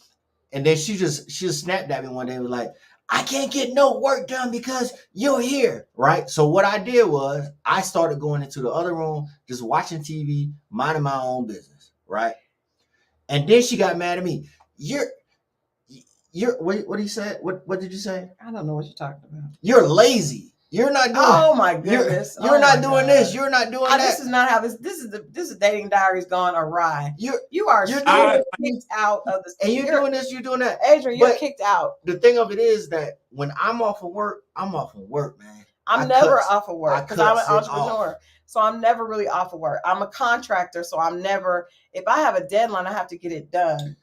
Speaker 6: and then she just snapped at me one day and was like, I can't get no work done because you're here, right? So what I did was I started going into the other room, just watching TV, minding my own business, right? And then she got mad at me. You're what he said? What did you say?
Speaker 1: I don't know what you're talking about.
Speaker 6: You're lazy. You're not doing.
Speaker 1: Oh my goodness!
Speaker 6: You're not doing this. You're not doing that.
Speaker 1: This is not how this is dating diaries gone awry. You're kicked out of the.
Speaker 6: And you're doing this. You're doing that.
Speaker 1: Adrian, you're kicked out.
Speaker 6: The thing of it is that when I'm off of work, I'm off of work, man.
Speaker 1: I'm never off of work because I'm an entrepreneur. So I'm never really off of work. I'm a contractor, so I'm never. If I have a deadline, I have to get it done.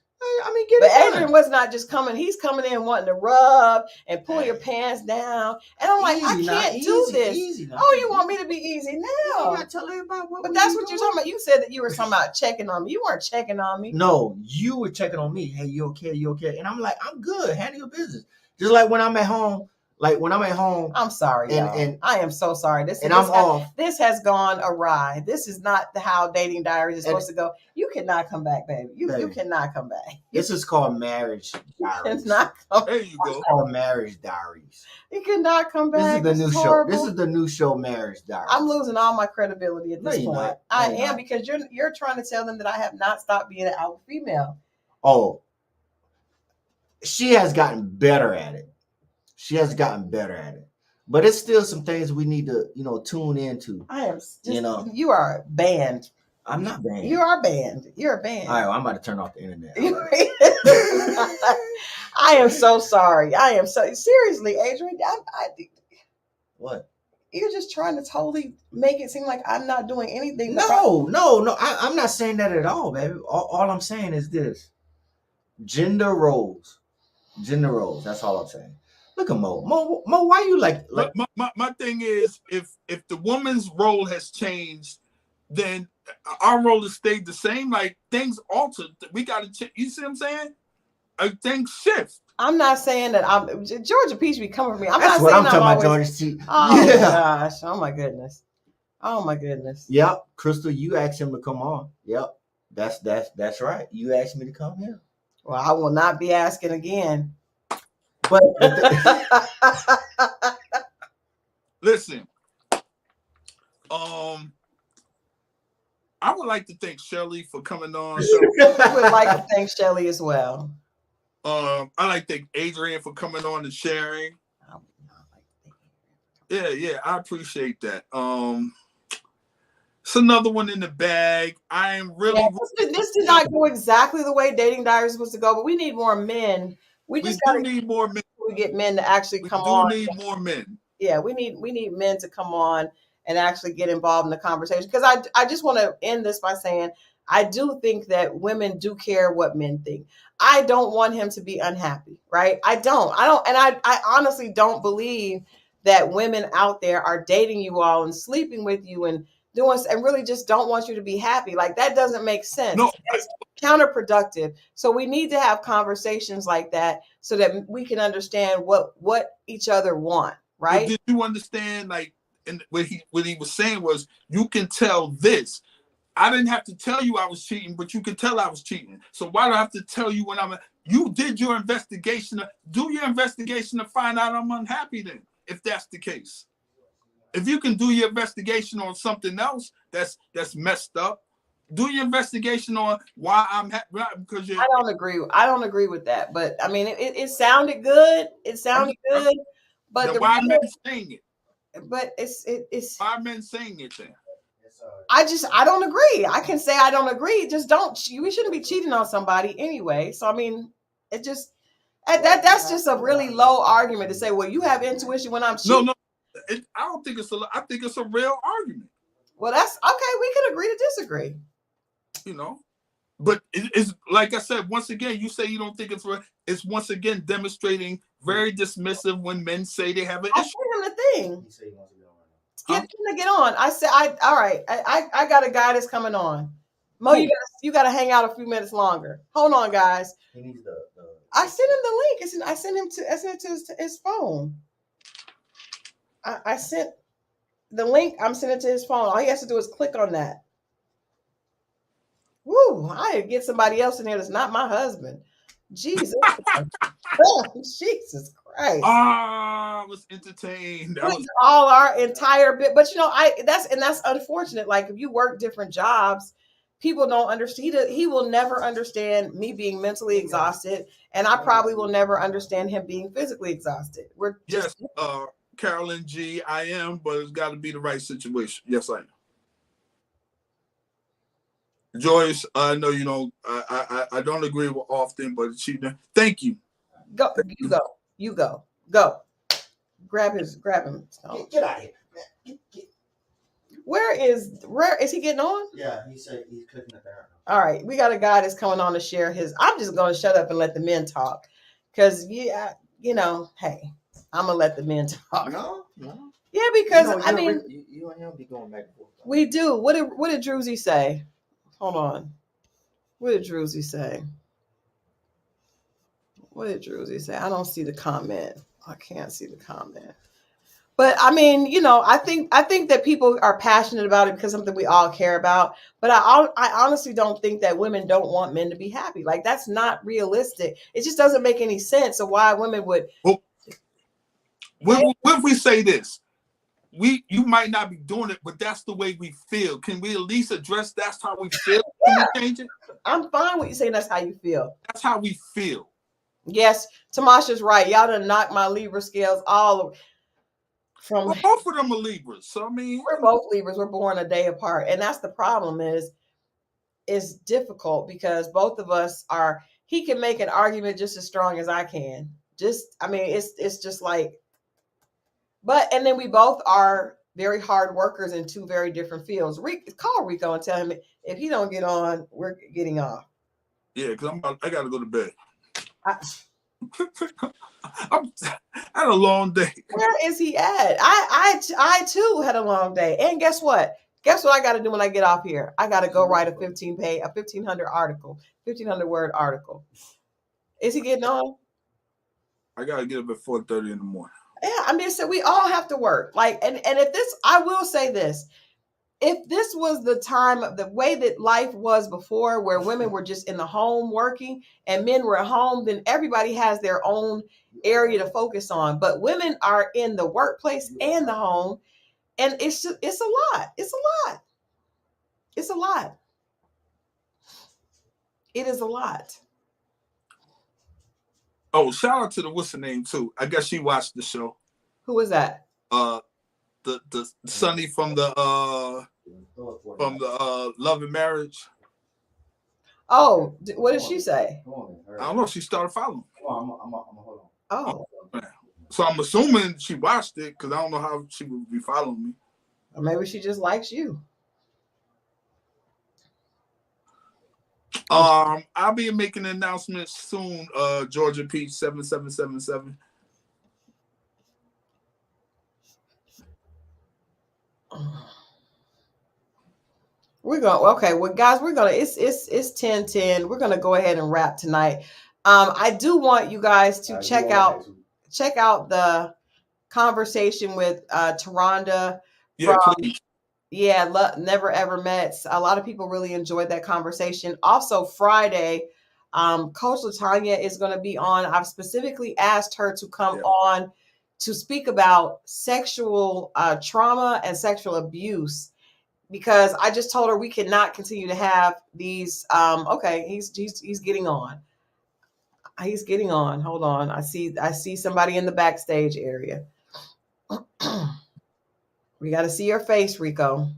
Speaker 6: I mean,
Speaker 1: but Adrian was not just coming. He's coming in wanting to rub and pull your pants down. And I'm like, I can't do this. Oh, you want me to be easy now?
Speaker 6: I tell everybody what.
Speaker 1: But that's what you're talking about. You said that you were talking about checking on me. You weren't checking on me.
Speaker 6: No, you were checking on me. Hey, you okay? You okay? And I'm like, I'm good. Handle your business. Just like when I'm at home. I'm sorry, and I am so sorry. This has gone awry. This is not how dating diaries is supposed to go. You cannot come back, baby. You cannot come back. This is called marriage diaries.
Speaker 1: It's not.
Speaker 2: There you go.
Speaker 6: It's called marriage diaries.
Speaker 1: You cannot come back.
Speaker 6: This is the new show. This is the new show, marriage diaries.
Speaker 1: I'm losing all my credibility at this point. I am because you're trying to tell them that I have not stopped being an alpha female.
Speaker 6: Oh, she has gotten better at it. But it's still some things we need to, tune into.
Speaker 1: I am just, you are banned.
Speaker 6: I'm not banned.
Speaker 1: You are banned. You're banned.
Speaker 6: All right, well, I'm about to turn off the internet.
Speaker 1: I am so sorry. I am so seriously, Adrian.
Speaker 6: What?
Speaker 1: You're just trying to totally make it seem like I'm not doing anything.
Speaker 6: No. I'm not saying that at all, baby. All I'm saying is this: gender roles. That's all I'm saying. Look at Mo. Mo, why you like?
Speaker 2: My thing is, if the woman's role has changed, then our role has stayed the same. Like things altered. We got to. You see what I'm saying? Things shift.
Speaker 1: I'm not saying that I'm Georgia Peach be coming for me. I'm
Speaker 6: That's
Speaker 1: not
Speaker 6: what
Speaker 1: saying
Speaker 6: I'm talking about,
Speaker 1: always.
Speaker 6: Georgia.
Speaker 1: Oh
Speaker 6: Yeah.
Speaker 1: gosh! Oh my goodness! Oh my goodness!
Speaker 6: Yep, Christal, you asked him to come on. Yep, that's right. You asked me to come here.
Speaker 1: Well, I will not be asking again.
Speaker 6: But
Speaker 2: Listen, I would like to thank Shelly for coming on.
Speaker 1: I would like to thank Shelly as well.
Speaker 2: I like to thank Adrian for coming on and sharing. Yeah, I appreciate that. It's another one in the bag. I am really.
Speaker 1: Yeah, this did not go exactly the way Dating Diaries was supposed to go, but we need more men. We just
Speaker 2: do need more men.
Speaker 1: We get men to actually come
Speaker 2: on.
Speaker 1: We
Speaker 2: do need more men.
Speaker 1: Yeah, we need men to come on and actually get involved in the conversation. Because I just want to end this by saying I do think that women do care what men think. I don't want him to be unhappy, right? I don't, and I honestly don't believe that women out there are dating you all and sleeping with you and really just don't want you to be happy. Like that doesn't make sense.
Speaker 2: No,
Speaker 1: it's counterproductive. So we need to have conversations like that so that we can understand what each other want, right?
Speaker 2: Did you understand? Like, and what he was saying was, you can tell this. I didn't have to tell you I was cheating, but you could tell I was cheating. So why do I have to tell you when you did your investigation? Do your investigation to find out I'm unhappy then, if that's the case. If you can do your investigation on something else that's messed up, do your investigation on why I'm happy. Because
Speaker 1: I don't agree with that. But I mean, it sounded good. It sounded good. But
Speaker 2: why are men saying it?
Speaker 1: But it's
Speaker 2: why are men saying it then?
Speaker 1: I don't agree. I can say I don't agree. Just don't. We shouldn't be cheating on somebody anyway. So I mean, it just that's just a really low argument to say. Well, you have intuition when I'm cheating.
Speaker 2: No. I don't think I think it's a real argument.
Speaker 1: Well, that's okay. We can agree to disagree.
Speaker 2: You know, but it's like I said. Once again, you say you don't think it's real. It's once again demonstrating very dismissive when men say they have an issue.
Speaker 1: I sent him the thing. Get him to get on. I said, all right. I got a guy that's coming on. Mo, you got to hang out a few minutes longer. Hold on, guys. I sent him the link. I sent it to his phone. I sent the link. I'm sending it to his phone. All he has to do is click on that. Woo! I get somebody else in here that's not my husband. Jesus. Jesus Christ.
Speaker 2: I was entertained.
Speaker 1: All our entire bit. But that's unfortunate. Like if you work different jobs, people don't understand. He will never understand me being mentally exhausted. And I probably will never understand him being physically exhausted.
Speaker 2: Carolyn G, I am, but it's got to be the right situation. Yes, I am. Joyce, I know you don't. I don't agree with often, but thank you.
Speaker 1: Go. You go. Grab him.
Speaker 6: Get out of here.
Speaker 1: Where is he getting on?
Speaker 6: Yeah, he said he's clicking it there.
Speaker 1: All right, we got a guy that's coming on to share his. I'm just going to shut up and let the men talk, because hey, I'm gonna let the men talk.
Speaker 6: No.
Speaker 1: Yeah, because
Speaker 6: you and him be going back and forth.
Speaker 1: We do. What did Druzy say? Hold on. What did Druzy say? I don't see the comment. I can't see the comment. But I mean, I think that people are passionate about it because something we all care about. But I honestly don't think that women don't want men to be happy. Like that's not realistic. It just doesn't make any sense. So why women would?
Speaker 2: Well, what if we say this? You might not be doing it, but that's the way we feel. Can we at least address that's how we feel?
Speaker 1: Yeah.
Speaker 2: Can we change it?
Speaker 1: I'm fine with you saying that's how you feel.
Speaker 2: That's how we feel.
Speaker 1: Yes, Tamasha's right. Y'all done knocked my Libra scales all from.
Speaker 2: Well, both of them are Libras, so I mean,
Speaker 1: we're both Libras. We're born a day apart, and that's the problem. Is difficult because both of us are. He can make an argument just as strong as I can. It's just like. But and then we both are very hard workers in two very different fields. Call Rico and tell him if he don't get on, we're getting off.
Speaker 2: Yeah, because I got to go to bed.
Speaker 1: I
Speaker 2: had a long day.
Speaker 1: Where is he at? I too had a long day. And guess what? Guess what I got to do when I get off here? I got to go write a 1500 article, 1500 word article. Is he getting on?
Speaker 2: I gotta get up at 4:30 in the morning.
Speaker 1: Yeah, I mean, so we all have to work. Like, and if this, I will say this. If this was the time of the way that life was before, where women were just in the home working and men were at home, then everybody has their own area to focus on. But women are in the workplace and the home, and it's a lot. It's a lot. It's a lot. It is a lot.
Speaker 2: Oh, shout out to the what's her name too. I guess she watched the show.
Speaker 1: Who was that?
Speaker 2: The Sunny from the Love and Marriage.
Speaker 1: Oh, what did she say?
Speaker 2: I don't know. She started following.
Speaker 6: Hold on.
Speaker 1: Oh,
Speaker 2: So I'm assuming she watched it because I don't know how she would be following me.
Speaker 1: or maybe she just likes you.
Speaker 2: I'll be making an announcement soon. Georgia Peach 7777.
Speaker 1: We're going okay. Well, guys, it's 10:10. We're gonna go ahead and wrap tonight. I do want you guys to check out the conversation with Taronda
Speaker 2: Yeah,
Speaker 1: from
Speaker 2: please.
Speaker 1: Never Ever Met. A lot of people really enjoyed that conversation. Also, Friday, Coach LaTanya is going to be on. I've specifically asked her to come on to speak about sexual trauma and sexual abuse, because I just told her we cannot continue to have these. Okay, he's getting on. He's getting on. Hold on. I see somebody in the backstage area. We got to see your face, Rico.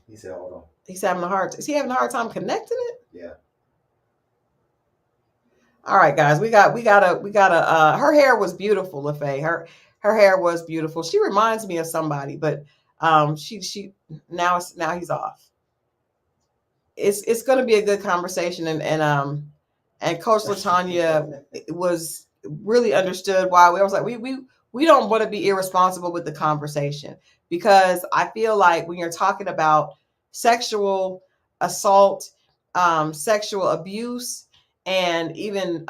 Speaker 6: He said, hold on.
Speaker 1: Is he having a hard time connecting it?
Speaker 6: Yeah.
Speaker 1: All right, guys. We got a her hair was beautiful, LaFay. Her hair was beautiful. She reminds me of somebody, but she now he's off. It's going to be a good conversation, and Coach LaTanya was really understood why we was like we don't want to be irresponsible with the conversation, because I feel like when you're talking about sexual assault, sexual abuse, and even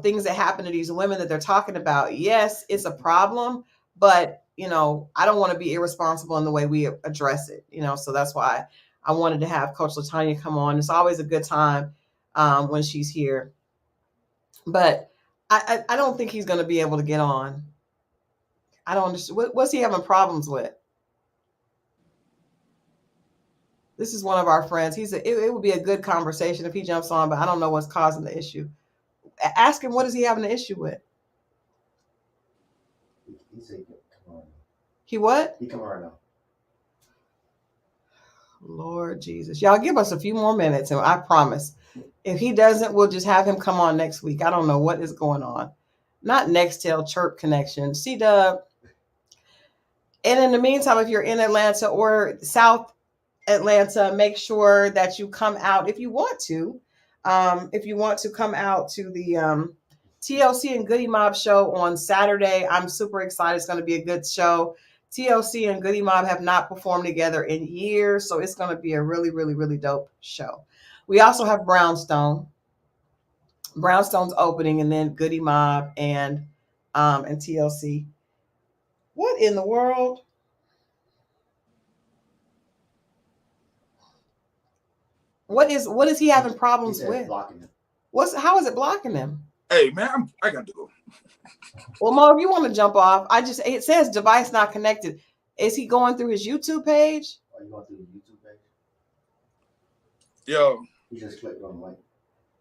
Speaker 1: things that happen to these women that they're talking about, yes, it's a problem, but I don't want to be irresponsible in the way we address it. So that's why I wanted to have Coach LaTanya come on. It's always a good time when she's here, but I don't think he's going to be able to get on. I don't understand. What's he having problems with? This is one of our friends. It would be a good conversation if he jumps on, but I don't know what's causing the issue. Ask him, what is he having an issue with?
Speaker 6: He said, come on.
Speaker 1: He what?
Speaker 6: He come right now.
Speaker 1: Lord Jesus. Y'all give us a few more minutes, and I promise. If he doesn't, we'll just have him come on next week. I don't know what is going on. Not Nextel Chirp Connection. C-Dub. And in the meantime, if you're in Atlanta or South Atlanta, make sure that you come out if you want to. If you want to come out to the TLC and Goody Mob show on Saturday, I'm super excited. It's going to be a good show. TLC and Goody Mob have not performed together in years, so it's going to be a really, really, really dope show. We also have Brownstone. Brownstone's opening, and then Goody Mob and TLC. What in the world? What is he having problems with?
Speaker 6: Blocking him.
Speaker 1: How is it blocking him?
Speaker 2: Hey man, I got to go.
Speaker 1: Well, Mo, if you want to jump off, it says device not connected. Is he going through his YouTube page?
Speaker 6: Are you going through the YouTube page?
Speaker 2: Yo,
Speaker 6: he just clicked on the link.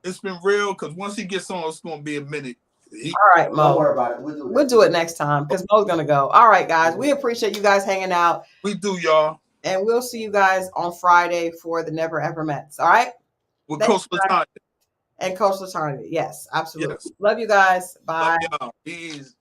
Speaker 2: It's been real, because once he gets on, it's going to be a minute.
Speaker 1: All right, Mo.
Speaker 6: Don't worry about it.
Speaker 1: We'll do it next time, because Mo's going to go. All right, guys. We appreciate you guys hanging out.
Speaker 2: We do, y'all.
Speaker 1: And we'll see you guys on Friday for the Never Ever Mets. All right?
Speaker 2: With Coach LaTanya.
Speaker 1: And Coach LaTanya. Yes, absolutely.
Speaker 2: Yes.
Speaker 1: Love you guys. Bye.
Speaker 2: Love y'all. Peace.